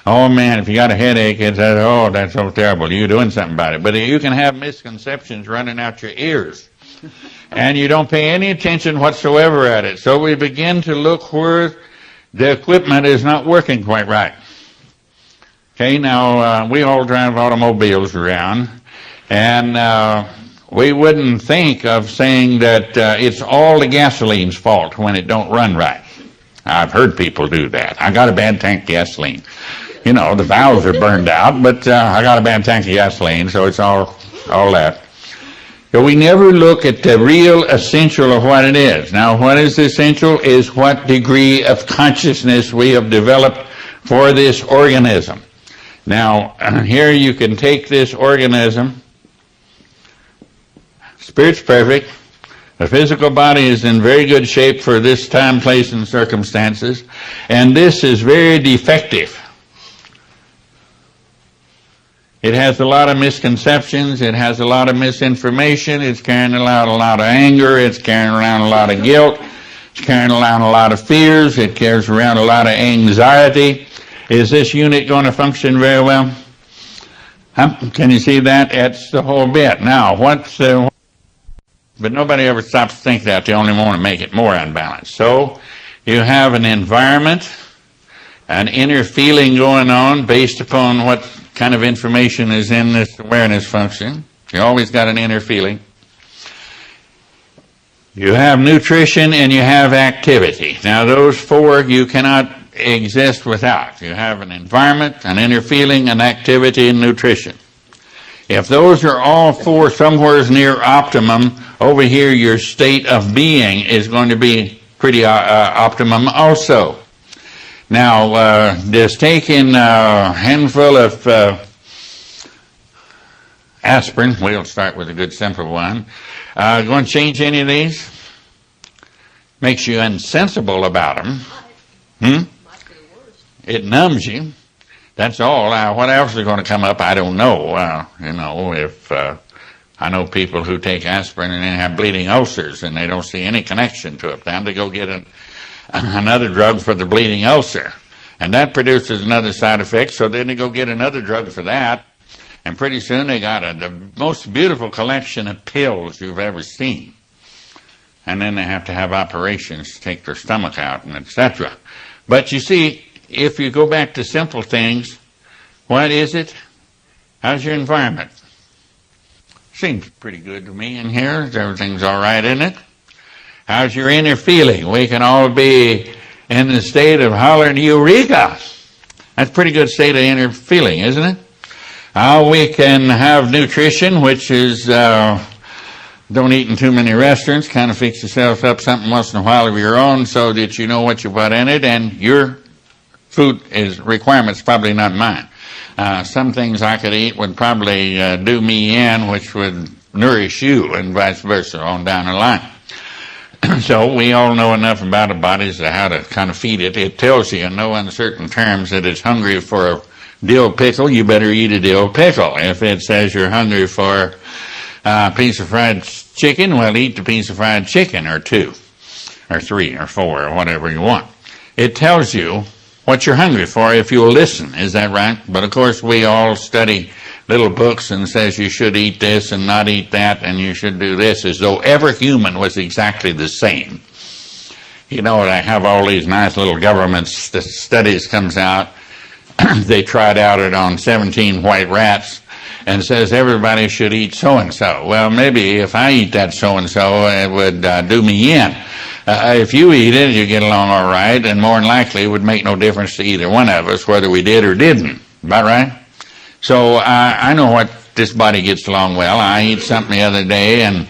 Oh man, if you got a headache, it's oh, that's so terrible. You're doing something about it. But you can have misconceptions running out your ears, and you don't pay any attention whatsoever at it. So we begin to look where the equipment is not working quite right. Okay, now we all drive automobiles around, and we wouldn't think of saying that it's all the gasoline's fault when it don't run right. I've heard people do that. I got a bad tank of gasoline. You know, the valves are burned out, but I got a bad tank of gasoline, so it's all that. But we never look at the real essential of what it is. Now, what is essential is what degree of consciousness we have developed for this organism. Now, here you can take this organism. Spirit's perfect. The physical body is in very good shape for this time, place, and circumstances. And this is very defective. It has a lot of misconceptions. It has a lot of misinformation. It's carrying around a lot of anger. It's carrying around a lot of guilt. It's carrying around a lot of fears. It carries around a lot of anxiety. Is this unit going to function very well? Can you see that? That's the whole bit. Now, but nobody ever stops to think that. They only want to make it more unbalanced. So you have an environment, an inner feeling going on based upon what kind of information is in this awareness function. You always got an inner feeling. You have nutrition and you have activity. Now those four you cannot exist without. You have an environment, an inner feeling, an activity, and nutrition. If those are all four somewhere near optimum, over here your state of being is going to be pretty optimum also. Now, just taking a handful of aspirin, we'll start with a good simple one. Going to change any of these? Makes you insensible about them. It numbs you. That's all. What else is going to come up, I don't know. If I know people who take aspirin and then have bleeding ulcers and they don't see any connection to it. Then they go get another drug for the bleeding ulcer. And that produces another side effect, so then they go get another drug for that. And pretty soon they got the most beautiful collection of pills you've ever seen. And then they have to have operations to take their stomach out and etc. But you see, if you go back to simple things, what is it? How's your environment? Seems pretty good to me in here. Everything's all right in it. How's your inner feeling? We can all be in the state of hollering eureka. That's a pretty good state of inner feeling, isn't it? We can have nutrition, which is don't eat in too many restaurants. Kind of fix yourself up something once in a while of your own so that you know what you put in it, and your food is requirements, probably not mine. Some things I could eat would probably do me in, which would nourish you, and vice versa on down the line. So we all know enough about our bodies to how to kind of feed it. It tells you in no uncertain terms that it's hungry for a dill pickle, you better eat a dill pickle. If it says you're hungry for a piece of fried chicken, well, eat the piece of fried chicken, or two, or three, or four, or whatever you want. It tells you what you're hungry for if you'll listen. Is that right? But of course we all study little books and says you should eat this and not eat that and you should do this, as though every human was exactly the same. You know, they have all these nice little government studies comes out. They tried out it on 17 white rats and says everybody should eat so-and-so. Well, maybe if I eat that so-and-so, it would do me in. If you eat it, you get along all right, and more than likely it would make no difference to either one of us whether we did or didn't. About right? So I know what this body gets along well. I ate something the other day, and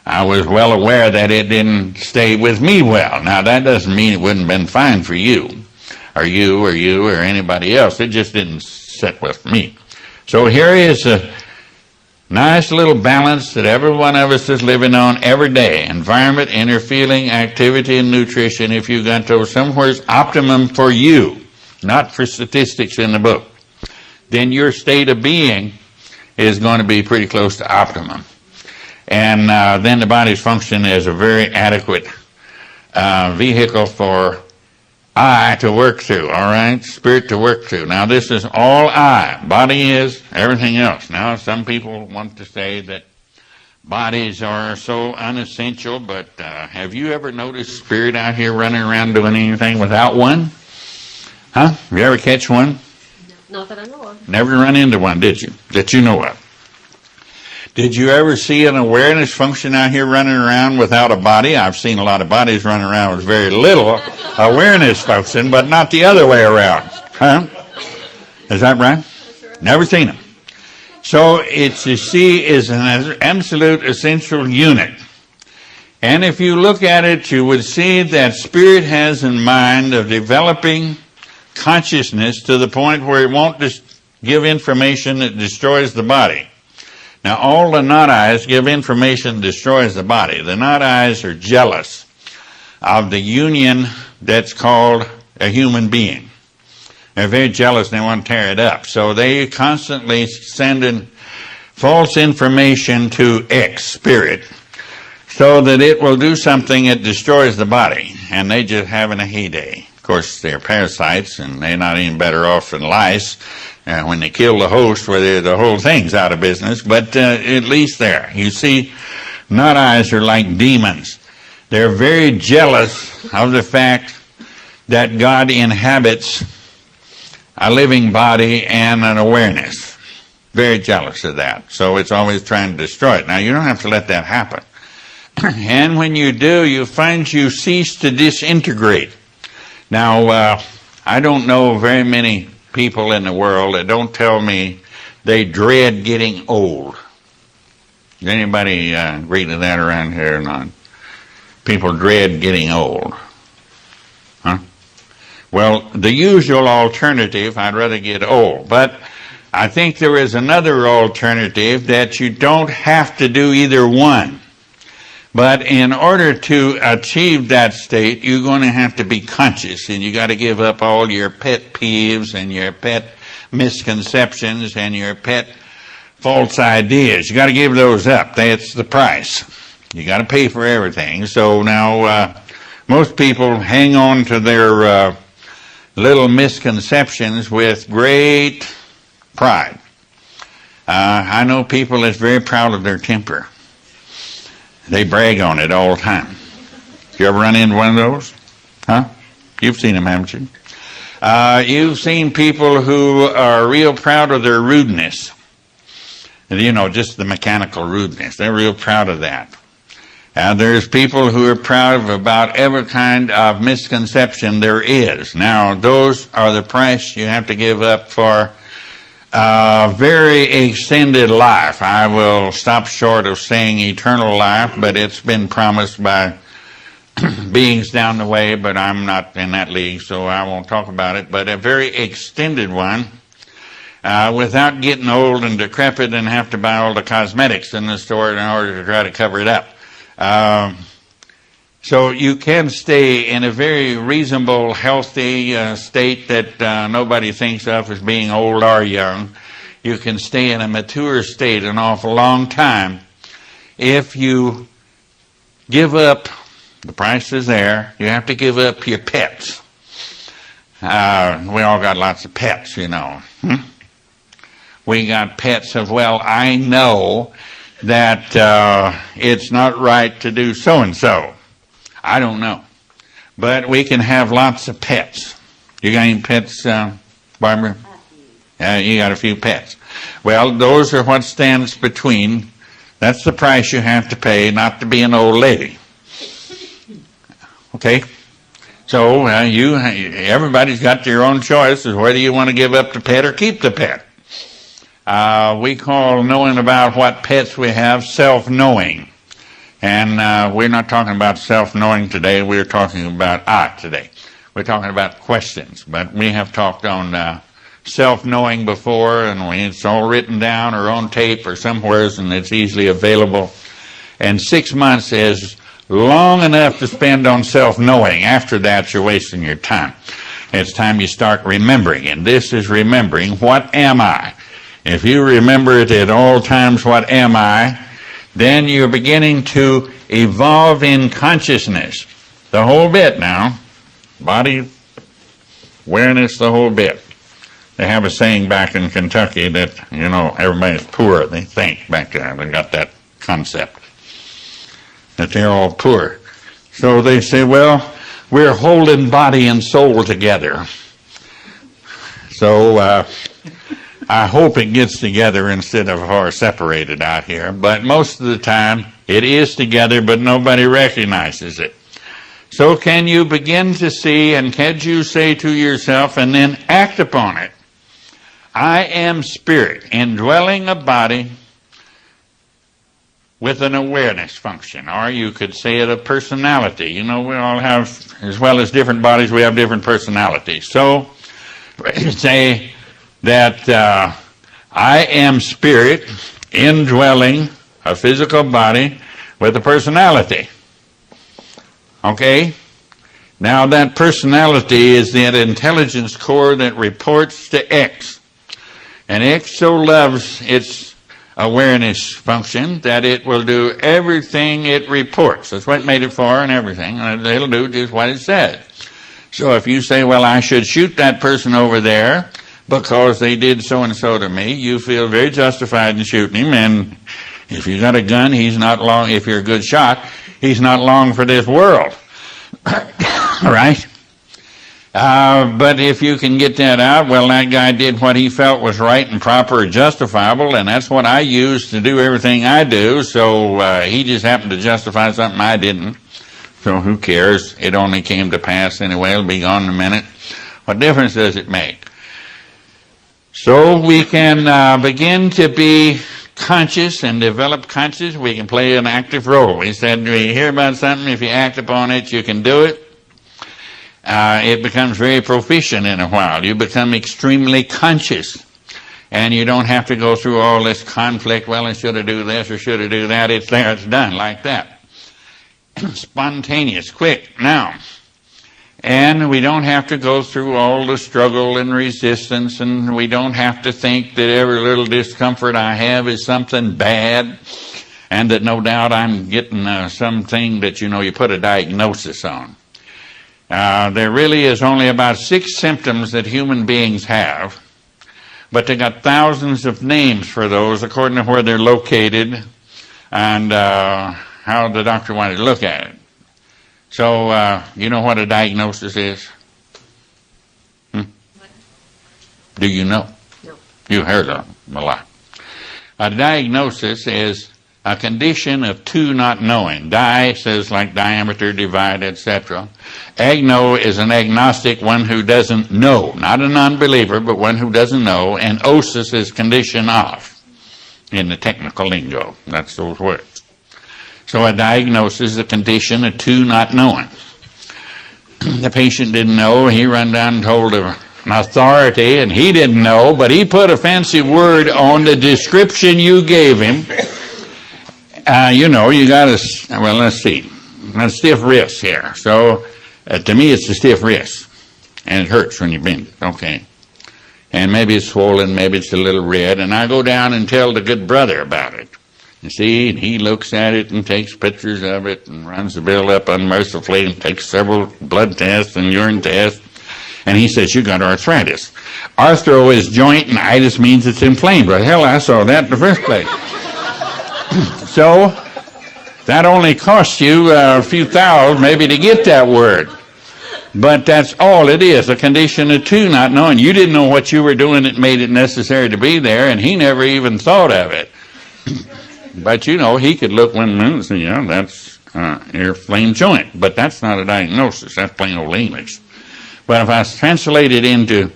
I was well aware that it didn't stay with me well. Now, that doesn't mean it wouldn't have been fine for you or anybody else. It just didn't sit with me. So here is a nice little balance that every one of us is living on every day. Environment, inner feeling, activity, and nutrition. If you got those somewhere's optimum for you, not for statistics in the book, then your state of being is going to be pretty close to optimum. And then the body's function is a very adequate vehicle for I to work through, all right? Spirit to work through. Now, this is all I. Body is everything else. Now, some people want to say that bodies are so unessential, but have you ever noticed spirit out here running around doing anything without one? Huh? Have you ever catch one? Not that I know of. Never run into one, did you? That you know of. Did you ever see an awareness function out here running around without a body? I've seen a lot of bodies running around with very little awareness function, but not the other way around. Huh? Is that right? Never seen them. So it's, you see, is an absolute essential unit. And if you look at it, you would see that spirit has in mind of developing consciousness to the point where it won't just give information that destroys the body. Now, all the not-I's give information that destroys the body. The not-I's are jealous of the union that's called a human being. They're very jealous and they want to tear it up. So they constantly send in false information to X, spirit, so that it will do something that destroys the body. And they just having a heyday. Of course, they're parasites and they're not any better off than lice. When they kill the host, where the whole thing's out of business, but at least there. You see, not-I's are like demons. They're very jealous of the fact that God inhabits a living body and an awareness. Very jealous of that. So it's always trying to destroy it. Now, you don't have to let that happen. And when you do, you find you cease to disintegrate. Now, I don't know very many people in the world that don't tell me they dread getting old. Does anybody agree to that around here or not? People dread getting old. Huh? Well, the usual alternative, I'd rather get old. But I think there is another alternative that you don't have to do either one. But in order to achieve that state, you're going to have to be conscious, and you got to give up all your pet peeves and your pet misconceptions and your pet false ideas. You got to give those up. That's the price. You got to pay for everything. So now most people hang on to their little misconceptions with great pride. I know people that's very proud of their temper. They brag on it all the time. You ever run into one of those? Huh? You've seen them, haven't you? You've seen people who are real proud of their rudeness. You know, just the mechanical rudeness. They're real proud of that. There's people who are proud of about every kind of misconception there is. Now, those are the price you have to give up for very extended life. I will stop short of saying eternal life, but it's been promised by beings down the way, but I'm not in that league, so I won't talk about it. But a very extended one, without getting old and decrepit and have to buy all the cosmetics in the store in order to try to cover it up. So you can stay in a very reasonable, healthy state that nobody thinks of as being old or young. You can stay in a mature state an awful long time if you give up. The price is there. You have to give up your pets. We all got lots of pets, you know. We got pets of, well, I know that it's not right to do so-and-so. I don't know. but we can have lots of pets. You got any pets, Barbara? You got a few pets. Well, those are what stands between. That's the price you have to pay not to be an old lady. Okay? So everybody's got their own choice as whether you want to give up the pet or keep the pet. We call knowing about what pets we have self-knowing. And we're not talking about self-knowing today. We're talking about today. We're talking about questions. But we have talked on self-knowing before, and it's all written down or on tape or somewhere, and it's easily available. And 6 months is long enough to spend on self-knowing. After that, you're wasting your time. It's time you start remembering, and this is remembering, what am I? If you remember it at all times, what am I, then you're beginning to evolve in consciousness. The whole bit now. Body, awareness, the whole bit. They have a saying back in Kentucky that, everybody's poor. They think back there. They got that concept that they're all poor. So they say, well, we're holding body and soul together. So I hope it gets together instead of separated out here. But most of the time, it is together, but nobody recognizes it. So can you begin to see, and can you say to yourself, and then act upon it? I am spirit, indwelling a body with an awareness function. Or you could say it a personality. We all have, as well as different bodies, we have different personalities. So say that I am spirit, indwelling a physical body with a personality. Okay? Now that personality is that intelligence core that reports to X. And X so loves its awareness function that it will do everything it reports. That's what it made it for and everything. And it'll do just what it says. So if you say, well, I should shoot that person over there because they did so-and-so to me, you feel very justified in shooting him. And if you got a gun, he's not long. If you're a good shot, he's not long for this world. Right? But if you can get that out, well, that guy did what he felt was right and proper and justifiable, and that's what I use to do everything I do, so he just happened to justify something I didn't. So who cares? It only came to pass anyway. It'll be gone in a minute. What difference does it make? So we can begin to be conscious and develop conscious. We can play an active role. We said, we hear about something, if you act upon it, you can do it. It becomes very proficient in a while. You become extremely conscious. And you don't have to go through all this conflict, well, I should have do this or should have do that. It's there, it's done, like that. Spontaneous, quick, now. And we don't have to go through all the struggle and resistance, and we don't have to think that every little discomfort I have is something bad, and that no doubt I'm getting something that, you put a diagnosis on. There really is only about 6 symptoms that human beings have, but they got thousands of names for those according to where they're located and how the doctor wanted to look at it. So, you know what a diagnosis is? Do you know? No. You heard of them a lot. A diagnosis is a condition of two not knowing. Di says like diameter, divide, etc. Agno is an agnostic, one who doesn't know. Not a non-believer, but one who doesn't know. And osis is condition of, in the technical lingo. That's those words. So a diagnosis is a condition of two not knowing. The patient didn't know. He run down and told an authority, and he didn't know, but he put a fancy word on the description you gave him. You got let's see, a stiff wrist here. So to me, it's a stiff wrist, and it hurts when you bend it. Okay. And maybe it's swollen, maybe it's a little red, and I go down and tell the good brother about it. You see, and he looks at it and takes pictures of it and runs the bill up unmercifully and takes several blood tests and urine tests. And he says, you got arthritis. Arthro is joint and itis means it's inflamed. But hell, I saw that in the first place. So that only cost you a few thousand maybe to get that word. But that's all it is, a condition of two not knowing. You didn't know what you were doing that made it necessary to be there, and he never even thought of it. But you know, he could look one minute and say, yeah, that's ear flame joint. But that's not a diagnosis. That's plain old English. But if I translate it into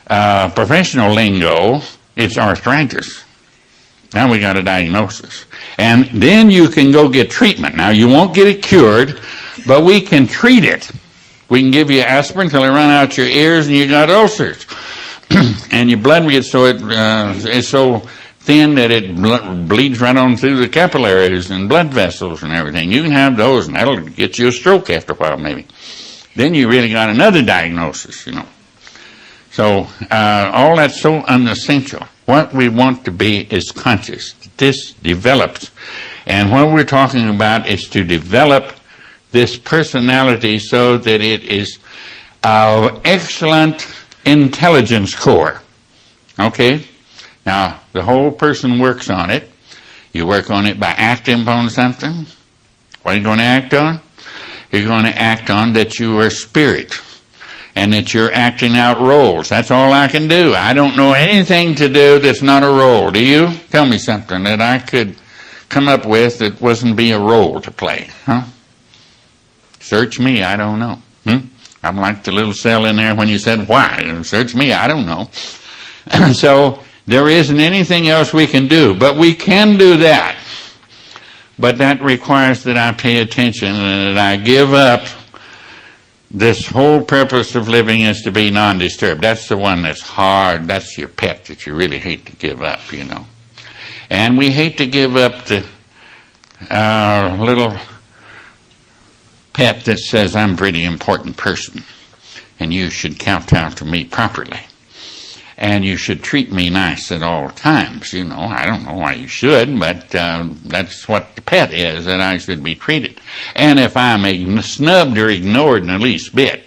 professional lingo, it's arthritis. Now we got a diagnosis. And then you can go get treatment. Now you won't get it cured, but we can treat it. We can give you aspirin until it run out your ears and you got ulcers. And your blood gets so it's so thin that it bleeds right on through the capillaries and blood vessels and everything. You can have those, and that'll get you a stroke after a while, maybe. Then you really got another diagnosis, you know. So all that's so unessential. What we want to be is conscious. This develops. And what we're talking about is to develop this personality so that it is of excellent intelligence core. Okay? Now, the whole person works on it. You work on it by acting upon something. What are you going to act on? You're going to act on that you are spirit and that you're acting out roles. That's all I can do. I don't know anything to do that's not a role. Do you? Tell me something that I could come up with that wasn't be a role to play. Huh? Search me, I don't know. I'm like the little cell in there when you said, why? Search me, I don't know. So there isn't anything else we can do, but we can do that. But that requires that I pay attention and that I give up. This whole purpose of living is to be non-disturbed. That's the one that's hard. That's your pet that you really hate to give up, you know. And we hate to give up the little pet that says, I'm a pretty important person, and you should kowtow to me properly. And you should treat me nice at all times, you know. I don't know why you should, but that's what the pet is, that I should be treated. And if I'm snubbed or ignored in the least bit,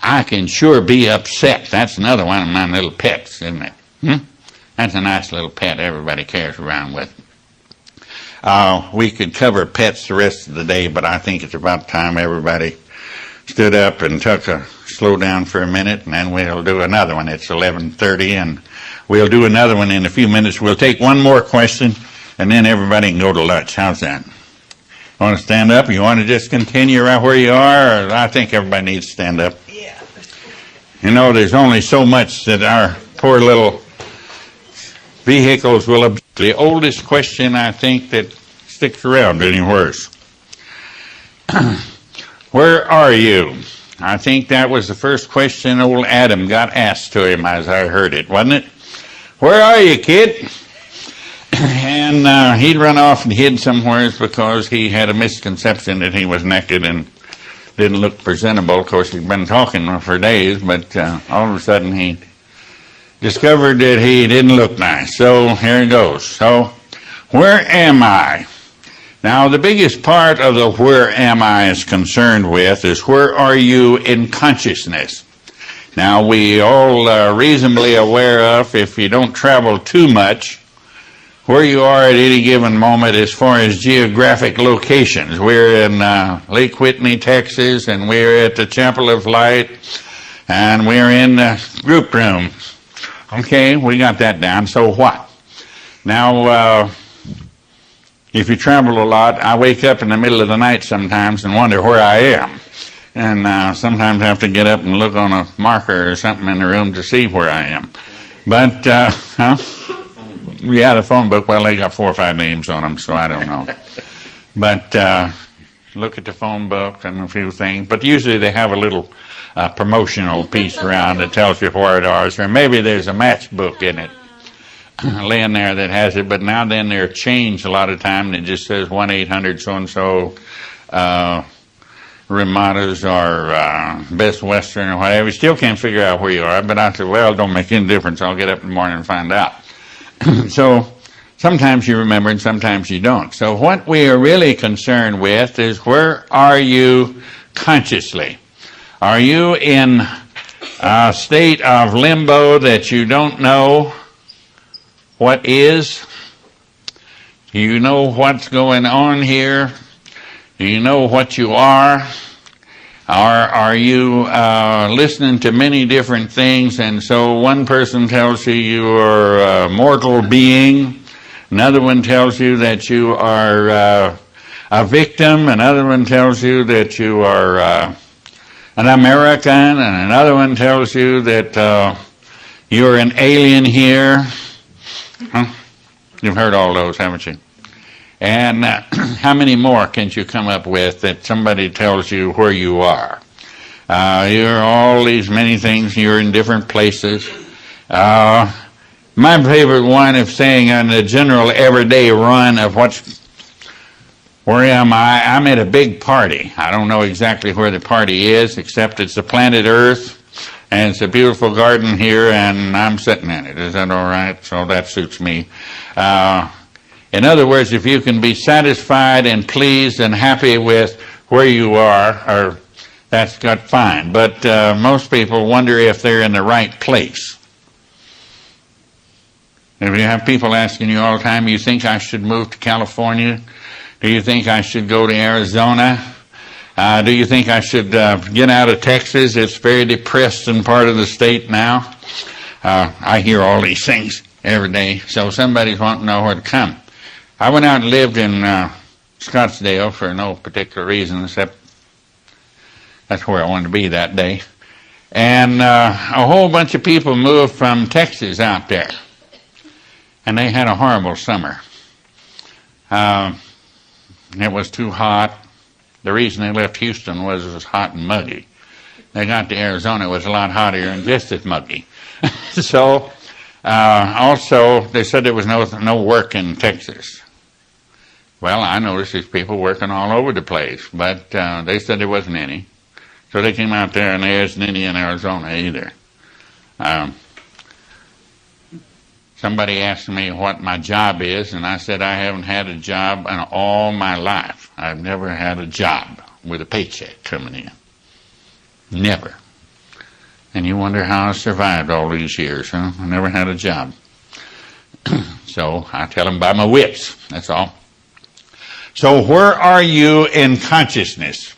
I can sure be upset. That's another one of my little pets, isn't it? That's a nice little pet everybody carries around with. We could cover pets the rest of the day, but I think it's about time everybody stood up and took a slow down for a minute, and then we'll do another one. It's 11:30, and we'll do another one in a few minutes. We'll take one more question, and then everybody can go to lunch. How's that? Want to stand up? You want to just continue right where you are? Or I think everybody needs to stand up. Yeah. You know, there's only so much that our poor little vehicles will. The oldest question I think that sticks around anywhere. Where are you? I think that was the first question old Adam got asked to him as I heard it, wasn't it? Where are you, kid? And he'd run off and hid somewhere because he had a misconception that he was naked and didn't look presentable. Of course, he'd been talking for days, but all of a sudden he discovered that he didn't look nice. So here it goes. So, where am I? Now, the biggest part of the where am I is concerned with is where are you in consciousness? Now, we all are reasonably aware of, if you don't travel too much, where you are at any given moment as far as geographic locations. We're in Lake Whitney, Texas, and we're at the Chapel of Light, and we're in the group room. Okay, we got that down. So what? Now, if you travel a lot, I wake up in the middle of the night sometimes and wonder where I am. And sometimes I have to get up and look on a marker or something in the room to see where I am. But, yeah, the phone book, well, they got 4 or 5 names on them, so I don't know. But look at the phone book and a few things. But usually they have a little promotional piece around that tells you where it is. Or maybe there's a matchbook in it laying there that has it. But now and then they're changed a lot of time, and it just says 1-800 so-and-so Ramadas or Best Western or whatever. You still can't figure out where you are. But I said, well, it don't make any difference. I'll get up in the morning and find out. So sometimes you remember and sometimes you don't. So what we are really concerned with is where are you consciously? Are you in a state of limbo that you don't know what is? Do you know what's going on here? Do you know what you are? Are you listening to many different things, and so one person tells you you are a mortal being, another one tells you that you are a victim, another one tells you that you are an American, and another one tells you that you're an alien here. Huh? You've heard all those, haven't you? And how many more can you come up with that somebody tells you where you are? You're all these many things. You're in different places. My favorite one of saying on the general everyday run of where am I? I'm at a big party. I don't know exactly where the party is, except it's the planet Earth, and it's a beautiful garden here, and I'm sitting in it. Is that all right? So that suits me. In other words, if you can be satisfied and pleased and happy with where you are, that's got fine. But most people wonder if they're in the right place. If you have people asking you all the time, you think I should move to California? Do you think I should go to Arizona? Do you think I should get out of Texas? It's very depressed in part of the state now. I hear all these things every day, so somebody's wanting to know where to come. I went out and lived in Scottsdale for no particular reason, except that's where I wanted to be that day. And a whole bunch of people moved from Texas out there, and they had a horrible summer. It was too hot. The reason they left Houston was it was hot and muggy. They got to Arizona, it was a lot hotter and just as muggy. So, also, they said there was no work in Texas. Well, I noticed these people working all over the place, but they said there wasn't any. So they came out there, and there isn't any in Arizona either. Somebody asked me what my job is, and I said I haven't had a job in all my life. I've never had a job with a paycheck coming in. Never. And you wonder how I survived all these years, huh? I never had a job. So I tell them by my wits, that's all. So where are you in consciousness?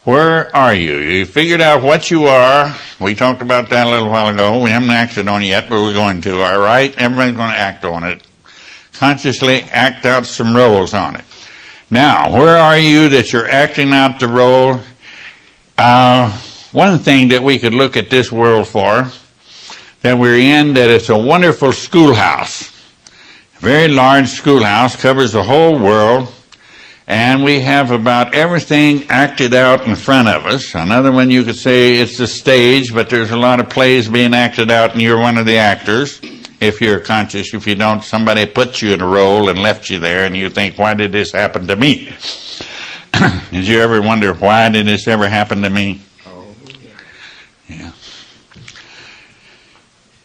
Where are you? You figured out what you are. We talked about that a little while ago. We haven't acted on it yet, but we're going to, all right? Everybody's going to act on it. Consciously act out some roles on it. Now, where are you that you're acting out the role? One thing that we could look at this world for, that we're in, that it's a wonderful schoolhouse. A very large schoolhouse, covers the whole world. And we have about everything acted out in front of us. Another one you could say it's the stage, but there's a lot of plays being acted out and you're one of the actors. If you're conscious, if you don't, somebody put you in a role and left you there and you think, why did this happen to me? Did you ever wonder, why did this ever happen to me? Yeah.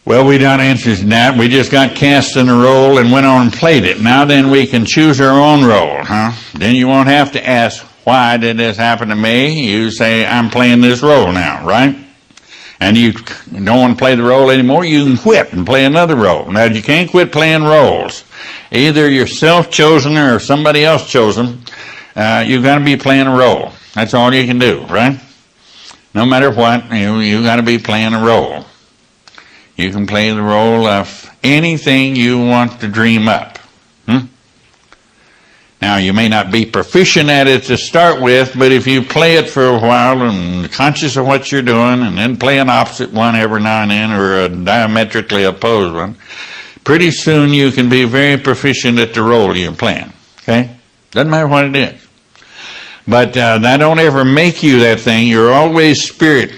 Well, we got answers to that. We just got cast in a role and went on and played it. Now then we can choose our own role, huh? Then you won't have to ask, why did this happen to me? You say, I'm playing this role now, right? And you don't want to play the role anymore, you can quit and play another role. Now, you can't quit playing roles. Either you're self-chosen or somebody else chosen. You've got to be playing a role. That's all you can do, right? No matter what, you got to be playing a role. You can play the role of anything you want to dream up. Now, you may not be proficient at it to start with, but if you play it for a while and conscious of what you're doing, and then play an opposite one every now and then, or a diametrically opposed one, pretty soon you can be very proficient at the role you're playing. Okay? Doesn't matter what it is. But that don't ever make you that thing. You're always spirit,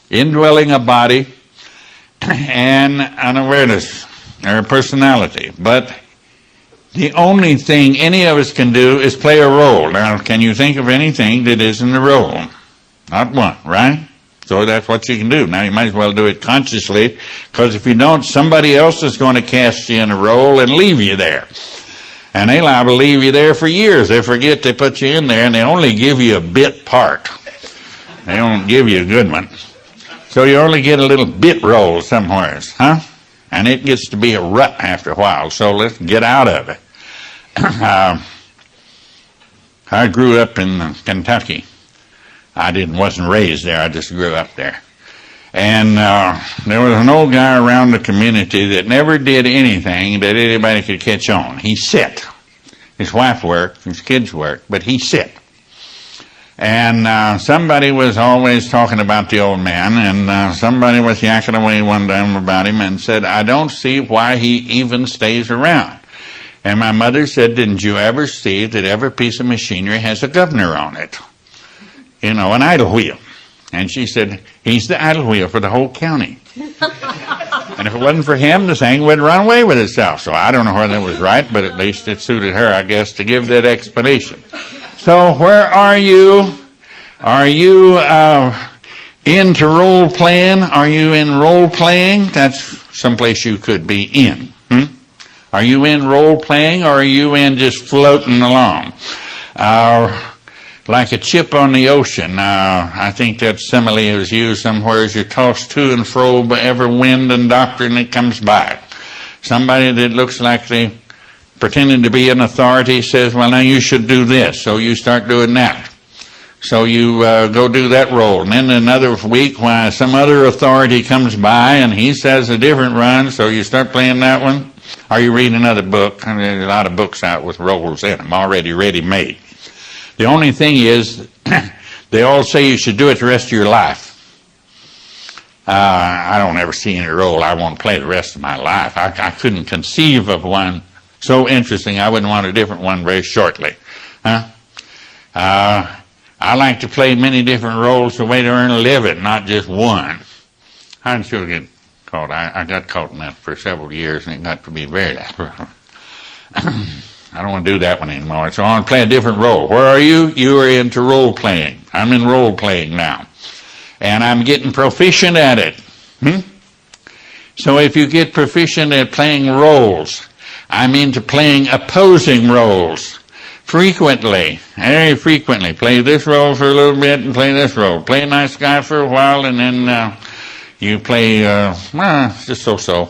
indwelling a body, and an awareness or a personality. But the only thing any of us can do is play a role. Now, can you think of anything that isn't a role? Not one, right? So that's what you can do. Now, you might as well do it consciously, because if you don't, somebody else is going to cast you in a role and leave you there. And they liable to leave you there for years. They forget they put you in there, and they only give you a bit part. They don't give you a good one. So you only get a little bit role somewheres, huh? And it gets to be a rut after a while, so let's get out of it. I grew up in Kentucky, wasn't raised there. I just grew up there. And there was an old guy around the community that never did anything that anybody could catch on. He sit. His wife worked, his kids worked, but he sit. And somebody was always talking about the old man, and somebody was yakking away one time about him and said, I don't see why he even stays around. And my mother said, didn't you ever see that every piece of machinery has a governor on it? You know, an idle wheel. And she said, he's the idle wheel for the whole county. And if it wasn't for him, the thing would run away with itself. So I don't know whether that was right, but at least it suited her, I guess, to give that explanation. So where are you? Are you into role playing? Are you in role playing? That's someplace you could be in. Are you in role playing, or are you in just floating along? Like a chip on the ocean. I think that simile is used somewhere as you're tossed to and fro by every wind and doctrine that comes by. Somebody that looks like they pretending to be an authority says, well, now you should do this. So you start doing that. So you go do that role. And then another week, why some other authority comes by and he says a different run, so you start playing that one. Or you read another book. I mean, there's a lot of books out with roles in them already ready-made. The only thing is, they all say you should do it the rest of your life. I don't ever see any role I want to play the rest of my life. I couldn't conceive of one so interesting I wouldn't want a different one very shortly. I like to play many different roles the way to earn a living, not just one. I'm sure get caught. I got caught in that for several years, and it got to be very... I don't want to do that one anymore, so I want to play a different role. Where are you? You are into role playing. I'm in role playing now. And I'm getting proficient at it. So if you get proficient at playing roles, I'm into playing opposing roles. Frequently, very frequently. Play this role for a little bit and play this role. Play a nice guy for a while, and then you play just so-so.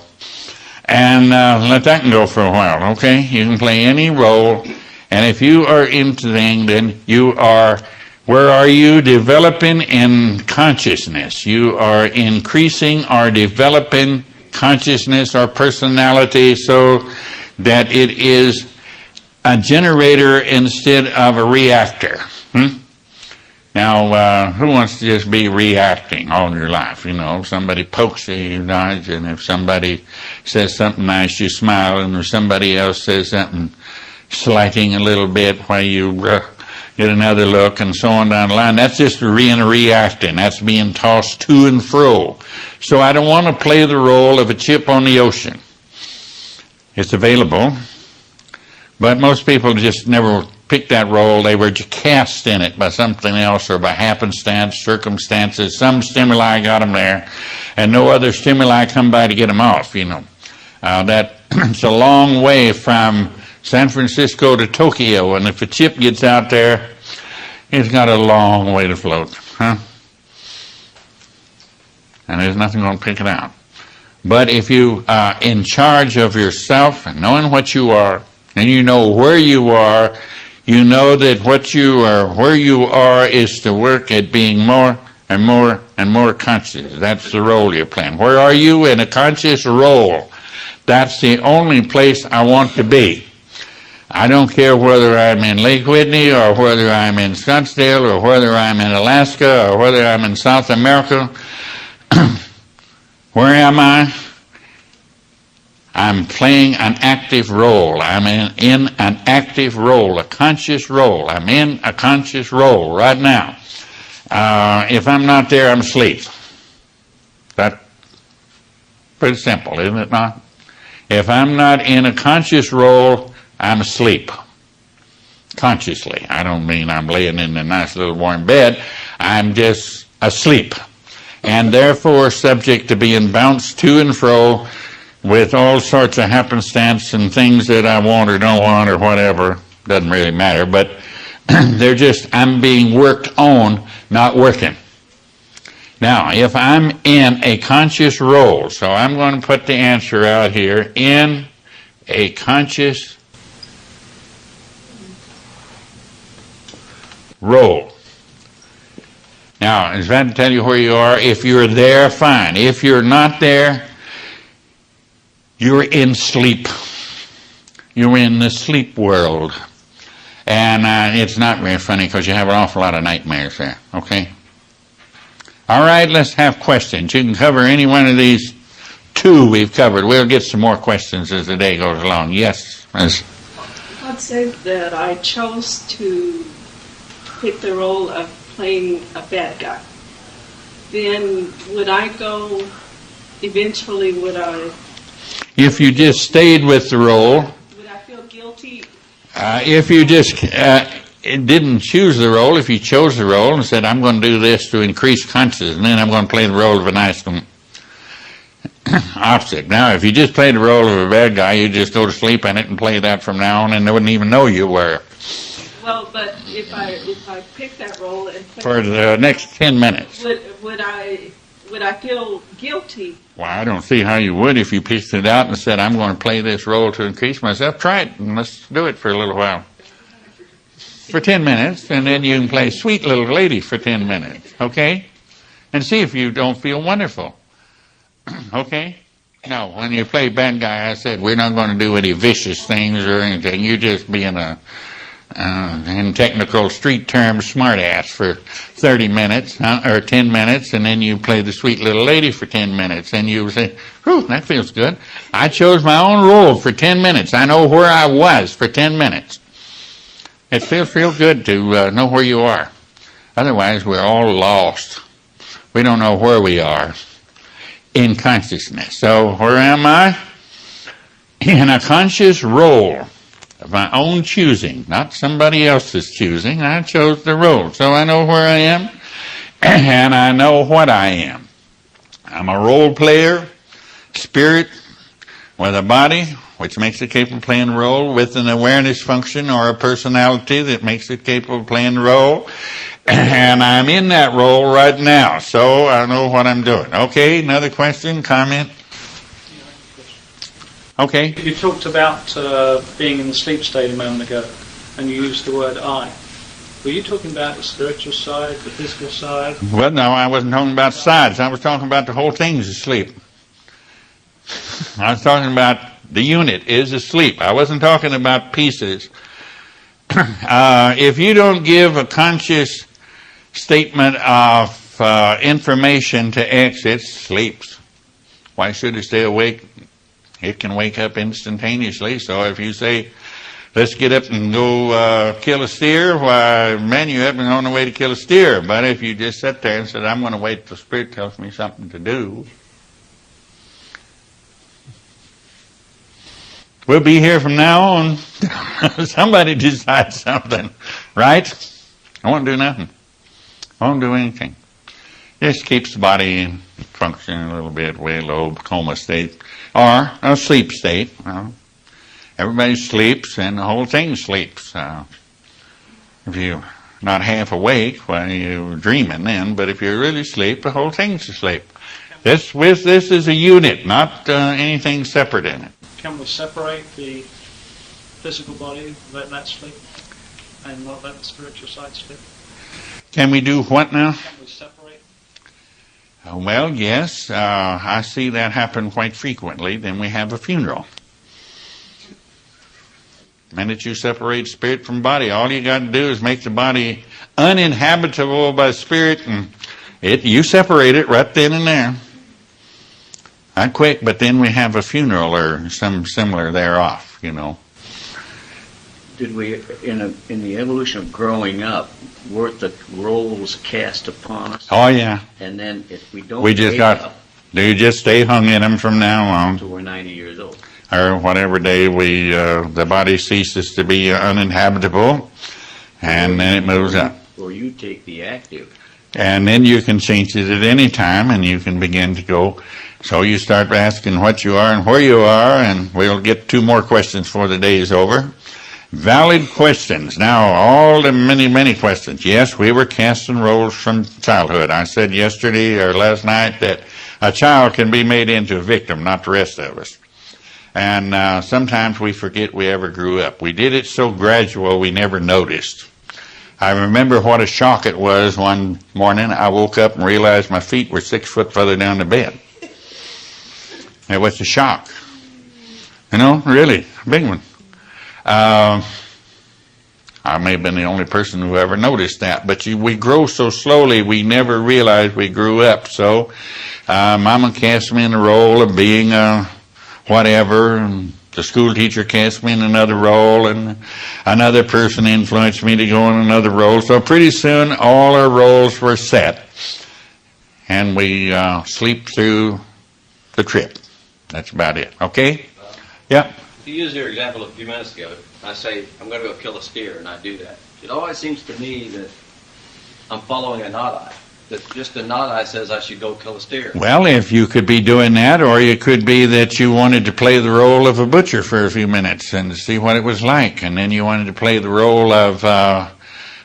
And let that go for a while, okay? You can play any role, and if you are into things, then you are, where are you? Developing in consciousness. You are increasing or developing consciousness or personality so that it is a generator instead of a reactor. Now, who wants to just be reacting all your life? You know, somebody pokes you, you dodge, and if somebody says something nice, you smile, and if somebody else says something slighting a little bit, why you get another look, and so on down the line. That's just reacting. That's being tossed to and fro. So I don't want to play the role of a chip on the ocean. It's available, but most people just never picked that role. They were cast in it by something else or by happenstance, circumstances. Some stimuli got them there, and no other stimuli come by to get them off, you know. It's a long way from San Francisco to Tokyo, and if a chip gets out there, it's got a long way to float, And there's nothing going to pick it out. But if you are in charge of yourself and knowing what you are, and you know where you are, you know that what you are, where you are, is to work at being more and more and more conscious. That's the role you're playing. Where are you? In a conscious role. That's the only place I want to be. I don't care whether I'm in Lake Whitney or whether I'm in Scottsdale or whether I'm in Alaska or whether I'm in South America. Where am I? I'm playing an active role. I'm in an active role, a conscious role. I'm in a conscious role right now. If I'm not there, I'm asleep. That's pretty simple, isn't it not? If I'm not in a conscious role, I'm asleep. Consciously. I don't mean I'm laying in a nice little warm bed. I'm just asleep. And therefore subject to being bounced to and fro with all sorts of happenstance and things that I want or don't want or whatever. Doesn't really matter, but they're just, I'm being worked on, not working. Now, if I'm in a conscious role, so I'm going to put the answer out here, in a conscious role. Now, is that to tell you where you are? If you're there, fine. If you're not there, you're in sleep. You're in the sleep world. And it's not very funny because you have an awful lot of nightmares there, okay? All right, let's have questions. You can cover any one of these two we've covered. We'll get some more questions as the day goes along. Yes, Ms. I'd say that I chose to pick the role of playing a bad guy. Then would I go, eventually would I... If you just stayed with the role... Would I feel guilty? If you just didn't choose the role, if you chose the role and said, I'm going to do this to increase consciousness, and then I'm going to play the role of a nice one, opposite. Now, if you just played the role of a bad guy, you just go to sleep in it and play that from now on, and they wouldn't even know you were. Well, but if I pick that role and play For the next 10 minutes. would I feel guilty? Well, I don't see how you would if you picked it out and said, I'm going to play this role to increase myself. Try it, and let's do it for a little while. For 10 minutes, and then you can play sweet little lady for 10 minutes, okay? And see if you don't feel wonderful. Okay? No, when you play bad guy, I said, we're not going to do any vicious things or anything. You're just being in technical street terms, smart ass for 30 minutes or 10 minutes, and then you play the sweet little lady for 10 minutes, and you say, whew, that feels good. I chose my own role for 10 minutes. I know where I was for 10 minutes. It feels real good to know where you are. Otherwise, we're all lost. We don't know where we are in consciousness. So where am I? In a conscious role of my own choosing, not somebody else's choosing. I chose the role. So I know where I am, and I know what I am. I'm a role player, spirit with a body, which makes it capable of playing a role, with an awareness function or a personality that makes it capable of playing a role. And I'm in that role right now, so I know what I'm doing. Okay, another question, comment? Okay. You talked about being in the sleep state a moment ago, and you used the word I. Were you talking about the spiritual side, the physical side? Well, no, I wasn't talking about sides. I was talking about the whole thing's asleep. I was talking about the unit is asleep. I wasn't talking about pieces. If you don't give a conscious statement of information to X, it sleeps. Why should it stay awake? It can wake up instantaneously. So if you say, let's get up and go kill a steer, why, man, you haven't on the way to kill a steer. But if you just sit there and said, I'm going to wait till Spirit tells me something to do, we'll be here from now on. Somebody decides something, right? I won't do nothing. I won't do anything. Just keeps the body functioning a little bit, way low coma state, or a sleep state. Everybody sleeps, and the whole thing sleeps. If you're not half awake, well, you're dreaming then. But if you're really asleep, the whole thing's asleep. This is a unit, not anything separate in it. Can we separate the physical body, let that sleep, and not let the spiritual side sleep? Can we do what now? Can we separate? Well, yes. I see that happen quite frequently. Then we have a funeral. The minute you separate spirit from body, all you got to do is make the body uninhabitable by spirit, and you separate it right then and there. Not quick, but then we have a funeral or some similar thereof, you know. Did we, in the evolution of growing up, weren't the roles cast upon us? Oh, yeah. And then if we don't we just got, up, do you just stay hung in them from now on? until we're 90 years old. Or whatever day the body ceases to be uninhabitable, and then it moves up. Or you take the active. And then you can change it at any time, and you can begin to go. So you start asking what you are and where you are, and we'll get 2 more questions before the day is over. Valid questions. Now, all the many, many questions. Yes, we were casting roles from childhood. I said yesterday or last night that a child can be made into a victim, not the rest of us. And sometimes we forget we ever grew up. We did it so gradual we never noticed. I remember what a shock it was one morning. I woke up and realized my feet were 6 foot further down the bed. It was a shock. You know, really, a big one. I may have been the only person who ever noticed that, but we grow so slowly we never realized we grew up. So Mama cast me in the role of being a whatever, and the school teacher cast me in another role, and another person influenced me to go in another role. So pretty soon all our roles were set, and we sleep through the trip. That's about it. Okay? Yeah? You used your example a few minutes ago. I say, I'm going to go kill a steer, and I do that. It always seems to me that I'm following a not eye. That just a not eye says I should go kill a steer. Well, if you could be doing that, or it could be that you wanted to play the role of a butcher for a few minutes and see what it was like, and then you wanted to play the role of a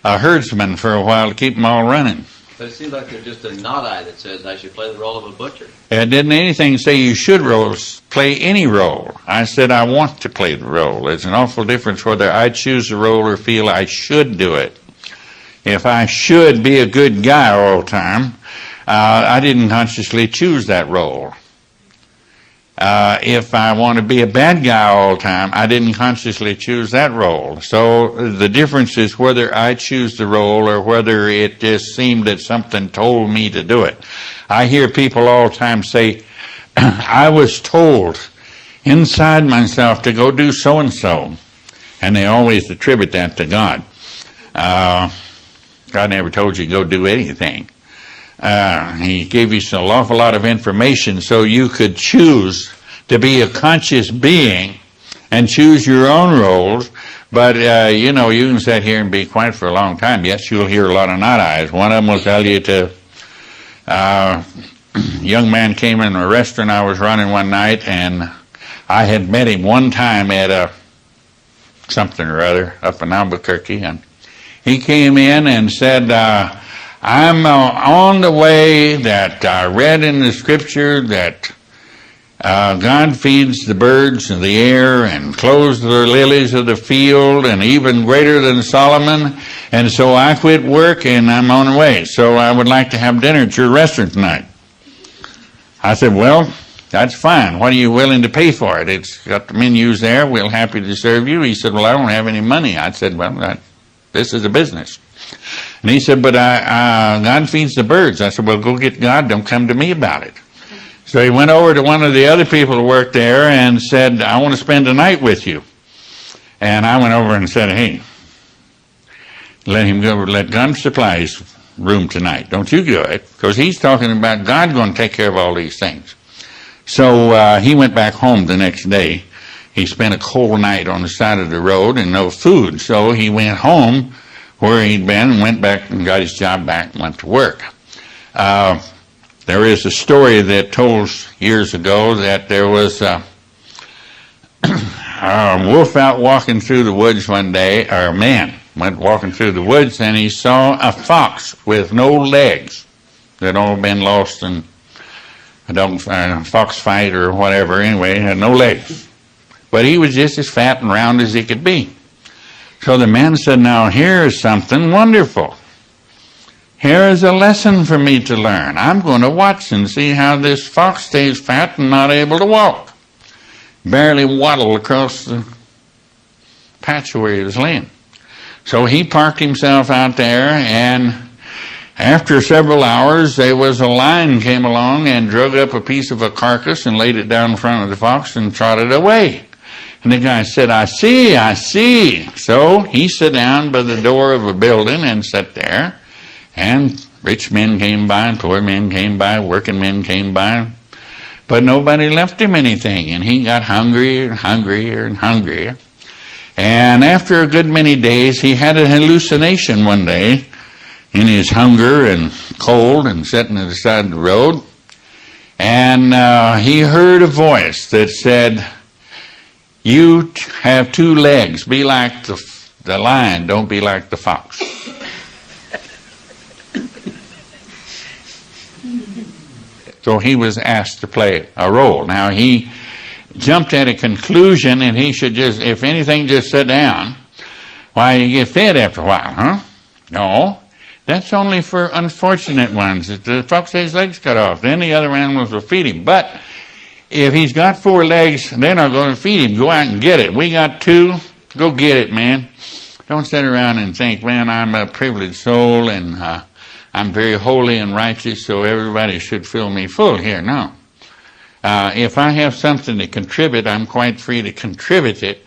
herdsman for a while to keep them all running. But it seems like there's just a not eye that says I should play the role of a butcher. Didn't anything say you should play any role. I said I want to play the role. There's an awful difference whether I choose the role or feel I should do it. If I should be a good guy all the time, I didn't consciously choose that role. If I want to be a bad guy all the time, I didn't consciously choose that role. So the difference is whether I choose the role or whether it just seemed that something told me to do it. I hear people all the time say, I was told inside myself to go do so-and-so. And they always attribute that to God. God never told you to go do anything. He gave you an awful lot of information so you could choose to be a conscious being and choose your own roles. But, you know, you can sit here and be quiet for a long time. Yes, you'll hear a lot of not eyes. One of them will tell you to, young man came in a restaurant I was running one night, and I had met him one time at a something or other up in Albuquerque, and he came in and said, I'm on the way that I read in the scripture that God feeds the birds of the air and clothes the lilies of the field and even greater than Solomon. And so I quit work and I'm on the way. So I would like to have dinner at your restaurant tonight. I said, well, that's fine. What are you willing to pay for it? It's got the menus there. We're happy to serve you. He said, well, I don't have any money. I said, well, this is a business. And he said, but God feeds the birds. I said, well, go get God. Don't come to me about it. So he went over to one of the other people who worked there and said, I want to spend the night with you. And I went over and said, hey, let him go. Let God supply his room tonight. Don't you do it. Because he's talking about God going to take care of all these things. So he went back home the next day. He spent a cold night on the side of the road and no food. So he went home where he'd been and went back and got his job back and went to work. There is a story that told years ago that there was a wolf out walking through the woods one day, or a man went walking through the woods, and he saw a fox with no legs that all been lost in a fox fight or whatever. Anyway, he had no legs. But he was just as fat and round as he could be. So the man said, now here is something wonderful. Here is a lesson for me to learn. I'm going to watch and see how this fox stays fat and not able to walk. Barely waddle across the patch where he was laying. So he parked himself out there, and after several hours, there was a lion came along and drug up a piece of a carcass and laid it down in front of the fox and trotted away. And the guy said, I see. So he sat down by the door of a building and sat there. And rich men came by, and poor men came by, working men came by. But nobody left him anything. And he got hungrier and hungrier and hungrier. And after a good many days, he had an hallucination one day in his hunger and cold and sitting at the side of the road. And he heard a voice that said, you have two legs. Be like the lion. Don't be like the fox. So he was asked to play a role. Now he jumped at a conclusion and he should just, if anything, just sit down. Why, you get fed after a while, huh? No, that's only for unfortunate ones. If the fox has his legs cut off, then the other animals will feed him. But if he's got 4 legs, they're not going to feed him. Go out and get it. We got 2. Go get it, man. Don't sit around and think, man, I'm a privileged soul and I'm very holy and righteous, so everybody should fill me full here. No. If I have something to contribute, I'm quite free to contribute it,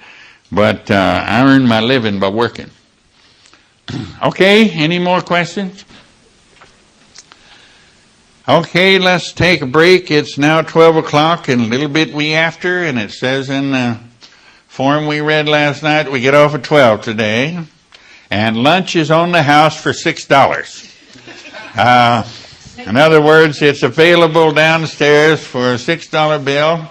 but I earn my living by working. Okay, any more questions? Okay, let's take a break. It's now 12 o'clock and a little bit we after, and it says in the form we read last night, we get off at 12 today, and lunch is on the house for $6. In other words, it's available downstairs for a $6 bill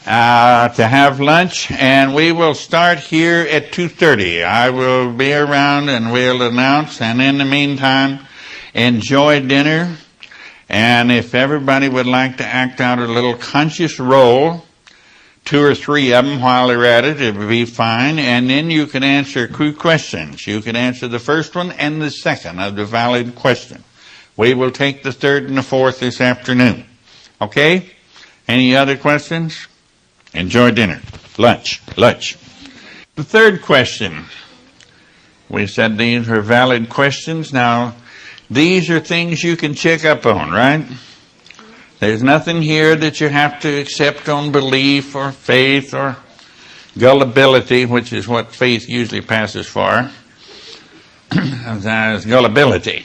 to have lunch, and we will start here at 2:30. I will be around and we'll announce, and in the meantime, enjoy dinner. And if everybody would like to act out a little conscious role, 2 or 3 of them while they're at it, it would be fine. And then you can answer 2 questions. You can answer the first one and the second of the valid question. We will take the 3rd and the 4th this afternoon. Okay? Any other questions? Enjoy dinner. Lunch. The 3rd question. We said these are valid questions. Now, these are things you can check up on, right? There's nothing here that you have to accept on belief or faith or gullibility, which is what faith usually passes for. As gullibility.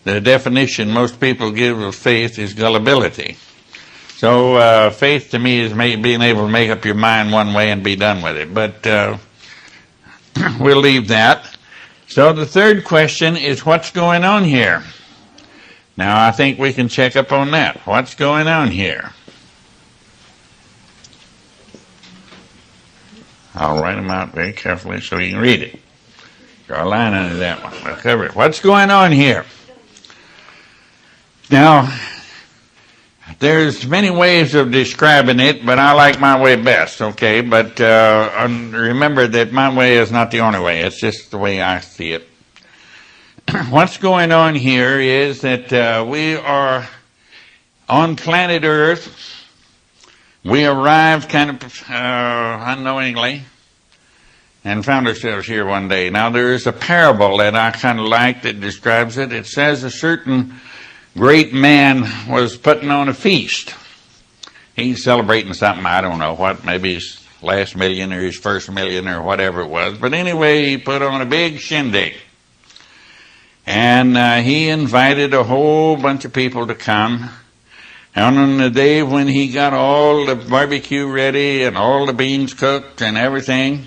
The definition most people give of faith is gullibility. So faith to me is being able to make up your mind one way and be done with it. But we'll leave that. So the 3rd question is, what's going on here? Now I think we can check up on that. What's going on here? I'll write them out very carefully so you can read it. Draw a line under that one. We'll cover it. What's going on here? Now, there's many ways of describing it, but I like my way best, okay? But remember that my way is not the only way. It's just the way I see it. What's going on here is that we are on planet Earth. We arrived kind of unknowingly and found ourselves here one day. Now, there is a parable that I kind of like that describes it. It says a certain great man was putting on a feast. He's celebrating something, I don't know what, maybe his last million or his first million or whatever it was. But anyway, he put on a big shindig. And he invited a whole bunch of people to come. And on the day when he got all the barbecue ready and all the beans cooked and everything,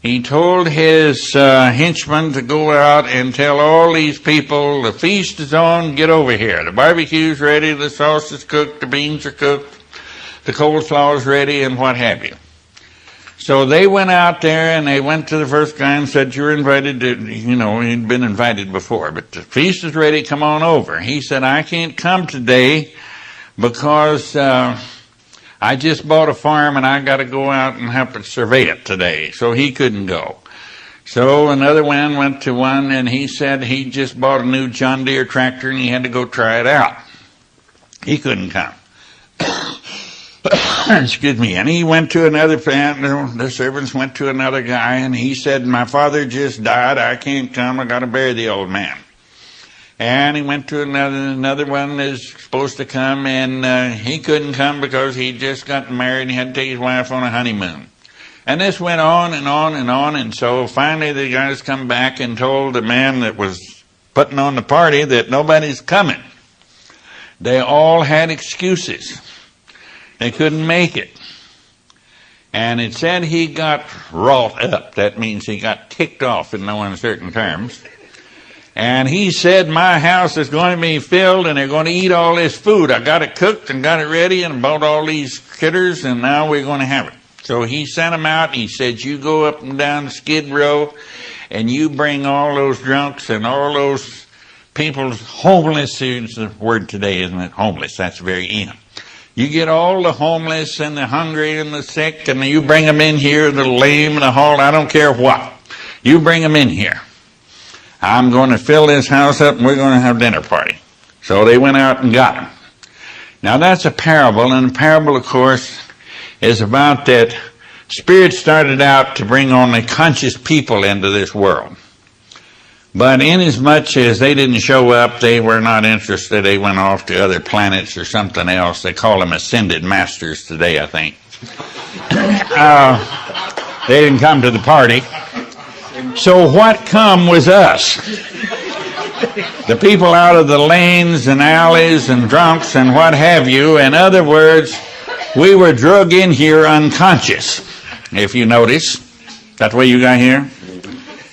he told his henchmen to go out and tell all these people, the feast is on, get over here. The barbecue's ready, the sauce is cooked, the beans are cooked, the coleslaw's ready, and what have you. So they went out there and they went to the first guy and said, you're invited to, he'd been invited before, but the feast is ready, come on over. He said, I can't come today because I just bought a farm and I got to go out and have to survey it today. So he couldn't go. So another one went to one and he said he just bought a new John Deere tractor and he had to go try it out. He couldn't come. Excuse me. And he went to another plant. The servants went to another guy and he said, my father just died. I can't come. I got to bury the old man. And he went to another one is supposed to come, and he couldn't come because he just got married and he had to take his wife on a honeymoon. And this went on and on and on, and so finally the guys come back and told the man that was putting on the party that nobody's coming. They all had excuses. They couldn't make it. And it said he got wrought up. That means he got ticked off in no uncertain terms. And he said, my house is going to be filled and they're going to eat all this food. I got it cooked and got it ready and bought all these critters and now we're going to have it. So he sent them out and he said, you go up and down Skid Row and you bring all those drunks and all those people, homeless is the word today, isn't it? Homeless, that's very in. You get all the homeless and the hungry and the sick and you bring them in here, the lame and the halt, I don't care what. You bring them in here. I'm going to fill this house up and we're going to have a dinner party. So they went out and got him. Now that's a parable, and the parable, of course, is about that Spirit started out to bring only conscious people into this world. But inasmuch as they didn't show up, they were not interested. They went off to other planets or something else. They call them ascended masters today, I think. They didn't come to the party. So what come was us. The people out of the lanes and alleys and drunks and what have you. In other words, we were drug in here unconscious, if you notice. That's the way you got here?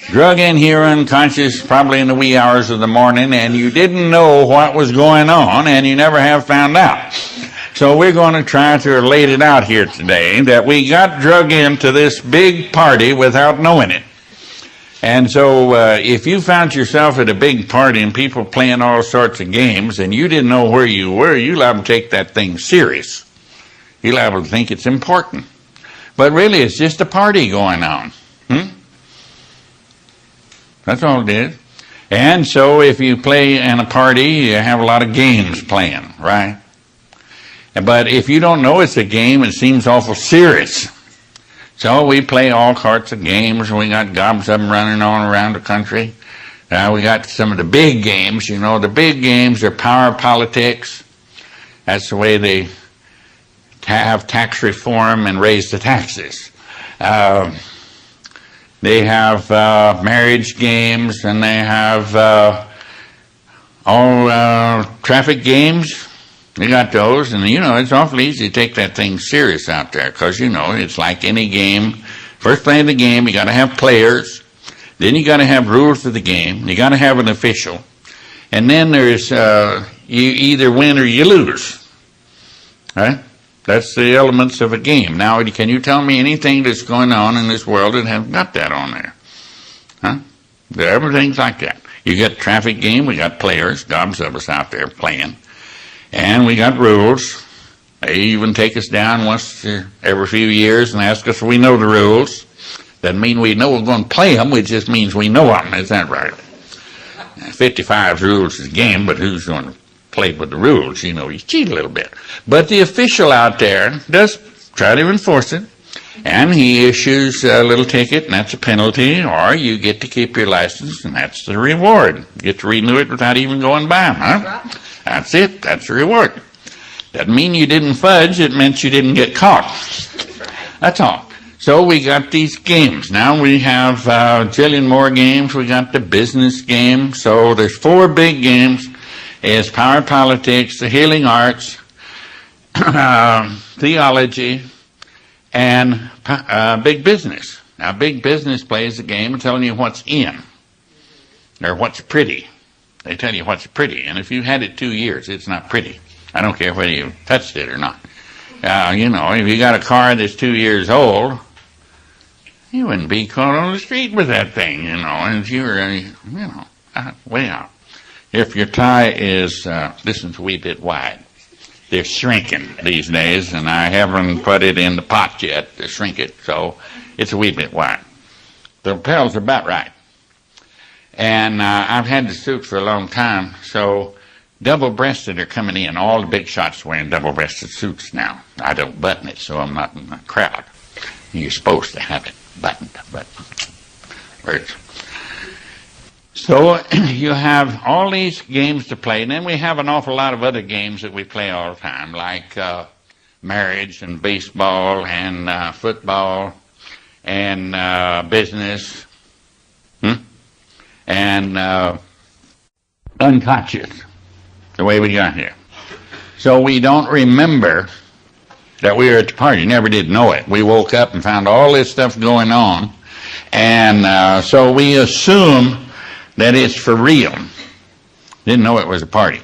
Drug in here unconscious, probably in the wee hours of the morning, and you didn't know what was going on, and you never have found out. So we're going to try to relate it out here today, that we got drug into this big party without knowing it. And so if you found yourself at a big party and people playing all sorts of games, and you didn't know where you were, you're liable to take that thing serious. You're liable to think it's important. But really, it's just a party going on. That's all it is. And so if you play in a party, you have a lot of games playing, right? But if you don't know it's a game, it seems awful serious. So we play all sorts of games. We got gobs of them running on around the country. We got some of the big games. You know, the big games are power politics. That's the way they have tax reform and raise the taxes. They have marriage games, and they have all traffic games. They got those, and you know, it's awfully easy to take that thing serious out there, because you know, it's like any game. First playing the game, you got to have players. Then you got to have rules for the game. You got to have an official. And then there's, you either win or you lose. Right? That's the elements of a game. Now, can you tell me anything that's going on in this world that hasn't got that on there? Huh? Everything's like that. You got a traffic game, we got players, gobs of us out there playing. And we got rules. They even take us down once every few years and ask us if we know the rules. Doesn't mean we know we're going to play them, it just means we know them. Is that right? 55 rules is a game, but who's going to play with the rules? You know, you cheat a little bit. But the official out there does try to enforce it, and he issues a little ticket, and that's a penalty, or you get to keep your license, and that's the reward. You get to renew it without even going by them, huh? That's it. That's the reward. Doesn't mean you didn't fudge. It meant you didn't get caught. That's all. So we got these games. Now we have a jillion more games. We got the business game. So there's 4 big games. It's power politics, the healing arts, theology, and big business. Now big business plays the game of telling you what's in, or what's pretty. They tell you what's pretty, and if you had it 2 years, it's not pretty. I don't care whether you touched it or not. You know, if you got a car that's 2 years old, you wouldn't be caught on the street with that thing, you know, and if you were, you know, way out. If your tie is, this is a wee bit wide. They're shrinking these days, and I haven't put it in the pot yet to shrink it, so it's a wee bit wide. The lapels are about right. And I've had the suit for a long time, so double-breasted are coming in. All the big shots wearing double-breasted suits now. I don't button it, so I'm not in the crowd. You're supposed to have it buttoned, but words. So you have all these games to play, and then we have an awful lot of other games that we play all the time, like marriage and baseball and football and business. And unconscious, the way we got here. So we don't remember that we were at the party. Never did know it. We woke up and found all this stuff going on, and so we assume that it's for real. Didn't know it was a party.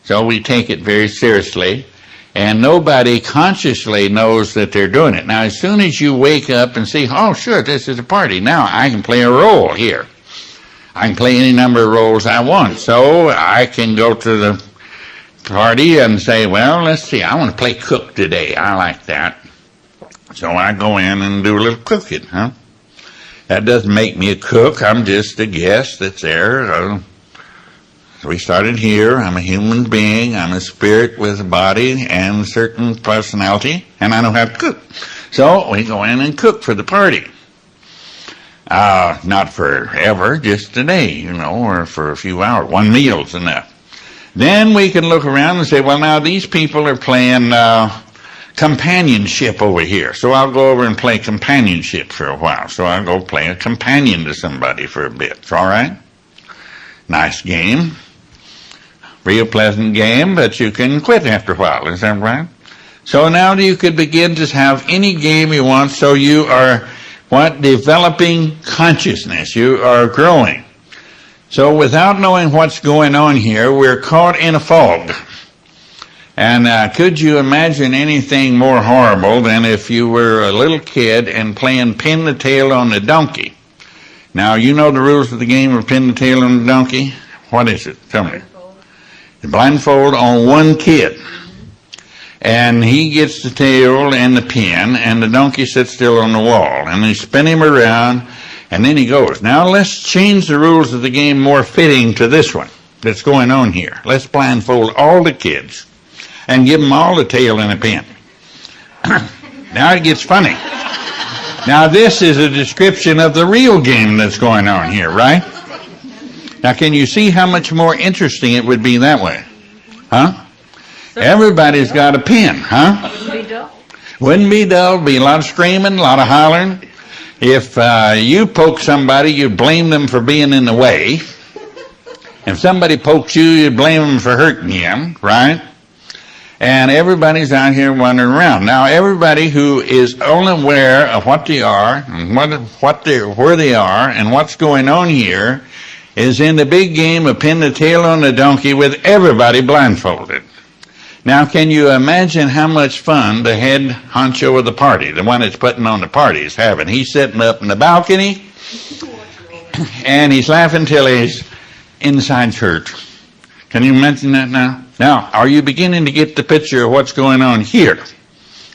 So we take it very seriously, and nobody consciously knows that they're doing it. Now, as soon as you wake up and see, oh, sure, this is a party, now I can play a role here. I can play any number of roles I want. So I can go to the party and say, well, let's see, I want to play cook today. I like that. So I go in and do a little cooking, huh? That doesn't make me a cook. I'm just a guest that's there. We started here. I'm a human being. I'm a spirit with a body and a certain personality, and I know how to cook. So we go in and cook for the party. Not forever, just today, or for a few hours. One meal's enough. Then we can look around and say, well, now these people are playing companionship over here. So I'll go over and play companionship for a while. So I'll go play a companion to somebody for a bit. It's all right? Nice game. Real pleasant game, but you can quit after a while. Is that right? So now you could begin to have any game you want. So you are developing consciousness. You are growing. So without knowing what's going on here, we're caught in a fog. And could you imagine anything more horrible than if you were a little kid and playing pin the tail on the donkey? Now, you know the rules of the game of pin the tail on the donkey? What is it? Tell me. The blindfold on one kid. And he gets the tail and the pin, and the donkey sits still on the wall. And they spin him around, and then he goes. Now, let's change the rules of the game more fitting to this one that's going on here. Let's blindfold all the kids and give them all the tail and a pin. Now it gets funny. Now this is a description of the real game that's going on here, right? Now can you see how much more interesting it would be that way? Huh? Everybody's got a pin, huh? Wouldn't be dull. Be a lot of screaming, a lot of hollering. If you poke somebody, you blame them for being in the way. If somebody pokes you, you blame them for hurting you, right? And everybody's out here wandering around. Now, everybody who is unaware of what they are, and where they are, and what's going on here, is in the big game of pin the tail on the donkey with everybody blindfolded. Now, can you imagine how much fun the head honcho of the party, the one that's putting on the party, is having? He's sitting up in the balcony, and he's laughing till his insides hurt. Can you imagine that now? Now, are you beginning to get the picture of what's going on here?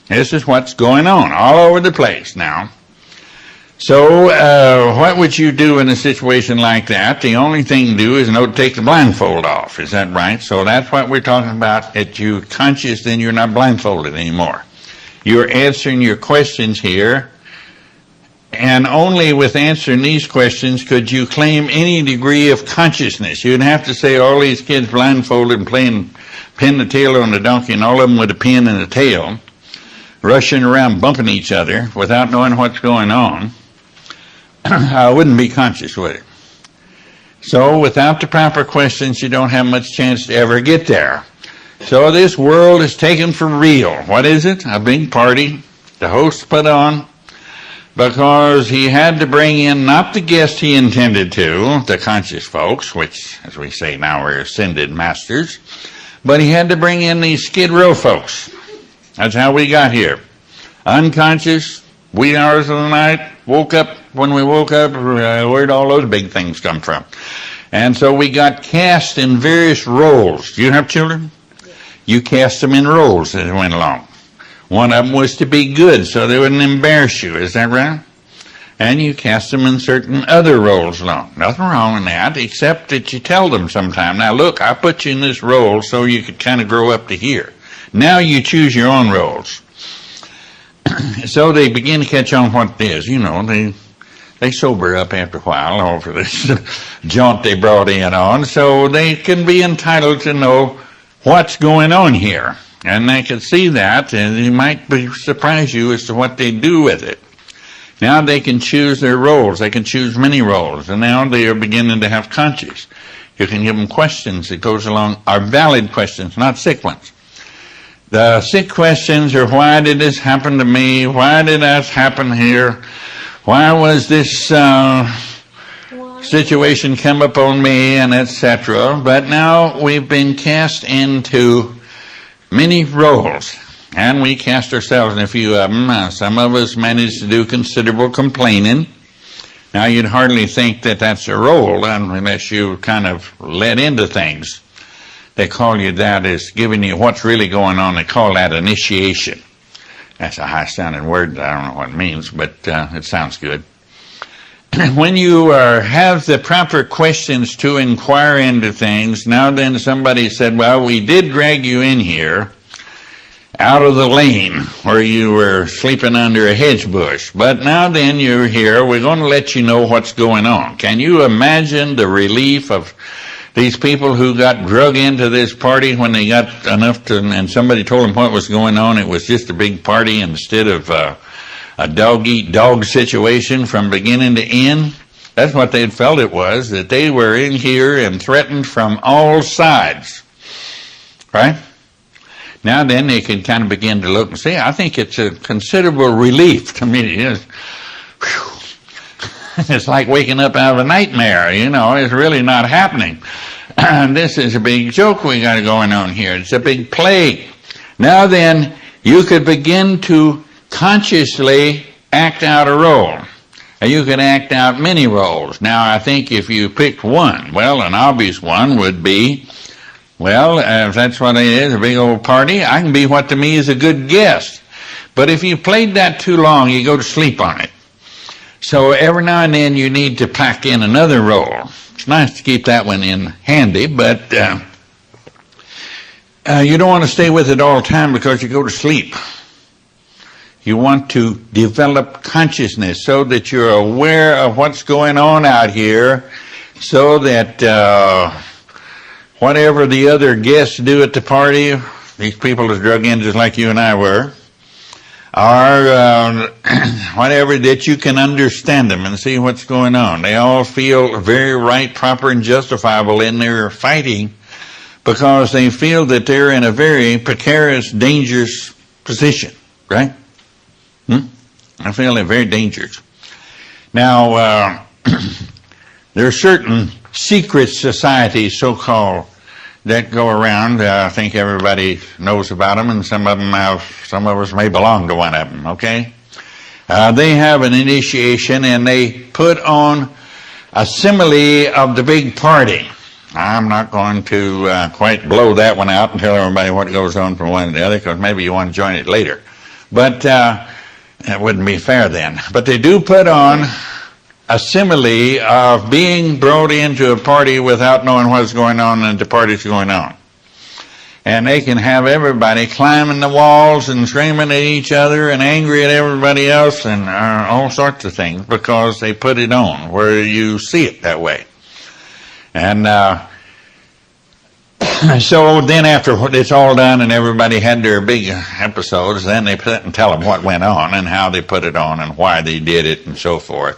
This is what's going on all over the place now. So, what would you do in a situation like that? The only thing to do is take the blindfold off. Is that right? So that's what we're talking about. That you're conscious, then you're not blindfolded anymore. You're answering your questions here, and only with answering these questions could you claim any degree of consciousness. You'd have to say all these kids blindfolded and playing pin the tail on the donkey, and all of them with a pin and a tail, rushing around bumping each other without knowing what's going on. I wouldn't be conscious with it. So without the proper questions, you don't have much chance to ever get there. So this world is taken for real. What is it? A big party the host put on, because he had to bring in not the guest he intended to, the conscious folks, which, as we say now, are ascended masters, but he had to bring in these Skid Row folks. That's how we got here. Unconscious, wee hours of the night, woke up, when we woke up, where'd all those big things come from? And so we got cast in various roles. Do you have children? You cast them in roles as it went along. One of them was to be good, so they wouldn't embarrass you. Is that right? And you cast them in certain other roles along. Nothing wrong in that, except that you tell them sometime, now look, I put you in this role so you could kind of grow up to here. Now you choose your own roles. So they begin to catch on what it is. They sober up after a while over this jaunt they brought in on, so they can be entitled to know what's going on here. And they can see that, and it might surprise you as to what they do with it. Now they can choose their roles. They can choose many roles, and now they are beginning to have conscience. You can give them questions that goes along, are valid questions, not sick ones. The sick questions are, why did this happen to me? Why did that happen here? Why was this situation come upon me, and etc. But now we've been cast into many roles, and we cast ourselves in a few of them. Some of us managed to do considerable complaining. Now you'd hardly think that that's a role unless you kind of let into things. They call you that as giving you what's really going on. They call that initiation. That's a high-sounding word. I don't know what it means, but it sounds good. when you have the proper questions to inquire into things, now then somebody said, well, we did drag you in here out of the lane where you were sleeping under a hedge bush, but now then you're here, we're going to let you know what's going on. Can you imagine the relief of these people who got drug into this party when they got enough to, and somebody told them what was going on? It was just a big party instead of a dog-eat-dog situation from beginning to end. That's what they'd felt it was, that they were in here and threatened from all sides. Right? Now then, they can kind of begin to look and see. I think it's a considerable relief to me. It's like waking up out of a nightmare, you know. It's really not happening. This is a big joke we got going on here. It's a big plague. Now then, you could begin to consciously act out a role. You could act out many roles. Now, I think if you picked one, well, an obvious one would be, well, if that's what it is, a big old party, I can be what to me is a good guest. But if you played that too long, you go to sleep on it. So every now and then you need to pack in another role. It's nice to keep that one in handy, but you don't want to stay with it all the time because you go to sleep. You want to develop consciousness so that you're aware of what's going on out here, so that whatever the other guests do at the party, these people that's drug in just like you and I were, or whatever, that you can understand them and see what's going on. They all feel very right, proper, and justifiable in their fighting because they feel that they're in a very precarious, dangerous position, right? I feel they're very dangerous. Now, there are certain secret societies, so-called, that go around. I think everybody knows about them, and some of us may belong to one of them, okay? They have an initiation, and they put on a simile of the big party. I'm not going to quite blow that one out and tell everybody what goes on from one to the other, because maybe you want to join it later. But that wouldn't be fair then. But they do put on a simile of being brought into a party without knowing what's going on and the party's going on. And they can have everybody climbing the walls and screaming at each other and angry at everybody else and all sorts of things because they put it on where you see it that way. And so then after it's all done and everybody had their big episodes, then they sit and tell them what went on and how they put it on and why they did it and so forth.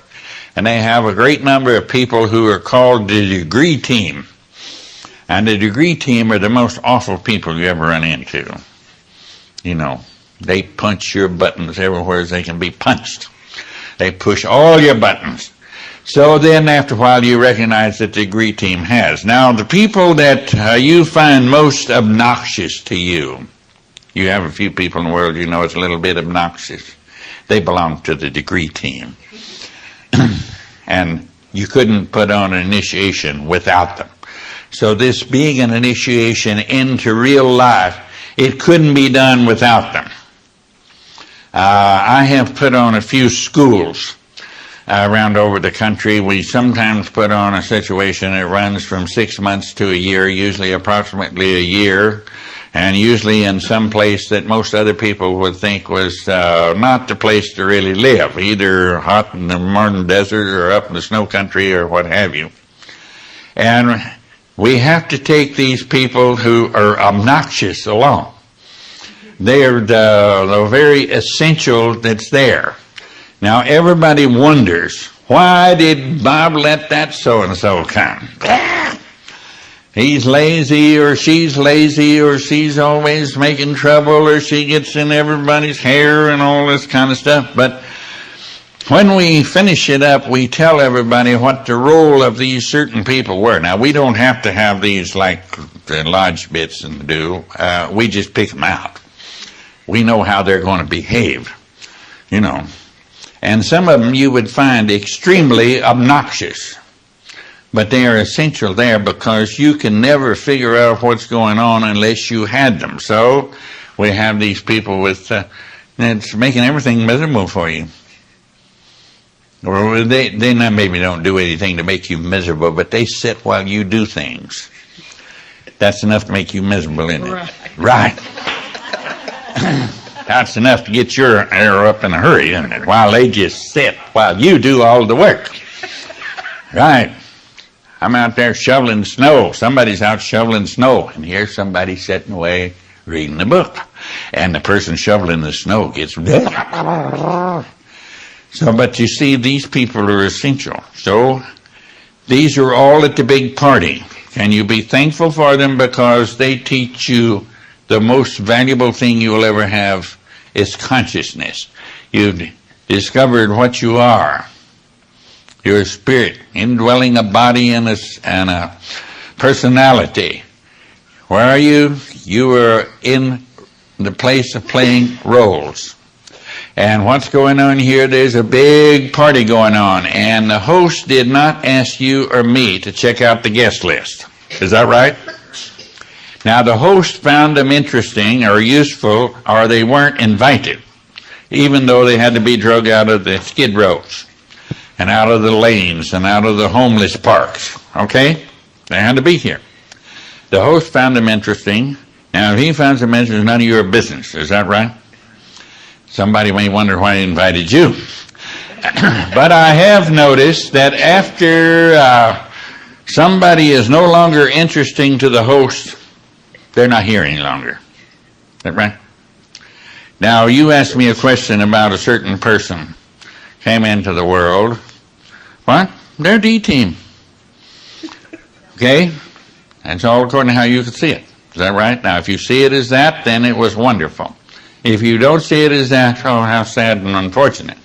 And they have a great number of people who are called the degree team. And the degree team are the most awful people you ever run into. You know, they punch your buttons everywhere they can be punched. They push all your buttons. So then after a while you recognize that the degree team has. Now the people that you find most obnoxious to you, you have a few people in the world you know it's a little bit obnoxious. They belong to the degree team. And you couldn't put on an initiation without them. So this being an initiation into real life, it couldn't be done without them. I have put on a few schools around over the country. We sometimes put on a situation that runs from 6 months to a year, usually approximately a year, and usually in some place that most other people would think was not the place to really live, either hot in the modern desert or up in the snow country or what have you. And we have to take these people who are obnoxious along. They are the very essential that's there. Now everybody wonders, why did Bob let that so-and-so come? He's lazy, or she's always making trouble, or she gets in everybody's hair and all this kind of stuff. But when we finish it up, we tell everybody what the role of these certain people were. Now, we don't have to have these like the lodge bits and do. We just pick them out. We know how they're going to behave, you know. And some of them you would find extremely obnoxious. But they are essential there because you can never figure out what's going on unless you had them. So we have these people with, it's making everything miserable for you. Or they not, maybe don't do anything to make you miserable, but they sit while you do things. That's enough to make you miserable, isn't it? Right. That's enough to get your air up in a hurry, isn't it? While they just sit while you do all the work. Right. I'm out there shoveling snow. Somebody's out shoveling snow, and here's somebody sitting away reading a book. And the person shoveling the snow gets... So, but you see, these people are essential. So, these are all at the big party. And you be thankful for them because they teach you the most valuable thing you will ever have is consciousness. You've discovered what you are. You're a spirit, indwelling a body and a personality. Where are you? You are in the place of playing roles. And what's going on here? There's a big party going on, and the host did not ask you or me to check out the guest list. Is that right? Now, the host found them interesting or useful, or they weren't invited, even though they had to be drug out of the skid rows and out of the lanes and out of the homeless parks. Okay? They had to be here. The host found them interesting. Now, if he finds them interesting, it's none of your business. Is that right? Somebody may wonder why he invited you. But I have noticed that after somebody is no longer interesting to the host, they're not here any longer. Is that right? Now, you asked me a question about a certain person came into the world. What? They're D-team. Okay? That's all according to how you could see it. Is that right? Now, if you see it as that, then it was wonderful. If you don't see it as that, oh, how sad and unfortunate.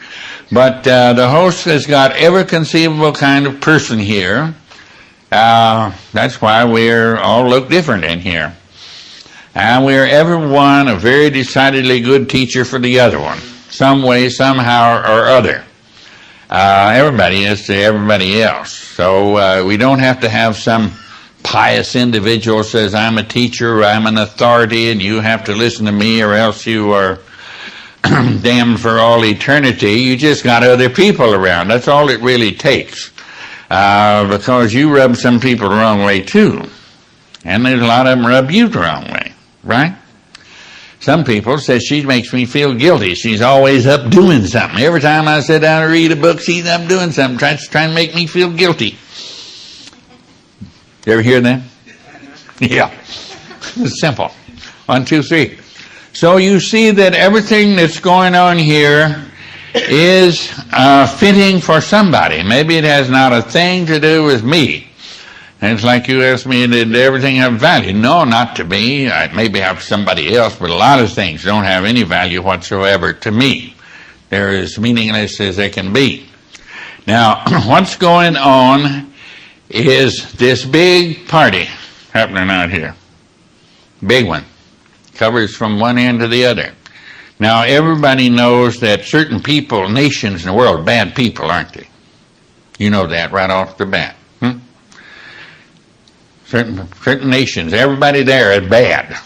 But the host has got every conceivable kind of person here. That's why we're all look different in here. And we're everyone a very decidedly good teacher for the other one, some way, somehow or other. Everybody is to everybody else. So we don't have to have some pious individual says, I'm a teacher, I'm an authority, and you have to listen to me or else you are damned for all eternity. You just got other people around. That's all it really takes. Because you rub some people the wrong way too. And there's a lot of them rub you the wrong way, right? Some people say she makes me feel guilty. She's always up doing something. Every time I sit down and read a book, she's up doing something, trying to make me feel guilty. You ever hear that? Yeah. It's simple. 1, 2, 3. So you see that everything that's going on here is fitting for somebody. Maybe it has not a thing to do with me. And it's like you asked me, did everything have value? No, not to me. I maybe have somebody else, but a lot of things don't have any value whatsoever to me. They're as meaningless as they can be. Now, what's going on is this big party happening out here. Big one. Covers from one end to the other. Now, everybody knows that certain people, nations in the world, bad people, aren't they? You know that right off the bat. Certain nations, everybody there is bad.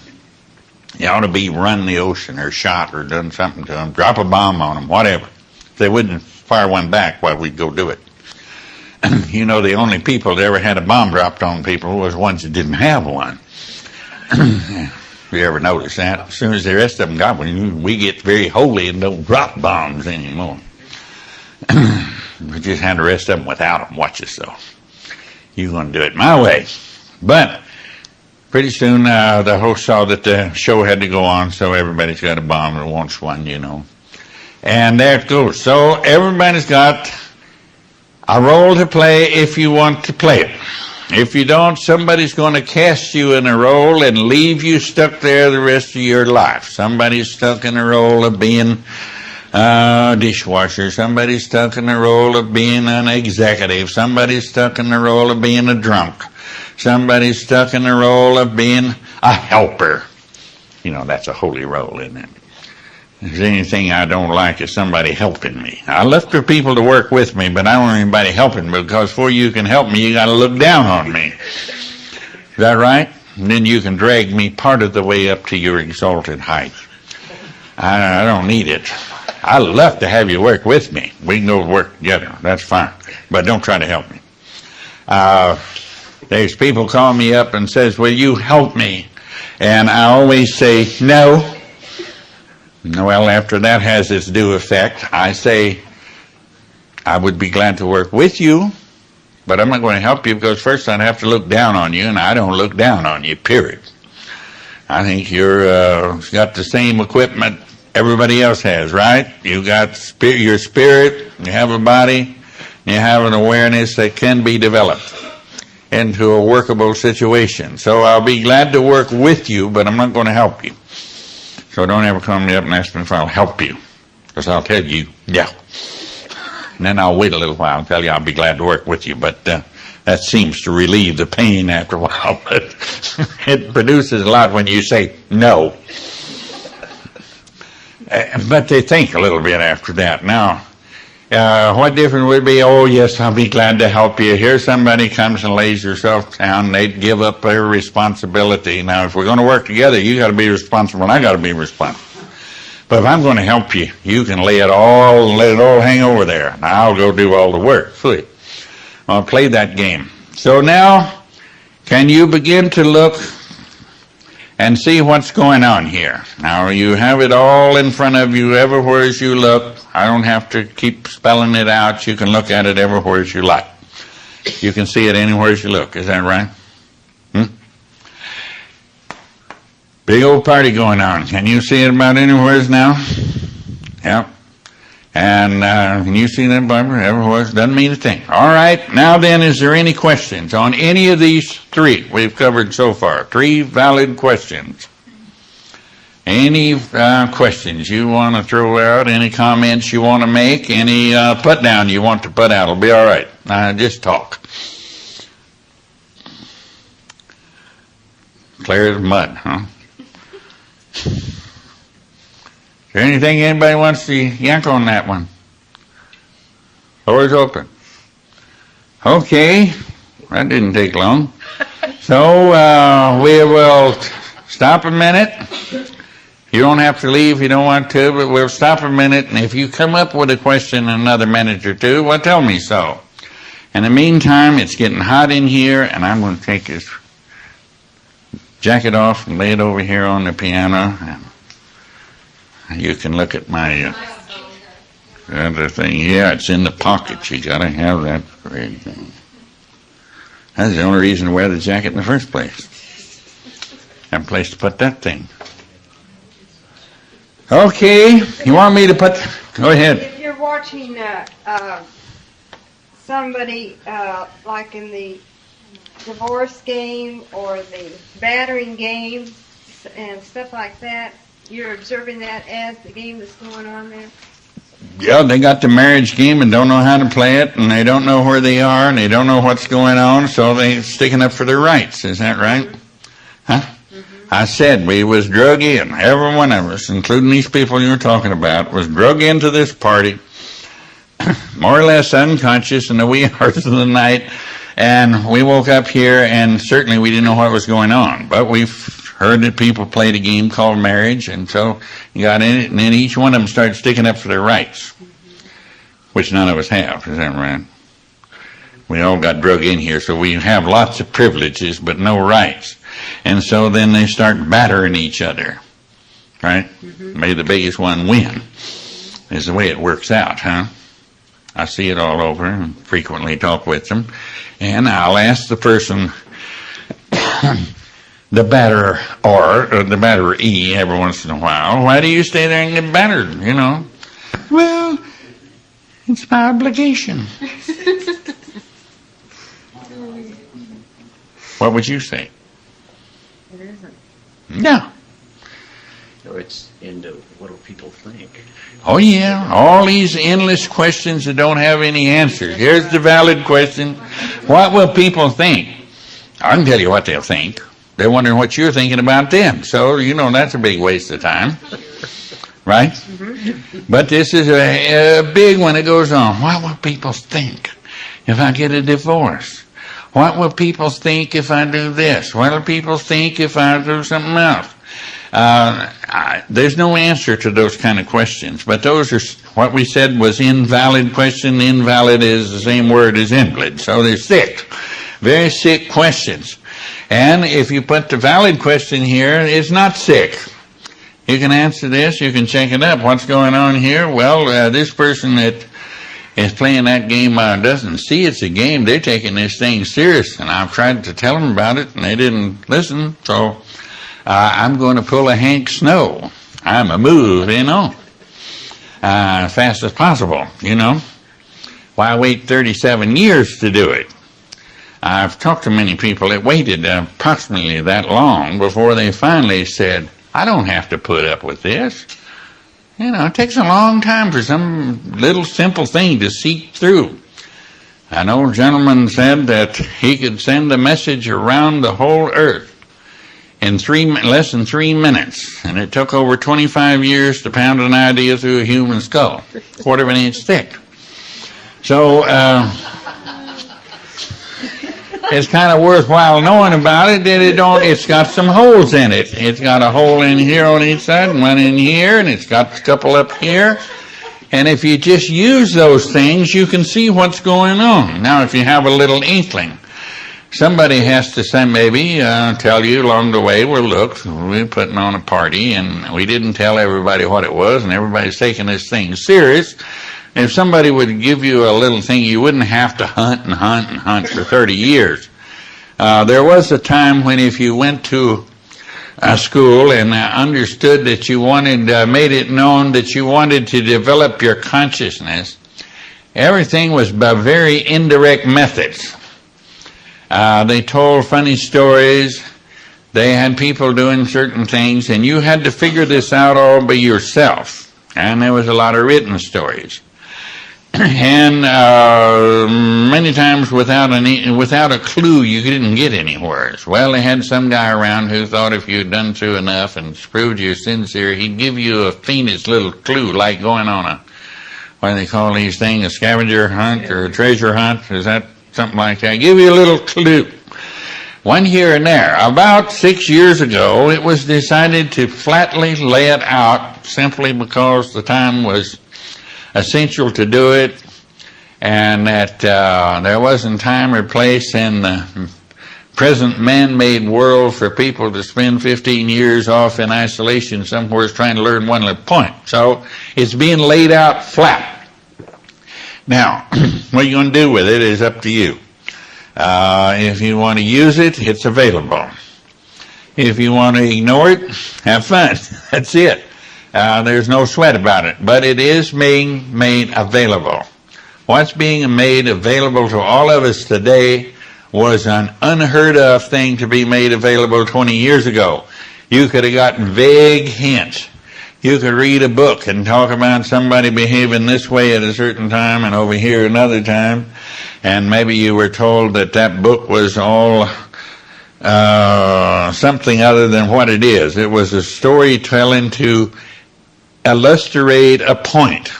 You ought to be run the ocean or shot or done something to them, drop a bomb on them, whatever. If they wouldn't fire one back, why we'd go do it. You know, the only people that ever had a bomb dropped on people was ones that didn't have one. You ever notice that? As soon as the rest of them got one, we get very holy and don't drop bombs anymore. We just had the rest of them without them. Watch us, though. You're going to do it my way. But pretty soon the host saw that the show had to go on, so everybody's got a bomb or wants one, you know. And there it goes. So everybody's got a role to play if you want to play it. If you don't, somebody's going to cast you in a role and leave you stuck there the rest of your life. Somebody's stuck in a role of being a dishwasher. Somebody's stuck in the role of being an executive. Somebody's stuck in the role of being a drunk. Somebody's stuck in the role of being a helper. You know, that's a holy role, isn't it? If there's anything I don't like is somebody helping me. I love for people to work with me, but I don't want anybody helping me, because before you can help me, you got to look down on me. Is that right? And then you can drag me part of the way up to your exalted height. I don't need it. I'd love to have you work with me. We can go work together. That's fine. But don't try to help me. There's people call me up and says, will you help me? And I always say, no. Well, after that has its due effect, I say, I would be glad to work with you, but I'm not going to help you because first I'd have to look down on you, and I don't look down on you, period. I think you're got the same equipment everybody else has, right? You got your spirit, you have a body, you have an awareness that can be developed into a workable situation. So I'll be glad to work with you, but I'm not going to help you. So don't ever call me up and ask me if I'll help you, because I'll tell you, yeah. And then I'll wait a little while and tell you I'll be glad to work with you, but that seems to relieve the pain after a while, but it produces a lot when you say no. But they think a little bit after that. Now, what difference would it be? Oh, yes, I'll be glad to help you. Here somebody comes and lays yourself down. They'd give up their responsibility. Now, if we're going to work together, you got to be responsible, and I got to be responsible. But if I'm going to help you, you can let it all hang over there, and I'll go do all the work. Sweet. I'll play that game. So now, can you begin to look and see what's going on here? Now, you have it all in front of you everywhere as you look. I don't have to keep spelling it out. You can look at it everywhere as you like. You can see it anywhere as you look. Is that right? Big old party going on. Can you see it about anywhere now? Yep. And can you see that, Barbara? Everywhere? Doesn't mean a thing. All right. Now then, is there any questions on any of these three we've covered so far? 3 valid questions. Any questions you want to throw out? Any comments you want to make? Any put down you want to put out? It'll be all right. Just talk. Clear as mud, huh? Is there anything anybody wants to yank on that one? Door's open. Okay. That didn't take long. So we will stop a minute. You don't have to leave if you don't want to, but we'll stop a minute, and if you come up with a question in another minute or two, well, tell me so. In the meantime, it's getting hot in here, and I'm going to take this jacket off and lay it over here on the piano. And you can look at my other thing. Yeah, it's in the pocket. You got to have that. That's the only reason to wear the jacket in the first place. Have a place to put that thing. Okay, you want me to put... Go ahead. If you're watching somebody like in the divorce game or the battering game and stuff like that, you're observing that as the game that's going on there? Yeah, they got the marriage game and don't know how to play it, and they don't know where they are, and they don't know what's going on, so they're sticking up for their rights. Is that right? Huh? I said we was drug in. Every one of us, including these people you're talking about, was drug into this party, more or less unconscious in the wee hours of the night, and we woke up here, and certainly we didn't know what was going on, but we've heard that people played a game called marriage, and so you got in it, and then each one of them started sticking up for their rights, which none of us have. Is that right? We all got drug in here, so we have lots of privileges, but no rights. And so then they start battering each other, right? May the biggest one win is the way it works out, huh? I see it all over and frequently talk with them. And I'll ask the person, the batterer or the batteree every once in a while, why do you stay there and get battered, you know? Well, it's my obligation. What would you say? It isn't. No. So it's into what do people think? Oh, yeah. All these endless questions that don't have any answers. Here's the valid question. What will people think? I can tell you what they'll think. They're wondering what you're thinking about them. So, you know, that's a big waste of time. Right? But this is a big one that goes on. What will people think if I get a divorce? What will people think if I do this? What will people think if I do something else? There's no answer to those kind of questions, but those are what we said was invalid question. Invalid is the same word as invalid, so they're sick, very sick questions. And if you put the valid question here, it's not sick. You can answer this, you can check it up. What's going on here? Well, this person that is playing that game doesn't see it's a game. They're taking this thing serious, and I've tried to tell them about it, and they didn't listen, so I'm going to pull a Hank Snow. I'm a moving on as fast as possible, you know. Why wait 37 years to do it? I've talked to many people that waited approximately that long before they finally said, I don't have to put up with this. You know, it takes a long time for some little simple thing to seep through. An old gentleman said that he could send a message around the whole earth in less than 3 minutes, and it took over 25 years to pound an idea through a human skull, quarter of an inch thick. So it's kind of worthwhile knowing about it. That it's got some holes in it. It's got a hole in here on each side and one in here, and it's got a couple up here. And if you just use those things, you can see what's going on. Now, if you have a little inkling, somebody has to say, maybe tell you along the way, well, look, we're putting on a party, and we didn't tell everybody what it was, and everybody's taking this thing serious. If somebody would give you a little thing, you wouldn't have to hunt and hunt and hunt for 30 years. There was a time when if you went to a school and understood that you wanted, made it known that you wanted to develop your consciousness, everything was by very indirect methods. They told funny stories. They had people doing certain things, and you had to figure this out all by yourself. And there was a lot of written stories. And many times without a clue, you didn't get anywhere. Well, they had some guy around who thought if you'd done through enough and proved you're sincere, he'd give you a fiendish little clue, like going on a, what do they call these things, a scavenger hunt or a treasure hunt? Is that something like that? Give you a little clue. One here and there. About 6 years ago, it was decided to flatly lay it out simply because the time was essential to do it, and that there wasn't time or place in the present man-made world for people to spend 15 years off in isolation somewhere trying to learn one little point. So it's being laid out flat. Now, what you're going to do with it is up to you. If you want to use it, it's available. If you want to ignore it, have fun. That's it. There's no sweat about it, but it is being made available. What's being made available to all of us today was an unheard of thing to be made available 20 years ago. You could have gotten vague hints. You could read a book and talk about somebody behaving this way at a certain time and over here another time, and maybe you were told that that book was all something other than what it is. It was a storytelling to illustrate a point.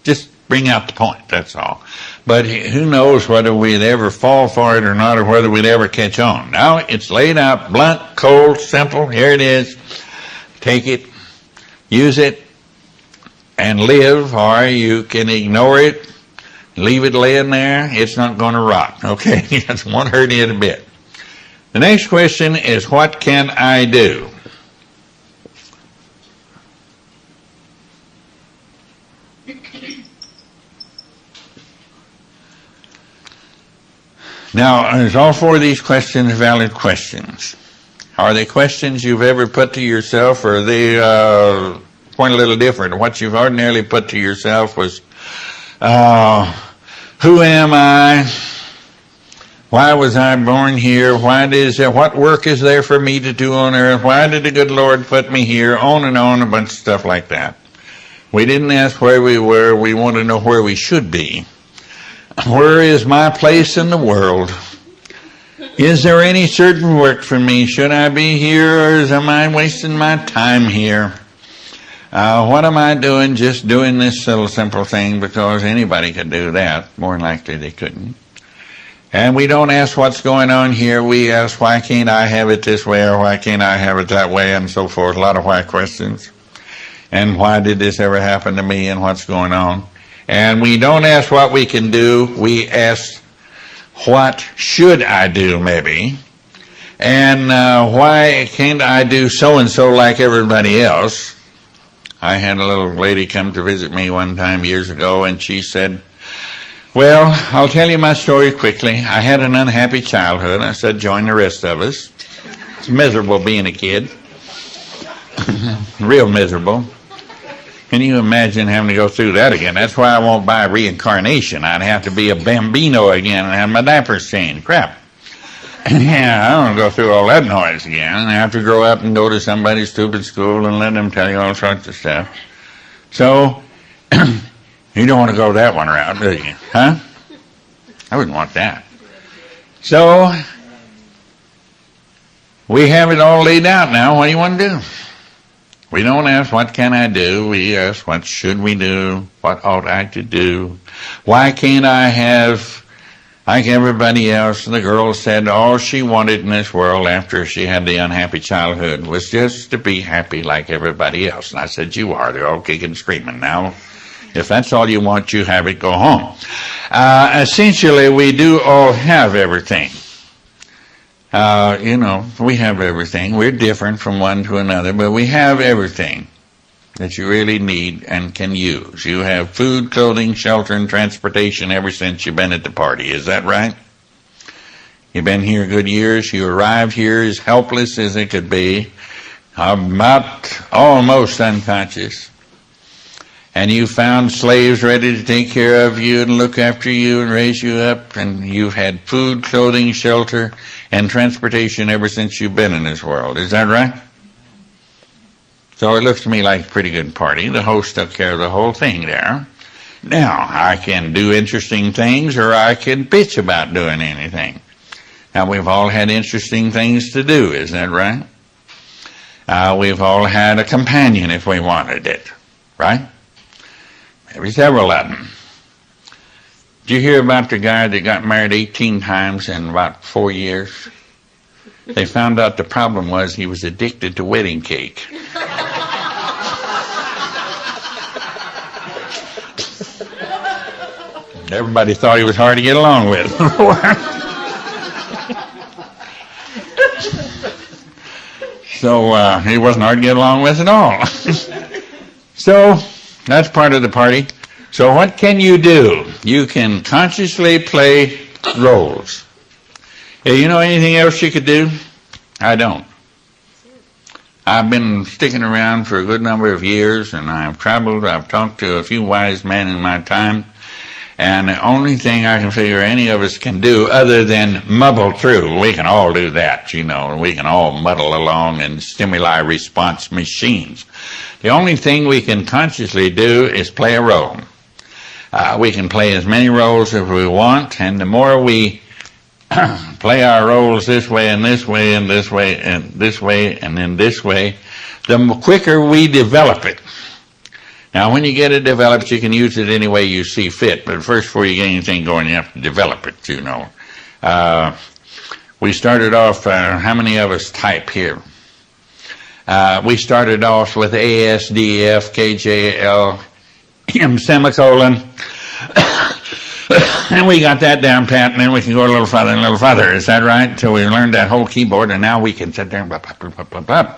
Just bring out the point, that's all. But who knows whether we'd ever fall for it or not, or whether we'd ever catch on. Now it's laid out blunt, cold, simple. Here it is. Take it, use it, and live, or you can ignore it, leave it laying there. It's not going to rot, okay? It won't hurt you a bit. The next question is, what can I do? Now, is all four of these questions valid questions? Are they questions you've ever put to yourself, or are they point a little different? What you've ordinarily put to yourself was, who am I? Why was I born here? What work is there for me to do on earth? Why did the good Lord put me here? On and on, a bunch of stuff like that. We didn't ask where we were. We want to know where we should be. Where is my place in the world? Is there any certain work for me? Should I be here, or am I wasting my time here? What am I doing just doing this little simple thing because anybody could do that? More than likely they couldn't. And we don't ask what's going on here. We ask, why can't I have it this way, or why can't I have it that way, and so forth. A lot of why questions. And why did this ever happen to me, and what's going on? And we don't ask what we can do. We ask, what should I do, maybe? And why can't I do so-and-so like everybody else? I had a little lady come to visit me one time years ago, and she said, well, I'll tell you my story quickly. I had an unhappy childhood. I said, join the rest of us. It's miserable being a kid. Real miserable. Can you imagine having to go through that again? That's why I won't buy reincarnation. I'd have to be a bambino again and have my diapers changed. Crap. Yeah, I don't want to go through all that noise again. I have to grow up and go to somebody's stupid school and let them tell you all sorts of stuff. So, you don't want to go that one route, do you? Huh? I wouldn't want that. So, we have it all laid out now. What do you want to do? We don't ask, what can I do? We ask, what should we do? What ought I to do? Why can't I have, like everybody else? The girl said all she wanted in this world after she had the unhappy childhood was just to be happy like everybody else. And I said, you are. They're all kicking and screaming now. If that's all you want, you have it, go home. Essentially, we do all have everything. We have everything. We're different from one to another, but we have everything that you really need and can use. You have food, clothing, shelter, and transportation ever since you've been at the party. Is that right? You've been here good years. You arrived here as helpless as it could be, about almost unconscious. And you found slaves ready to take care of you and look after you and raise you up, and you've had food, clothing, shelter, and transportation ever since you've been in this world. Is that right? So it looks to me like a pretty good party. The host took care of the whole thing there. Now, I can do interesting things, or I can bitch about doing anything. Now, we've all had interesting things to do. Is that right? We've all had a companion if we wanted it. Right? Maybe several of them. Did you hear about the guy that got married 18 times in about 4 years? They found out the problem was he was addicted to wedding cake. Everybody thought he was hard to get along with. So he wasn't hard to get along with at all. So that's part of the party. So what can you do? You can consciously play roles. Hey, you know anything else you could do? I don't. I've been sticking around for a good number of years, and I've traveled. I've talked to a few wise men in my time, and the only thing I can figure any of us can do other than muddle through, we can all do that, we can all muddle along in stimuli response machines. The only thing we can consciously do is play a role. We can play as many roles as we want, and the more we play our roles this way and this way and this way and this way and then this way, the quicker we develop it. Now, when you get it developed, you can use it any way you see fit, but first, before you get anything going, you have to develop it, We started off, how many of us type here? We started off with ASDF, KJL, M semicolon, and we got that down pat, and then we can go a little further and a little further. Is that right? So we learned that whole keyboard, and now we can sit there and blah, blah, blah, blah, blah, blah.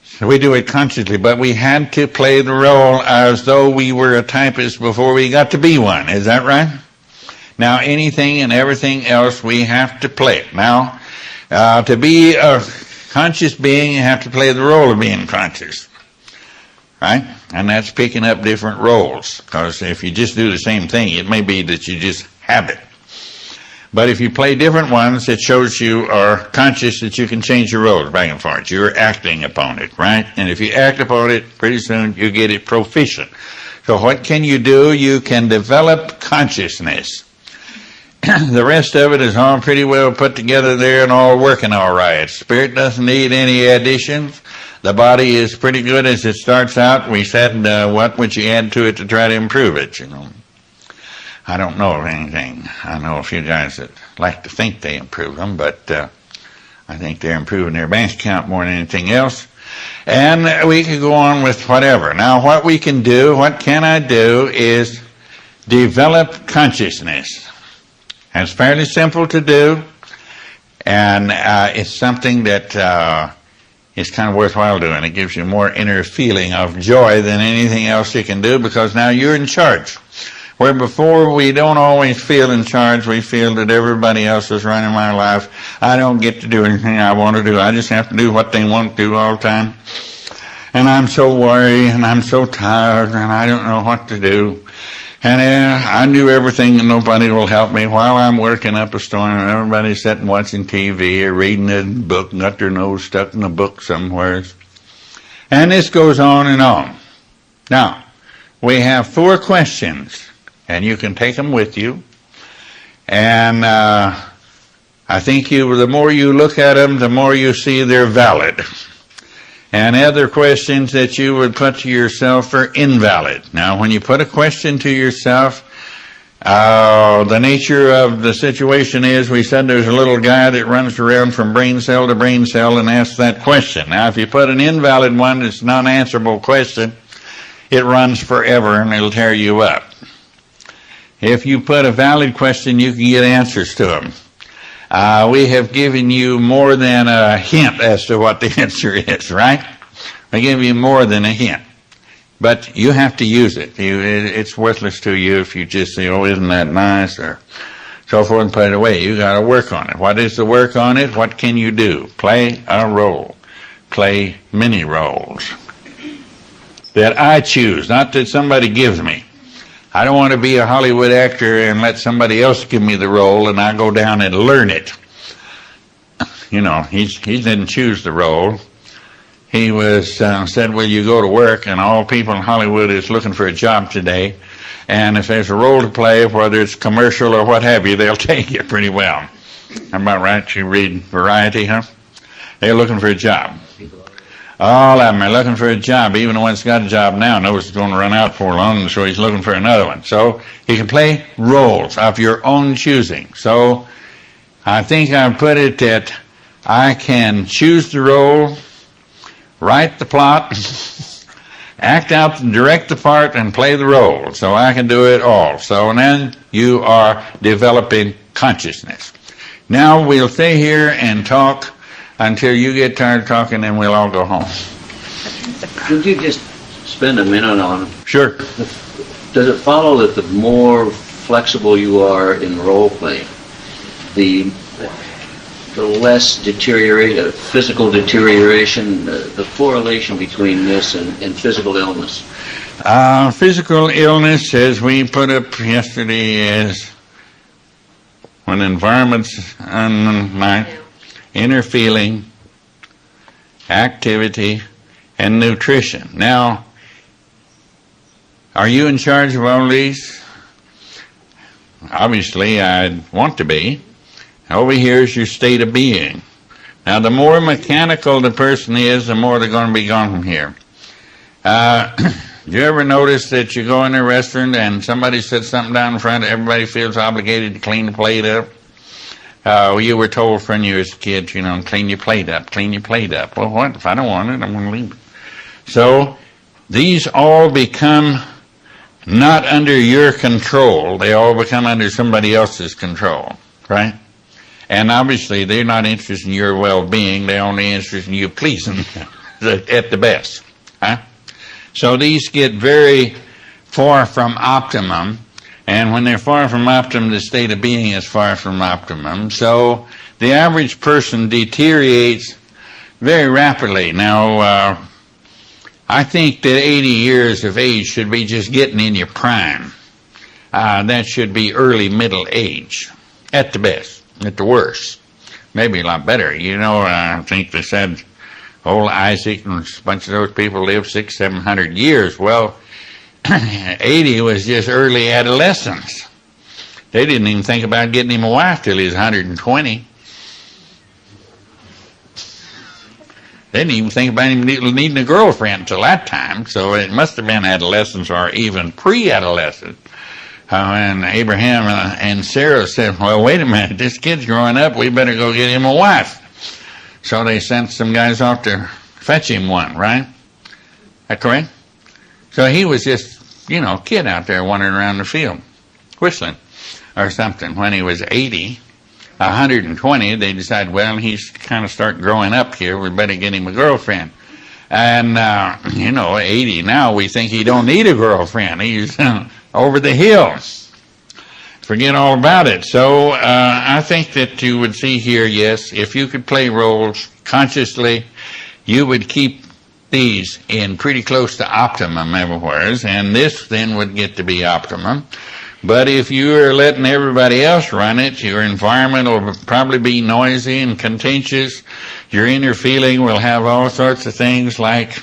So we do it consciously, but we had to play the role as though we were a typist before we got to be one. Is that right? Now, anything and everything else, we have to play it. Now, to be a conscious being, you have to play the role of being conscious. Right? And that's picking up different roles. Because if you just do the same thing, it may be that you just have it. But if you play different ones, it shows you are conscious that you can change your roles back and forth. You're acting upon it, right? And if you act upon it, pretty soon you get it proficient. So what can you do? You can develop consciousness. The rest of it is all pretty well put together there and all working all right. Spirit doesn't need any additions. The body is pretty good as it starts out. We said, what would you add to it to try to improve it, I don't know of anything. I know a few guys that like to think they improve them, but I think they're improving their bank account more than anything else. And we could go on with whatever. Now, what we can do, what can I do, is develop consciousness. And it's fairly simple to do, and it's something that is kind of worthwhile doing. It gives you more inner feeling of joy than anything else you can do, because now you're in charge. Where before we don't always feel in charge, we feel that everybody else is running my life. I don't get to do anything I want to do. I just have to do what they want to do all the time. And I'm so worried, and I'm so tired, and I don't know what to do. And I do everything and nobody will help me while I'm working up a storm, and everybody's sitting watching TV or reading a book, got their nose stuck in a book somewhere. And this goes on and on. Now, we have 4 questions, and you can take them with you. And I think the more you look at them, the more you see they're valid. And other questions that you would put to yourself are invalid. Now, when you put a question to yourself, the nature of the situation is, we said there's a little guy that runs around from brain cell to brain cell and asks that question. Now, if you put an invalid one, it's an unanswerable question, it runs forever and it'll tear you up. If you put a valid question, you can get answers to them. We have given you more than a hint as to what the answer is, right? I give you more than a hint. But you have to use it. It's worthless to you if you just say, oh, isn't that nice, or so forth, and put it away. You got to work on it. What is the work on it? What can you do? Play a role. Play many roles that I choose, not that somebody gives me. I don't want to be a Hollywood actor and let somebody else give me the role and I go down and learn it. You know, he didn't choose the role. He was said, will you go to work? And all people in Hollywood is looking for a job today. And if there's a role to play, whether it's commercial or what have you, they'll take you pretty well. Am I right? You read Variety, huh? They're looking for a job. All of them are looking for a job. Even the one that's got a job now knows it's going to run out for long, so he's looking for another one. So you can play roles of your own choosing. So I think I put it that I can choose the role, write the plot, act out and direct the part, and play the role. So I can do it all. So then you are developing consciousness. Now we'll stay here and talk until you get tired of talking, and we'll all go home. Could you just spend a minute on? Sure. Does it follow that the more flexible you are in role playing, the less physical deterioration, the correlation between this and physical illness? Physical illness, as we put up yesterday, is when environments unlike inner feeling, activity, and nutrition. Now, are you in charge of all these? Obviously, I'd want to be. Over here is your state of being. Now, the more mechanical the person is, the more they're going to be gone from here. Do you ever notice that you go in a restaurant and somebody sets something down in front, everybody feels obligated to clean the plate up? You were told when you was a kid, clean your plate up, clean your plate up. Well, what? If I don't want it, I'm going to leave it. So these all become not under your control. They all become under somebody else's control, right? And obviously they're not interested in your well-being. They're only interested in you pleasing at the best. Huh? So these get very far from optimum. And when they're far from optimum, the state of being is far from optimum. So the average person deteriorates very rapidly. Now, I think that 80 years of age should be just getting in your prime. That should be early middle age, at the best, at the worst. Maybe a lot better. I think they said old Isaac and a bunch of those people lived 600-700 years. Well, 80 was just early adolescence. They didn't even think about getting him a wife till he was 120. They didn't even think about him needing a girlfriend until that time. So it must have been adolescence or even pre-adolescence. And Abraham and Sarah said, well, wait a minute, this kid's growing up, we better go get him a wife. So they sent some guys off to fetch him one, right? That correct? So he was just, you know, a kid out there wandering around the field, whistling or something. When he was 80, 120, they decided, well, he's kind of starting growing up here, we better get him a girlfriend. And, you know, 80 now, we think he don't need a girlfriend. He's over the hill. Forget all about it. So I think that you would see here, yes, if you could play roles consciously, you would keep these in pretty close to optimum everywhere, and this then would get to be optimum. But if you're letting everybody else run it, your environment will probably be noisy and contentious. Your inner feeling will have all sorts of things like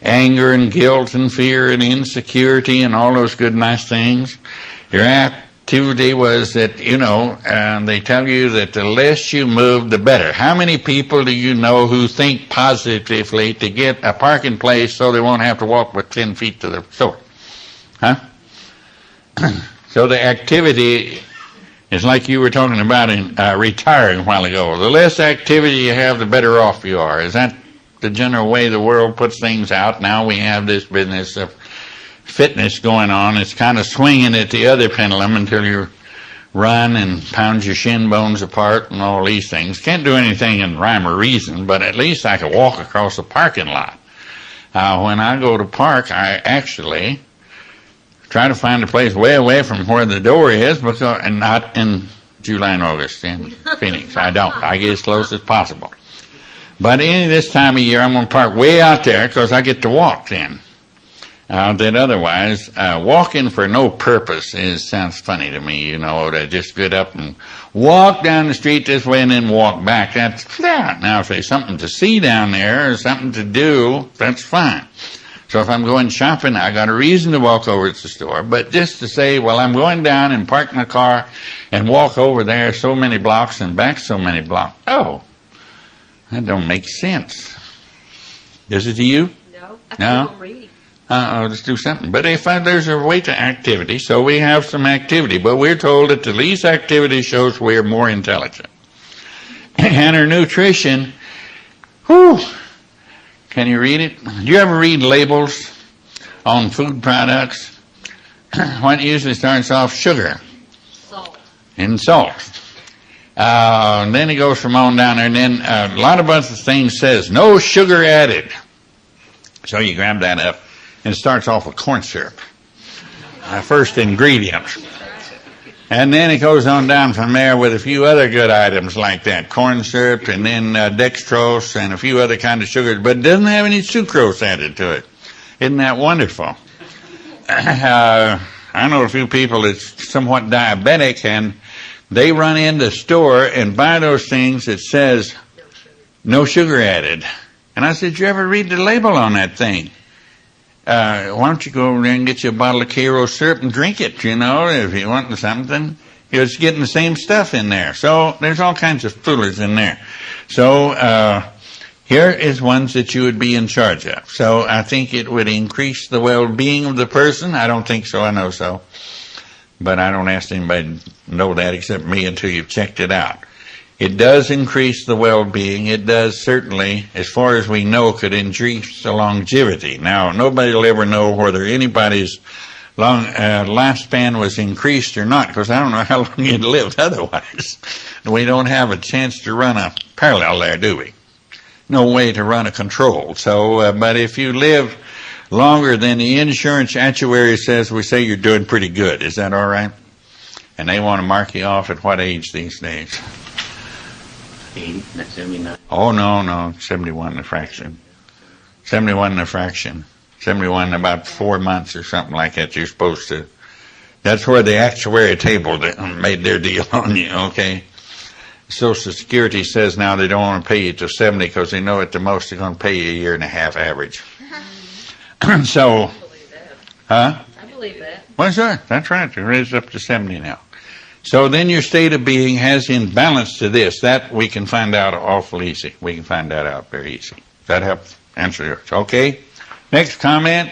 anger and guilt and fear and insecurity and all those good, nice things. Your activity was that, you know, they tell you that the less you move, the better. How many people do you know who think positively to get a parking place so they won't have to walk with 10 feet to the store? Huh? So the activity is like you were talking about in retiring a while ago. The less activity you have, the better off you are. Is that the general way the world puts things out? Now we have this business of fitness going on. It's kind of swinging at the other pendulum until you run and pound your shin bones apart and all these things. Can't do anything in rhyme or reason, but at least I can walk across the parking lot. When I go to park, I actually try to find a place way away from where the door is, and not in July and August in Phoenix. I don't. I get as close as possible. But any this time of year, I'm going to park way out there because I get to walk then. That otherwise, walking for no purpose sounds funny to me, you know, to just get up and walk down the street this way and then walk back. That's flat. Now, if there's something to see down there or something to do, that's fine. So if I'm going shopping, I got a reason to walk over to the store. But just to say, well, I'm going down and park my car and walk over there so many blocks and back so many blocks. Oh, that don't make sense. Does it to you? No. No? Let's do something. But if there's a way to activity, so we have some activity. But we're told that the least activity shows we're more intelligent. And our nutrition, whew. Can you read it? Do you ever read labels on food products? What usually starts off? Sugar. Salt. And salt. Then it goes from on down there, and then a lot of other things says, no sugar added. So you grab that up, and it starts off with corn syrup. First ingredient. And then it goes on down from there with a few other good items like that. Corn syrup and then dextrose and a few other kind of sugars. But it doesn't have any sucrose added to it. Isn't that wonderful? I know a few people that's somewhat diabetic, and they run in the store and buy those things that says no sugar added. And I said, you ever read the label on that thing? Why don't you go over there and get you a bottle of Karo syrup and drink it, you know, if you want something. You're just getting the same stuff in there. So there's all kinds of foolers in there. So here is ones that you would be in charge of. So I think it would increase the well-being of the person. I don't think so. I know so. But I don't ask anybody to know that except me until you've checked it out. It does increase the well-being. It does certainly, as far as we know, could increase the longevity. Now, nobody will ever know whether anybody's lifespan was increased or not, because I don't know how long you'd lived otherwise. We don't have a chance to run a parallel there, do we? No way to run a control. So, but if you live longer than the insurance actuary says, we say you're doing pretty good. Is that all right? And they want to mark you off at what age these days? 80, 79. Oh, no, 71 and a fraction. 71 and a fraction. 71 in about 4 months or something like that. You're supposed to. That's where the actuary table made their deal on you, okay? Social Security says now they don't want to pay you till 70 because they know at the most they're going to pay you a year and a half average. So, huh? I believe that. Well, sure, that's right. They raised it up to 70 now. So then your state of being has in balance to this. That we can find out awful easy. We can find that out very easy. Does that help answer yours? Okay. Next comment?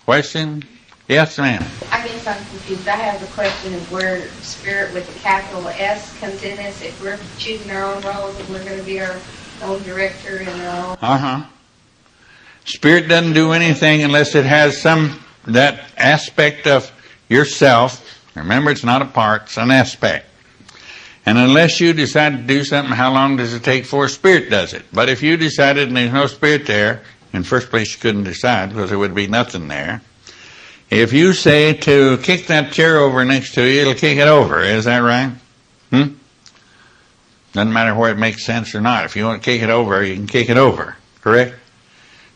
Question? Yes, ma'am. I I guess I'm confused. I have the question of where spirit with the capital S comes in this. If we're choosing our own roles and we're going to be our own director and our own... Uh-huh. Spirit doesn't do anything unless it has that aspect of yourself. Remember, it's not a part, it's an aspect. And unless you decide to do something, how long does it take before spirit does it? But if you decided and there's no spirit there, in first place you couldn't decide because there would be nothing there. If you say to kick that chair over next to you, it'll kick it over. Is that right? Doesn't matter where it makes sense or not. If you want to kick it over, you can kick it over. Correct?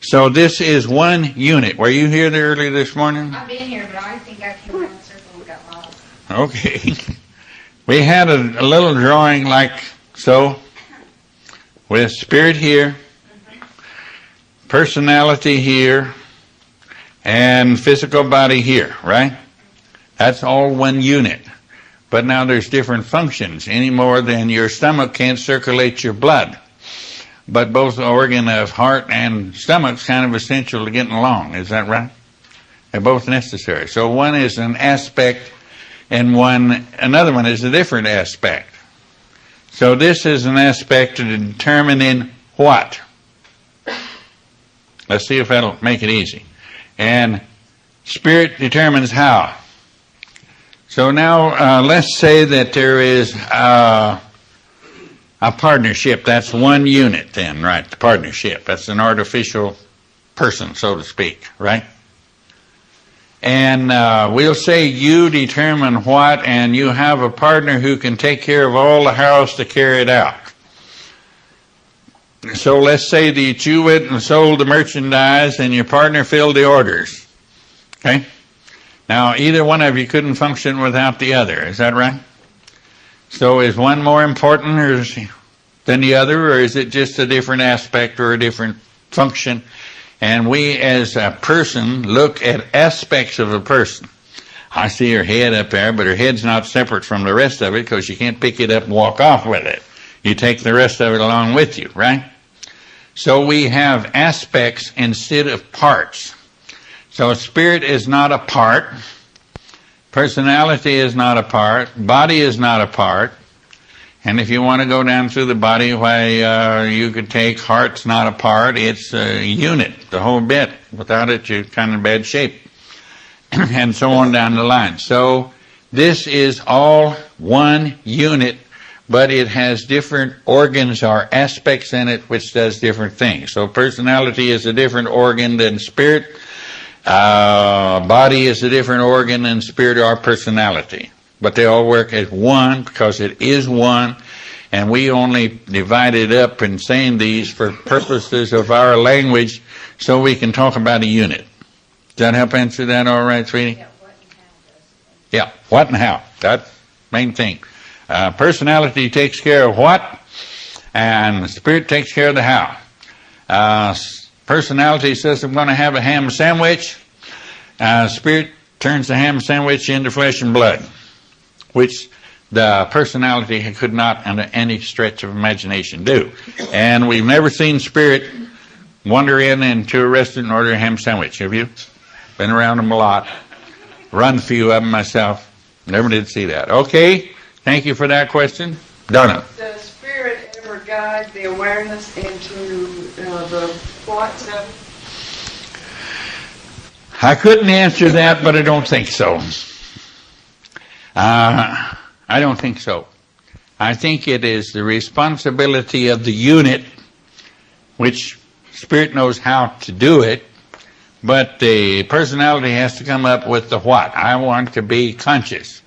So this is one unit. Were you here early this morning? I've been here, but I think I came around the circle and got lost. Okay. We had a little drawing like so, with spirit here, personality here, and physical body here, right? That's all one unit. But now there's different functions, any more than your stomach can't circulate your blood. But both the organ of heart and stomach's kind of essential to getting along, is that right? They're both necessary. So one is an aspect and another one is a different aspect. So this is an aspect to determining what? Let's see if that'll make it easy. And spirit determines how. So now let's say that there is a partnership. That's one unit then, right? The partnership. That's an artificial person, so to speak, right? And we'll say you determine what, and you have a partner who can take care of all the house to carry it out. So let's say that you went and sold the merchandise and your partner filled the orders. Okay? Now, either one of you couldn't function without the other. Is that right? So is one more important than the other, or is it just a different aspect or a different function? And we as a person look at aspects of a person. I see her head up there, but her head's not separate from the rest of it because you can't pick it up and walk off with it. You take the rest of it along with you, right? So we have aspects instead of parts. So spirit is not a part. Personality is not a part. Body is not a part. And if you want to go down through the body, why you could take heart's not a part. It's a unit, the whole bit. Without it, you're kind of in bad shape. And so on down the line. So this is all one unit, but it has different organs or aspects in it which does different things. So personality is a different organ than spirit. Body is a different organ than spirit or personality. But they all work as one because it is one, and we only divide it up in saying these for purposes of our language so we can talk about a unit. Does that help answer that all right, sweetie? Yeah, what and how. That's the main thing. Personality takes care of what, and spirit takes care of the how. Personality says, I'm going to have a ham sandwich. Spirit turns the ham sandwich into flesh and blood, which the personality could not, under any stretch of imagination, do. And we've never seen spirit wander into a restaurant and order a ham sandwich. Have you? Been around them a lot. Run a few of them myself. Never did see that. Okay. Thank you for that question. Donna. Does spirit ever guide the awareness into the thoughts of? I couldn't answer that, but I don't think so. I don't think so. I think it is the responsibility of the unit, which spirit knows how to do it, but the personality has to come up with the what. I want to be conscious.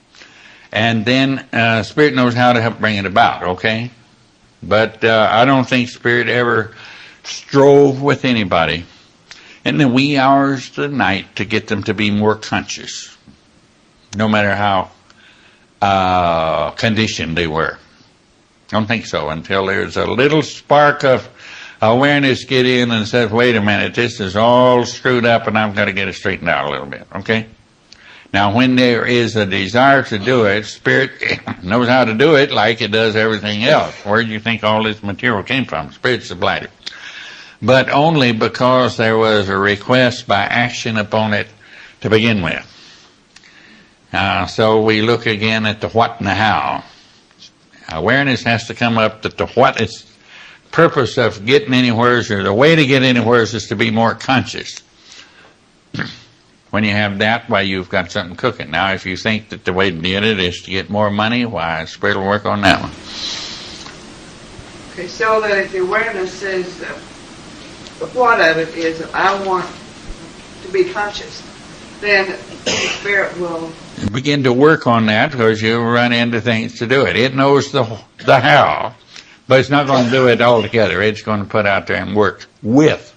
And then spirit knows how to help bring it about, okay? But I don't think spirit ever strove with anybody in the wee hours of the night to get them to be more conscious, no matter how conditioned they were. I don't think so until there's a little spark of awareness get in and says, wait a minute, this is all screwed up and I've got to get it straightened out a little bit, okay? Now, when there is a desire to do it, spirit knows how to do it like it does everything else. Where do you think all this material came from? Spirit supplied it. But only because there was a request by action upon it to begin with. So we look again at the what and the how. Awareness has to come up that the what is purpose of getting anywhere, or the way to get anywhere, is to be more conscious. When you have that, why, you've got something cooking. Now, if you think that the way to get it is to get more money, why, Spirit will work on that one. Okay, so the awareness says the what of it is I want to be conscious. Then the Spirit will begin to work on that, because you run into things to do it. It knows the how, but it's not going to do it altogether. It's going to put out there and work with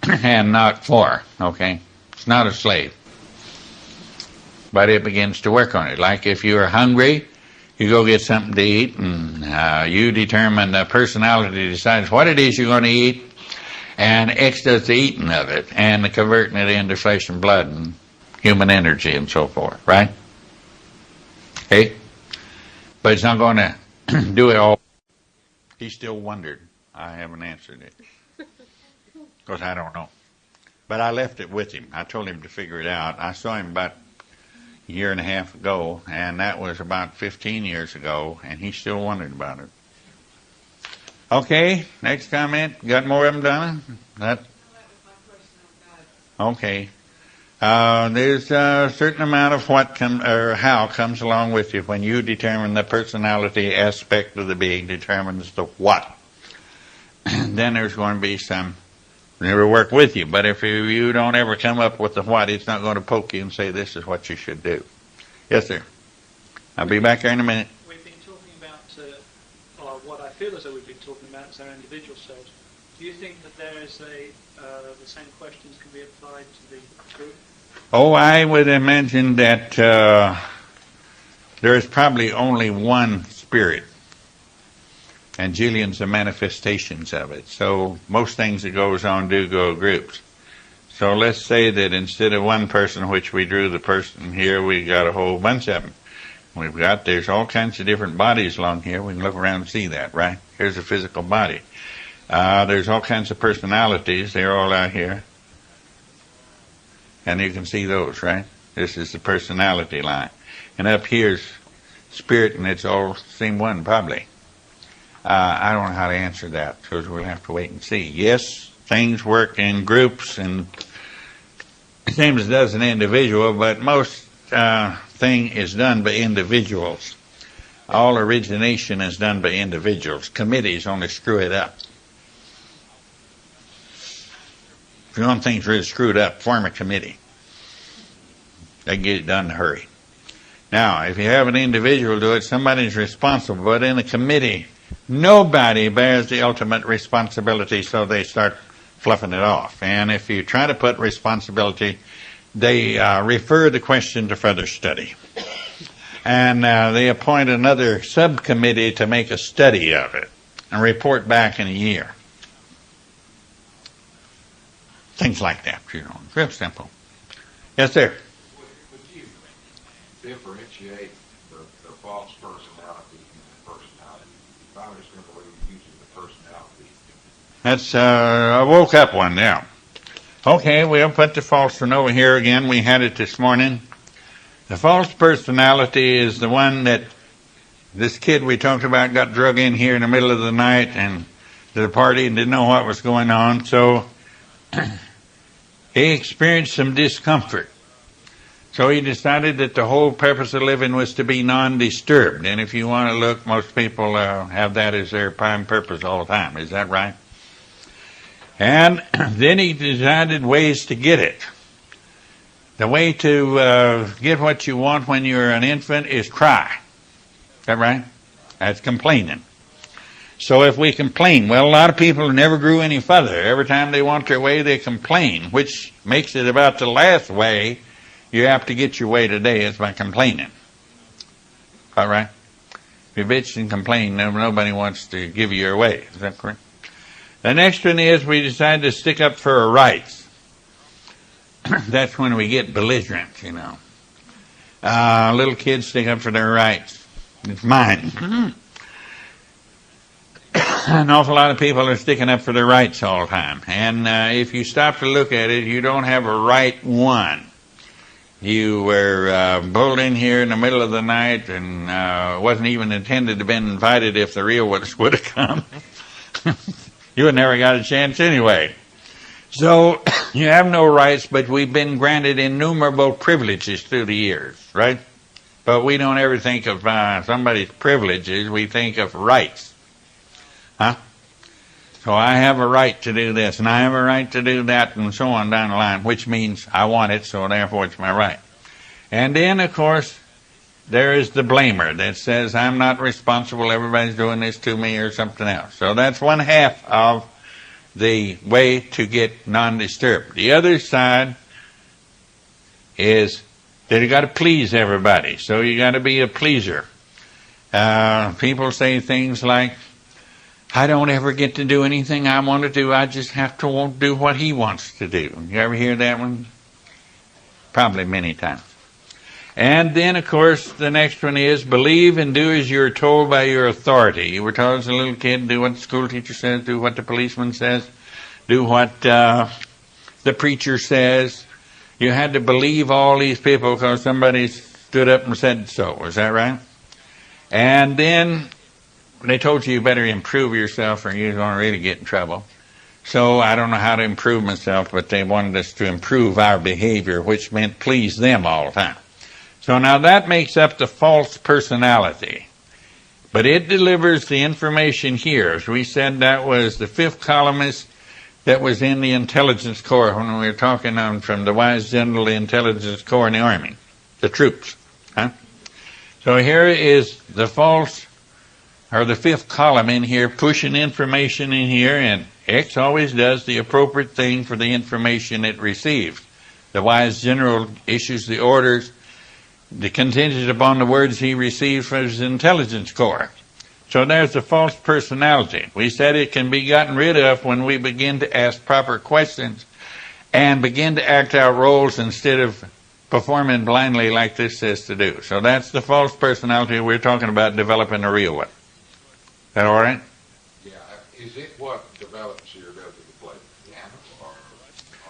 and not for, okay? It's not a slave. But it begins to work on it. Like if you're hungry, you go get something to eat, and you determine, the personality decides what it is you're going to eat, and X does the eating of it, and the converting it into flesh and blood and human energy and so forth, right? Okay? But it's not going to do it all. He still wondered. I haven't answered it, because I don't know. But I left it with him. I told him to figure it out. I saw him about a year and a half ago, and that was about 15 years ago, and he still wondered about it. Okay, next comment. Got more of them done? That? Okay. There's a certain amount of what or how comes along with you when you determine the personality aspect of the being determines the what. Then there's going to be some never work with you. But if you don't ever come up with the what, it's not going to poke you and say this is what you should do. Yes, sir. I'll be back here in a minute. We've been talking about, or what I feel as though we've been talking about is our individual selves. Do you think that there is the same questions can be applied to the group? Oh, I would imagine that there is probably only one spirit, and Jillian's the manifestations of it. So most things that goes on do go groups. So let's say that instead of one person, which we drew the person here, we got a whole bunch of them. There's all kinds of different bodies along here. We can look around and see that, right? Here's a physical body. There's all kinds of personalities. They're all out here. And you can see those, right? This is the personality line. And up here's spirit, and it's all the same one, probably. I don't know how to answer that, because we'll have to wait and see. Yes, things work in groups, and same as it does an individual, but most thing is done by individuals. All origination is done by individuals. Committees only screw it up. If you want things really screwed up, form a committee. They can get it done in a hurry. Now, if you have an individual do it, somebody's responsible. But in a committee, nobody bears the ultimate responsibility, so they start fluffing it off. And if you try to put responsibility, they refer the question to further study. And they appoint another subcommittee to make a study of it and report back in a year. Things like that, real simple. Yes, sir. Would you differentiate the false personality from the personality? If I understand the way you're using the personality. That's a woke up one now. Okay, we'll put the false one over here again. We had it this morning. The false personality is the one that this kid we talked about got drug in here in the middle of the night and to the party and didn't know what was going on, so he experienced some discomfort. So he decided that the whole purpose of living was to be non-disturbed. And if you want to look, most people have that as their prime purpose all the time. Is that right? And then he decided ways to get it. The way to get what you want when you're an infant is cry. Is that right? That's complaining. So if we complain, well, a lot of people never grew any further. Every time they want their way, they complain, which makes it about the last way you have to get your way today is by complaining. All right? If you bitch and complain, nobody wants to give you your way. Is that correct? The next one is we decide to stick up for our rights. That's when we get belligerent, Little kids stick up for their rights. It's mine. An awful lot of people are sticking up for their rights all the time. And if you stop to look at it, you don't have a right one. you were pulled in here in the middle of the night and wasn't even intended to have been invited if the real ones would have come. You would never got a chance anyway. So you have no rights, but we've been granted innumerable privileges through the years, right? But we don't ever think of somebody's privileges. We think of rights. Huh? So I have a right to do this, and I have a right to do that, and so on down the line, which means I want it, so therefore it's my right. And then, of course, there is the blamer that says I'm not responsible, everybody's doing this to me or something else. So that's one half of the way to get non-disturbed. The other side is that you got to please everybody, so you got to be a pleaser. People say things like, I don't ever get to do anything I want to do. I just have to won't do what he wants to do. You ever hear that one? Probably many times. And then, of course, the next one is believe and do as you're told by your authority. You were told as a little kid, do what the school teacher says, do what the policeman says, do what the preacher says. You had to believe all these people because somebody stood up and said so. Is that right? And then they told you better improve yourself or you're going to really get in trouble. So I don't know how to improve myself, but they wanted us to improve our behavior, which meant please them all the time. So now that makes up the false personality. But it delivers the information here. As we said, that was the fifth columnist that was in the intelligence corps when we were talking from the wise general, the intelligence corps in the army, the troops. Huh? So here is the false, or the fifth column in here, pushing information in here, and X always does the appropriate thing for the information it receives. The wise general issues the orders contingent upon the words he receives from his intelligence corps. So there's the false personality. We said it can be gotten rid of when we begin to ask proper questions and begin to act out roles instead of performing blindly like this says to do. So that's the false personality. We're talking about developing a real one. Is that all right? Yeah. Is it what develops your ability to play the piano,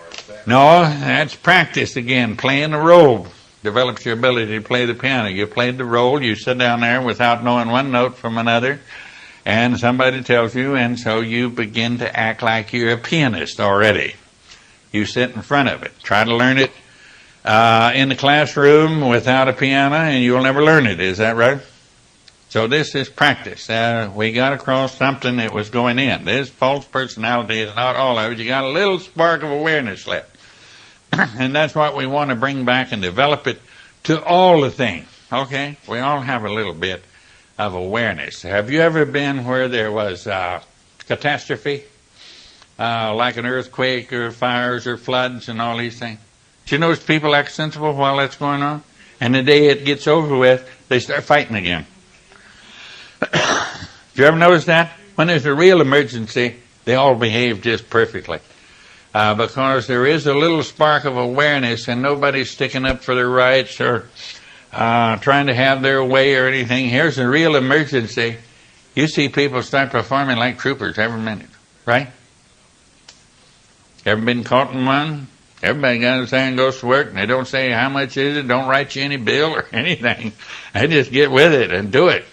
or is that? No, that's practice again. Playing the role develops your ability to play the piano. You played the role. You sit down there without knowing one note from another, and somebody tells you, and so you begin to act like you're a pianist already. You sit in front of it. Try to learn it in the classroom without a piano, and you'll never learn it. Is that right? So this is practice. We got across something that was going in. This false personality is not all of it. You got a little spark of awareness left. And that's what we want to bring back and develop it to all the things. Okay? We all have a little bit of awareness. Have you ever been where there was catastrophe? Like an earthquake or fires or floods and all these things? Do you notice people act sensible while that's going on? And the day it gets over with, they start fighting again. Have you ever noticed that? When there's a real emergency, they all behave just perfectly. Because there is a little spark of awareness and nobody's sticking up for their rights or trying to have their way or anything. Here's a real emergency. You see people start performing like troopers every minute, right? Ever been caught in one? Everybody goes there and goes to work, and they don't say how much is it, don't write you any bill or anything. They just get with it and do it.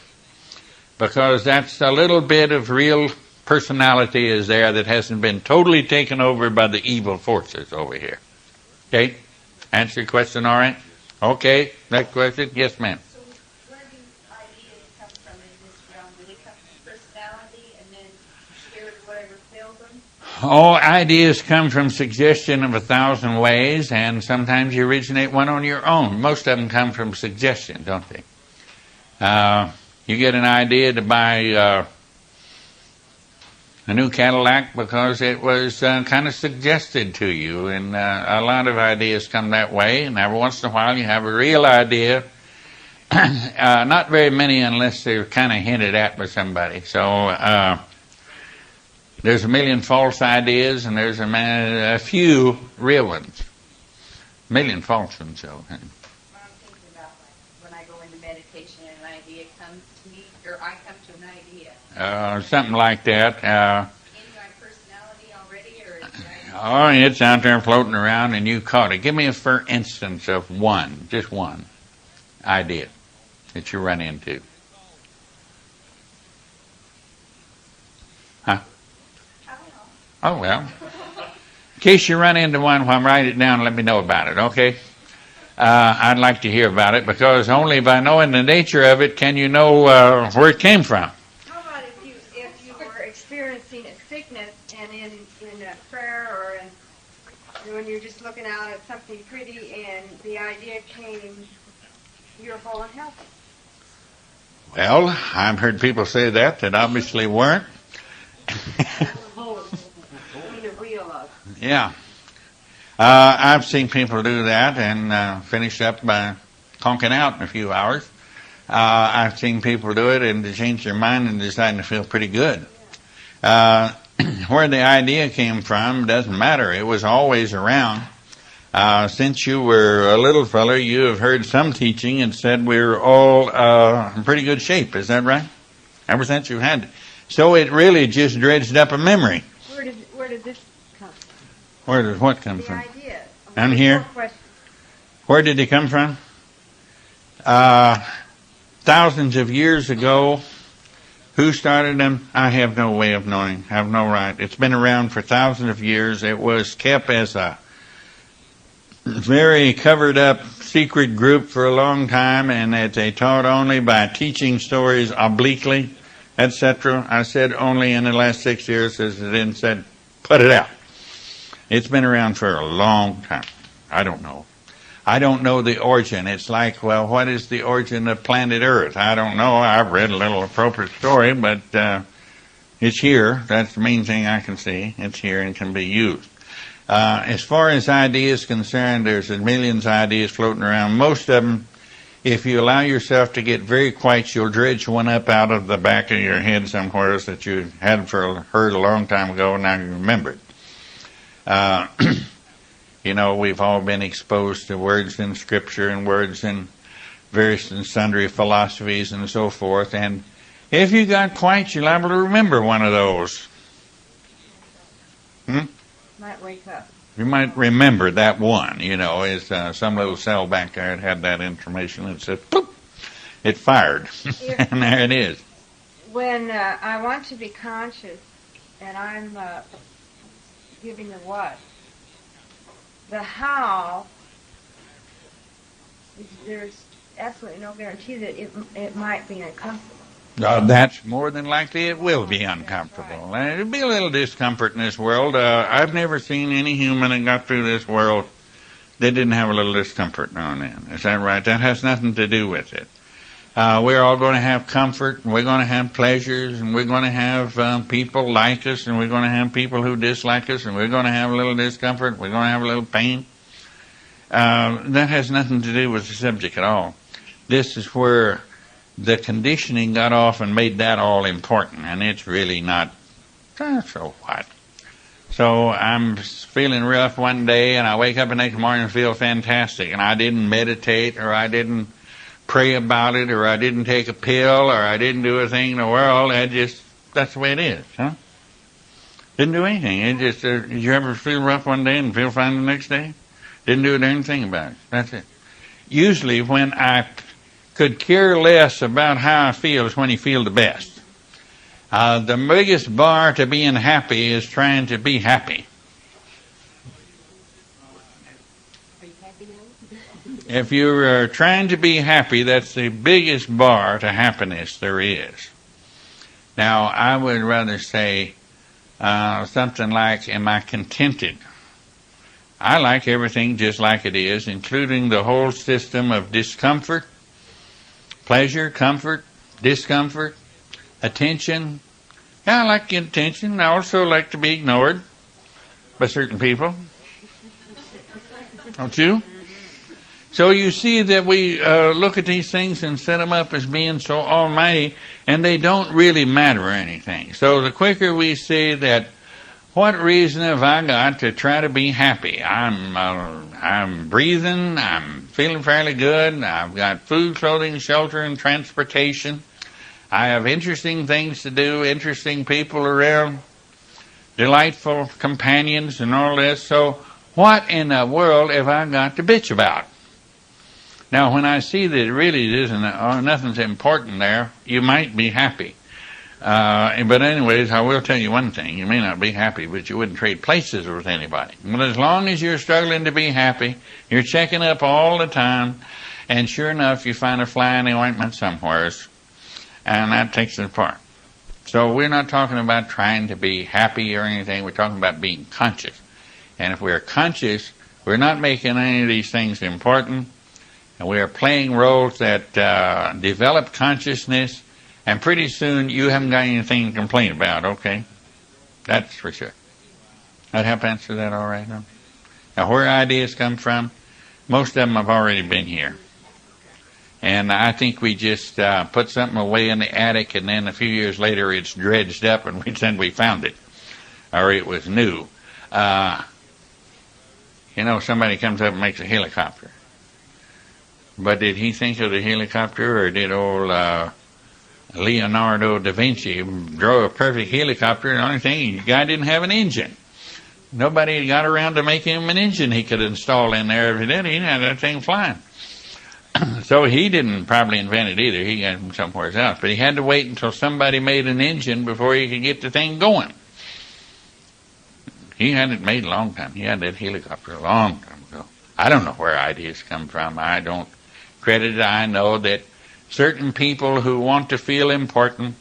Because that's a little bit of real personality is there that hasn't been totally taken over by the evil forces over here. Okay? Answer your question all right? Okay. Next question? Yes, ma'am. So where do ideas come from in this realm? Do they come from personality and then spirit, whatever fills them? Oh, ideas come from suggestion of 1,000 ways, and sometimes you originate one on your own. Most of them come from suggestion, don't they? You get an idea to buy a new Cadillac because it was kind of suggested to you, and a lot of ideas come that way, and every once in a while you have a real idea. Not very many unless they're kind of hinted at by somebody. So there's a million false ideas, and there's a few real ones. A million false ones, though. What I'm thinking about, like, when I go into meditation and an idea comes to me, or I come to an idea. Something like that. In my personality already, or is Oh, it's out there floating around and you caught it. Give me a for instance of one, just one idea that you run into. Huh? Oh, well. In case you run into one, well, write it down and let me know about it, okay? I'd like to hear about it because only by knowing the nature of it can you know where it came from. How about if you were experiencing a sickness and in a prayer or when you're just looking out at something pretty and the idea came, you're whole and healthy? Well, I've heard people say that obviously weren't. Yeah. I've seen people do that and finish up by conking out in a few hours. I've seen people do it and change their mind and decide to feel pretty good. Where the idea came from doesn't matter. It was always around. Since you were a little feller, you have heard some teaching and said we're all in pretty good shape. Is that right? Ever since you had it. So it really just dredged up a memory. Where did this come from? Where does what come from? The idea. Down here? Where did it come from? Thousands of years ago. Who started them? I have no way of knowing. I have no right. It's been around for thousands of years. It was kept as a very covered up secret group for a long time, and that they taught only by teaching stories obliquely, etc. I said only in the last 6 years, as it then said, put it out. It's been around for a long time. I don't know. I don't know the origin. It's like, well, what is the origin of planet Earth? I don't know. I've read a little appropriate story, but it's here. That's the main thing I can see. It's here and can be used. As far as ideas concerned, there's millions of ideas floating around. Most of them, if you allow yourself to get very quiet, you'll dredge one up out of the back of your head somewhere that you had heard a long time ago, and now you remember it. You know, we've all been exposed to words in Scripture and words in various and sundry philosophies and so forth. And if you got quiet, you're liable to remember one of those. Might wake up. You might remember that one, you know, is some little cell back there that had that information and said, boop, it fired. And there it is. When I want to be conscious and I'm giving the what, the how, there's absolutely no guarantee that it might be uncomfortable. That's more than likely it will be uncomfortable. Right. It'll be a little discomfort in this world. I've never seen any human that got through this world that didn't have a little discomfort now and then. Is that right? That has nothing to do with it. We're all going to have comfort, and we're going to have pleasures, and we're going to have people like us, and we're going to have people who dislike us, and we're going to have a little discomfort, we're going to have a little pain. That has nothing to do with the subject at all. This is where the conditioning got off and made that all important, and it's really not, so what? So I'm feeling rough one day, and I wake up the next morning and feel fantastic, and I didn't meditate, or I didn't pray about it, or I didn't take a pill, or I didn't do a thing in the world. That's the way it is, huh? Didn't do anything. It just, did you ever feel rough one day and feel fine the next day? Didn't do a darn thing about it. That's it. Usually when I could care less about how I feel is when you feel the best. The biggest bar to being happy is trying to be happy. If you're trying to be happy, that's the biggest bar to happiness there is. Now, I would rather say something like, am I contented? I like everything just like it is, including the whole system of discomfort, pleasure, comfort, discomfort, attention. Yeah, I like attention. I also like to be ignored by certain people. Don't you? So you see that we look at these things and set them up as being so almighty, and they don't really matter anything. So the quicker we see that, what reason have I got to try to be happy? I'm breathing, I'm feeling fairly good, I've got food, clothing, shelter, and transportation. I have interesting things to do, interesting people around. delightful companions and all this. So what in the world have I got to bitch about? Now, when I see that it really isn't, nothing's important there, you might be happy. But anyways, I will tell you one thing. You may not be happy, but you wouldn't trade places with anybody. But as long as you're struggling to be happy, you're checking up all the time, and sure enough, you find a fly in the ointment somewheres, and that takes it apart. So we're not talking about trying to be happy or anything. We're talking about being conscious. And if we're conscious, we're not making any of these things important, and we are playing roles that develop consciousness, and pretty soon you haven't got anything to complain about, okay? That's for sure. I'd help answer that all right, huh? Now, where ideas come from, most of them have already been here. And I think we just put something away in the attic, and then a few years later it's dredged up, and we found it. Or it was new. Somebody comes up and makes a helicopter. But did he think of the helicopter, or did old Leonardo da Vinci draw a perfect helicopter? The only thing, the guy didn't have an engine. Nobody got around to making him an engine he could install in there. If he did, he'd have that thing flying. So he didn't probably invent it either. He got it from somewhere else. But he had to wait until somebody made an engine before he could get the thing going. He had it made a long time. He had that helicopter a long time ago. I don't know where ideas come from. I don't credit it. I know that certain people who want to feel important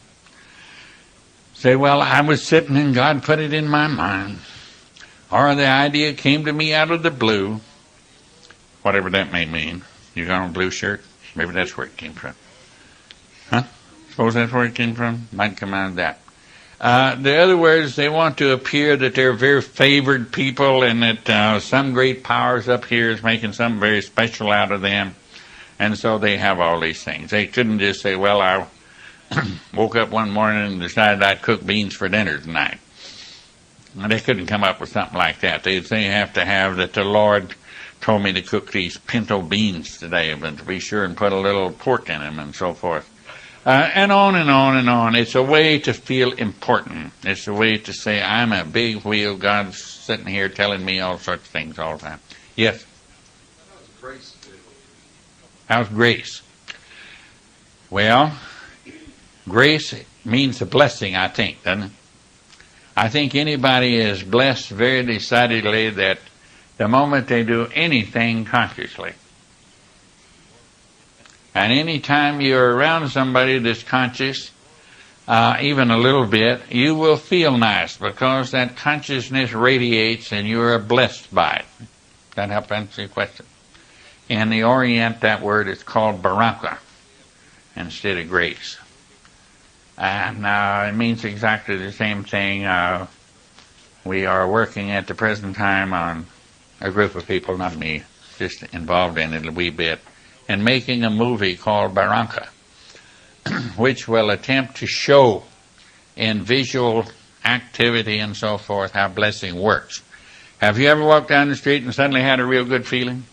say, well, I was sitting and God put it in my mind. Or the idea came to me out of the blue. Whatever that may mean. You got on a blue shirt? Maybe that's where it came from. Huh? Suppose that's where it came from? Might come out of that. The other words, they want to appear that they're very favored people and that some great powers up here is making something very special out of them. And so they have all these things. They couldn't just say, well, I woke up one morning and decided I'd cook beans for dinner tonight. And they couldn't come up with something like that. They have to have that the Lord told me to cook these pinto beans today, but to be sure and put a little pork in them and so forth. And on and on and on. It's a way to feel important. It's a way to say, I'm a big wheel. God's sitting here telling me all sorts of things all the time. Yes? How's grace? Well, grace means a blessing, I think, doesn't it? I think anybody is blessed very decidedly that the moment they do anything consciously. And any time you're around somebody that's conscious, even a little bit, you will feel nice because that consciousness radiates and you are blessed by it. That help answer your question? In the Orient, that word is called baraka instead of grace. And it means exactly the same thing. We are working at the present time on a group of people, not me, just involved in it a wee bit, and making a movie called Baraka, which will attempt to show in visual activity and so forth how blessing works. Have you ever walked down the street and suddenly had a real good feeling?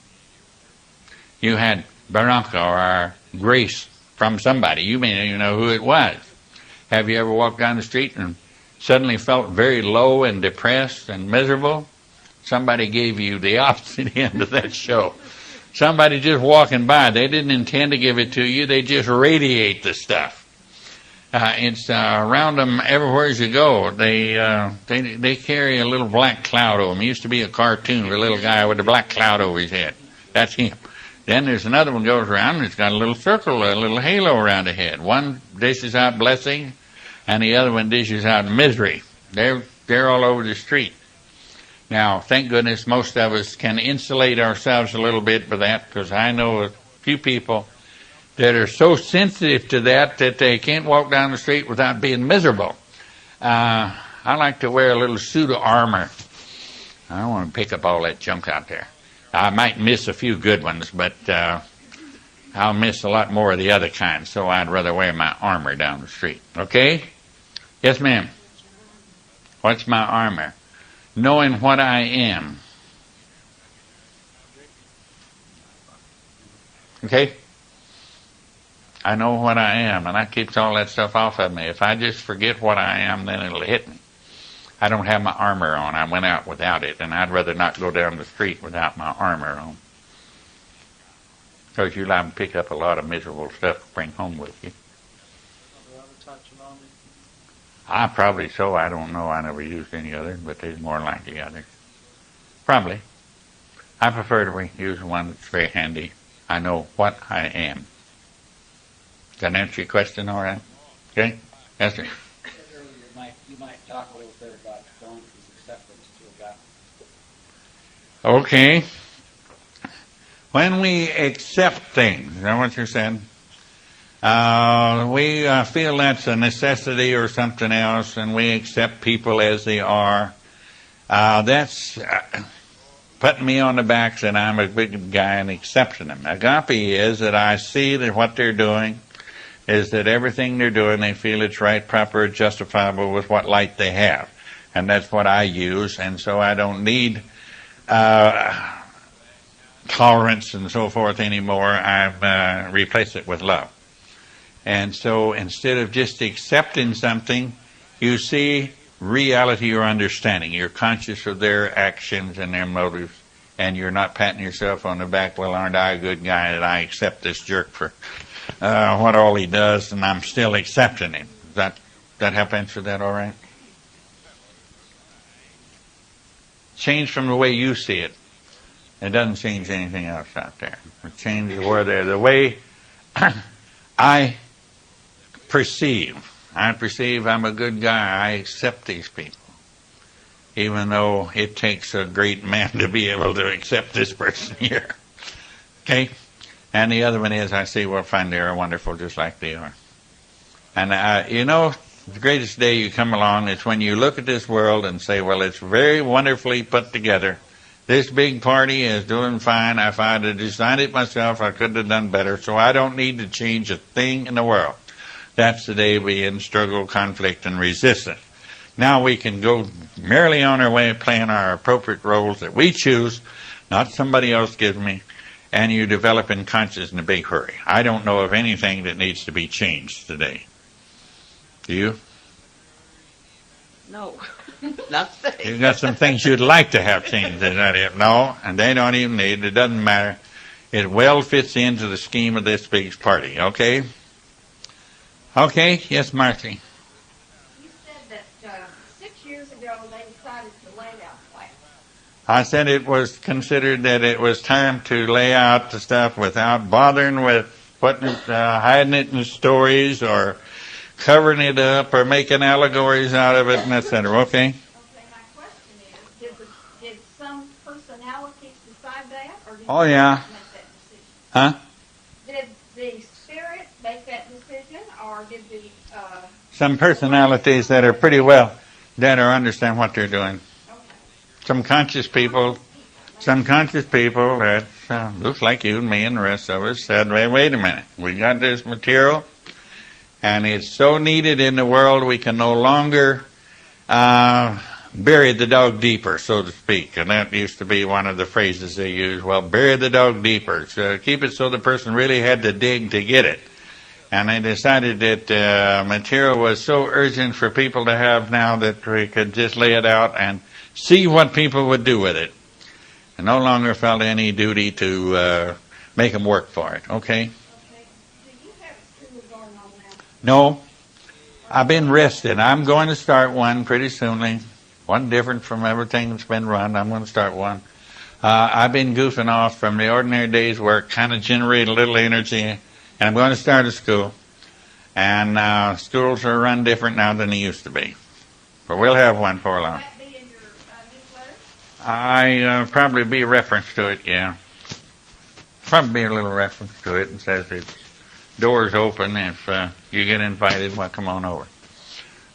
You had Baraka or grace from somebody. You may not even know who it was. Have you ever walked down the street and suddenly felt very low and depressed and miserable? Somebody gave you the opposite end of that show. Somebody just walking by. They didn't intend to give it to you. They just radiate the stuff. It's around them everywhere you go. They carry a little black cloud over them. It used to be a cartoon with a little guy with a black cloud over his head. That's him. Then there's another one goes around and it's got a little circle, a little halo around the head. One dishes out blessing and the other one dishes out misery. They're all over the street. Now, thank goodness most of us can insulate ourselves a little bit for that, because I know a few people that are so sensitive to that they can't walk down the street without being miserable. I like to wear a little suit of armor. I don't want to pick up all that junk out there. I might miss a few good ones, but I'll miss a lot more of the other kinds, so I'd rather wear my armor down the street. Okay? Yes, ma'am. What's my armor? Knowing what I am. Okay? I know what I am, and that keeps all that stuff off of me. If I just forget what I am, then it'll hit me. I don't have my armor on. I went out without it, and I'd rather not go down the street without my armor on. Because you'll have to pick up a lot of miserable stuff to bring home with you. Are there other types of armor? I probably so. I don't know. I never used any other, but there's more like the others. Probably. I prefer to use one that's very handy. I know what I am. Does that answer your question all right? Okay? Yes, sir. You might talk a little bit about going from acceptance to agape. Okay. When we accept things, is that what you're saying? We feel that's a necessity or something else, and we accept people as they are. That's putting me on the back that I'm a big guy and accepting them. Agape is that I see that what they're doing is that everything they're doing, they feel it's right, proper, justifiable with what light they have. And that's what I use, and so I don't need tolerance and so forth anymore. I replace it with love. And so instead of just accepting something, you see reality or understanding. You're conscious of their actions and their motives, and you're not patting yourself on the back, well, aren't I a good guy that I accept this jerk for what all he does, and I'm still accepting him. That help answer that all right? Change from the way you see it. It doesn't change anything else out there. It changes where they're the way I perceive. I perceive I'm a good guy. I accept these people. Even though it takes a great man to be able to accept this person here. Okay? And the other one is I see, well, fine, they are wonderful just like they are. And, the greatest day you come along is when you look at this world and say, well, it's very wonderfully put together. This big party is doing fine. If I'd have designed it myself, I could have done better. So I don't need to change a thing in the world. That's the day we in struggle, conflict, and resistance. Now we can go merrily on our way playing our appropriate roles that we choose, not somebody else gives me, and you develop in conscience in a big hurry. I don't know of anything that needs to be changed today. Do you? No. Nothing. You've got some things you'd like to have changed. No, and they don't even need. It doesn't matter. It well fits into the scheme of this big party. Okay? Okay? Yes, Marcy. You said that 6 years ago they decided to lay out plan. I said it was considered that it was time to lay out the stuff without bothering with putting it, hiding it in stories or covering it up or making allegories out of it, and et cetera. Okay? Okay, my question is, did some personalities decide that? Or did Oh, you yeah. make that decision? Huh? Did the spirit make that decision, or did the... Some personalities that are pretty well, that are understand what they're doing. Some conscious people that looks like you and me and the rest of us said, wait a minute, we got this material, and it's so needed in the world we can no longer bury the dog deeper, so to speak. And that used to be one of the phrases they used. Well, bury the dog deeper. So keep it so the person really had to dig to get it. And they decided that material was so urgent for people to have now that we could just lay it out and see what people would do with it. And no longer felt any duty to make them work for it. Okay? No. I've been rested. I'm going to start one pretty soonly. One different from everything that's been run. I'm going to start one. I've been goofing off from the ordinary day's work, kind of generate a little energy, and I'm going to start a school. And schools are run different now than they used to be. But we'll have one for long. I probably be a reference to it, yeah. Probably be a little reference to it and says it's doors open. If you get invited, well, come on over.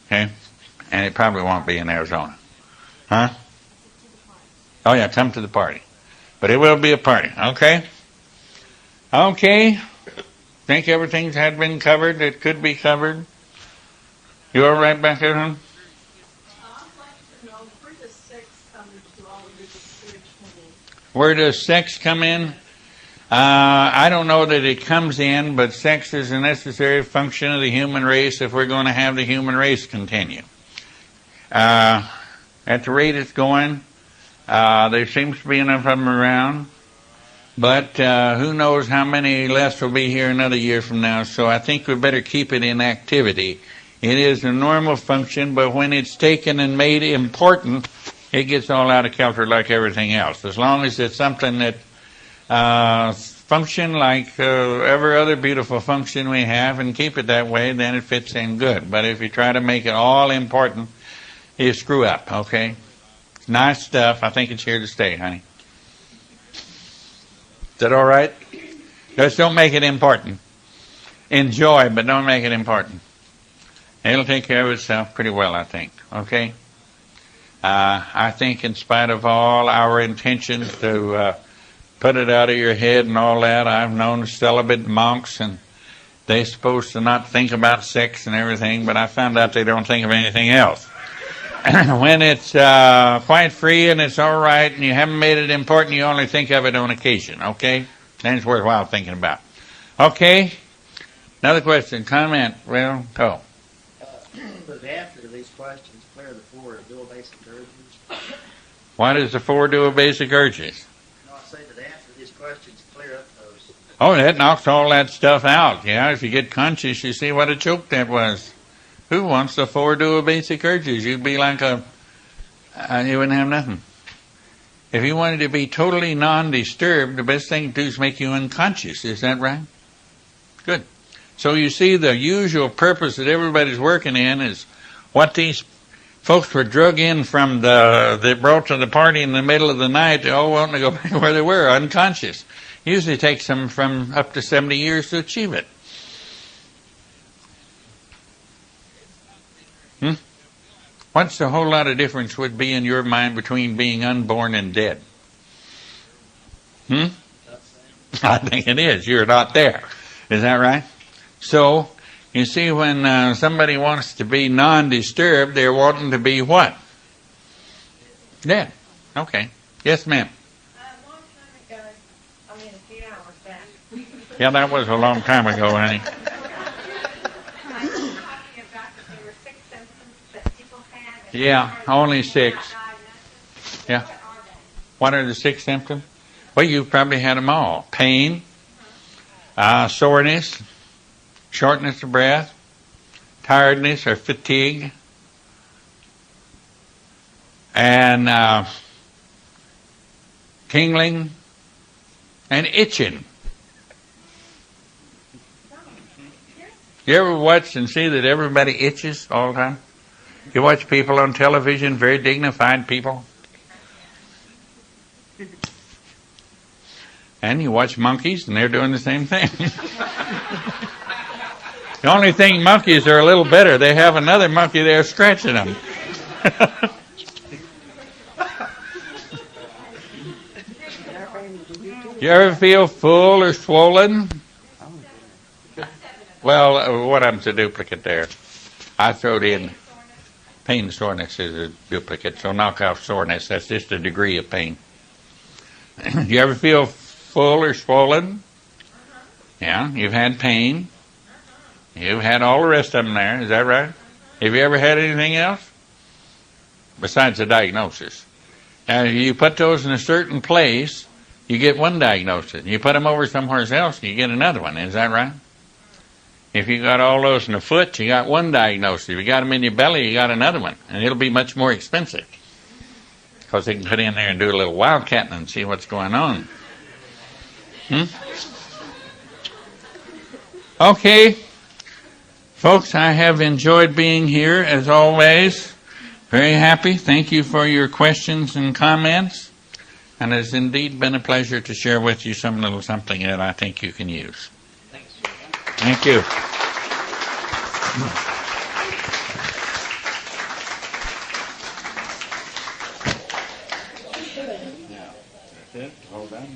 Okay? And it probably won't be in Arizona. Huh? Oh, yeah, come to the party. But it will be a party, okay? Okay. Think everything's had been covered that could be covered? You all right back there, huh? Where does sex come in? I don't know that it comes in, but sex is a necessary function of the human race if we're going to have the human race continue. at the rate it's going. There seems to be enough of them around. But who knows how many less will be here another year from now. So I think we better keep it in activity. It is a normal function, but when it's taken and made important, it gets all out of kilter like everything else. As long as it's something that function like every other beautiful function we have and keep it that way, then it fits in good. But if you try to make it all important, you screw up, okay? It's nice stuff. I think it's here to stay, honey. Is that all right? Just don't make it important. Enjoy, but don't make it important. It'll take care of itself pretty well, I think. Okay? I think in spite of all our intentions to put it out of your head and all that, I've known celibate monks, and they're supposed to not think about sex and everything, but I found out they don't think of anything else. When it's quite free and it's all right and you haven't made it important, you only think of it on occasion, okay? Then it's worthwhile thinking about. Okay? Another question, comment? Well, go. But the answer to these questions, clear the four dual basic urges. What does the four dual basic urges? No, I say that the answer to these questions, clear up those. Oh, that knocks all that stuff out. Yeah, if you get conscious, you see what a joke that was. Who wants the four dual basic urges? You'd be like you wouldn't have nothing. If you wanted to be totally non-disturbed, the best thing to do is make you unconscious. Is that right? Good. So you see, the usual purpose that everybody's working in is what these folks were drug in from they brought to the party in the middle of the night. They all wanting to go back where they were, unconscious. Usually takes them from up to 70 years to achieve it. What's the whole lot of difference would be in your mind between being unborn and dead? I think it is. You're not there. Is that right? So, you see, when somebody wants to be non-disturbed, they're wanting to be what? Dead. Okay. Yes, ma'am. A long time ago, I mean a few hours back. Yeah, that was a long time ago, honey. Yeah, only 6. Yeah. What are the 6 symptoms? Well, you've probably had them all. Pain, soreness, shortness of breath, tiredness or fatigue, and tingling and itching. You ever watch and see that everybody itches all the time? You watch people on television, very dignified people. And you watch monkeys, and they're doing the same thing. The only thing monkeys are a little better, they have another monkey there scratching them. You ever feel full or swollen? Well, what happens to duplicate there? I throwed in pain. Soreness is a duplicate, so knock off soreness. That's just a degree of pain. Do you ever feel full or swollen? Yeah, you've had pain. You've had all the rest of them there. Is that right? Have you ever had anything else? Besides the diagnosis. Now, if you put those in a certain place, you get one diagnosis. You put them over somewhere else, you get another one. Is that right? If you got all those in the foot, you got one diagnosis. If you got them in your belly, you got another one. And it'll be much more expensive. Because they can put in there and do a little wildcatting and see what's going on. Okay. Folks, I have enjoyed being here as always. Very happy. Thank you for your questions and comments. And it's indeed been a pleasure to share with you some little something that I think you can use. Thank you. That's it. Hold on.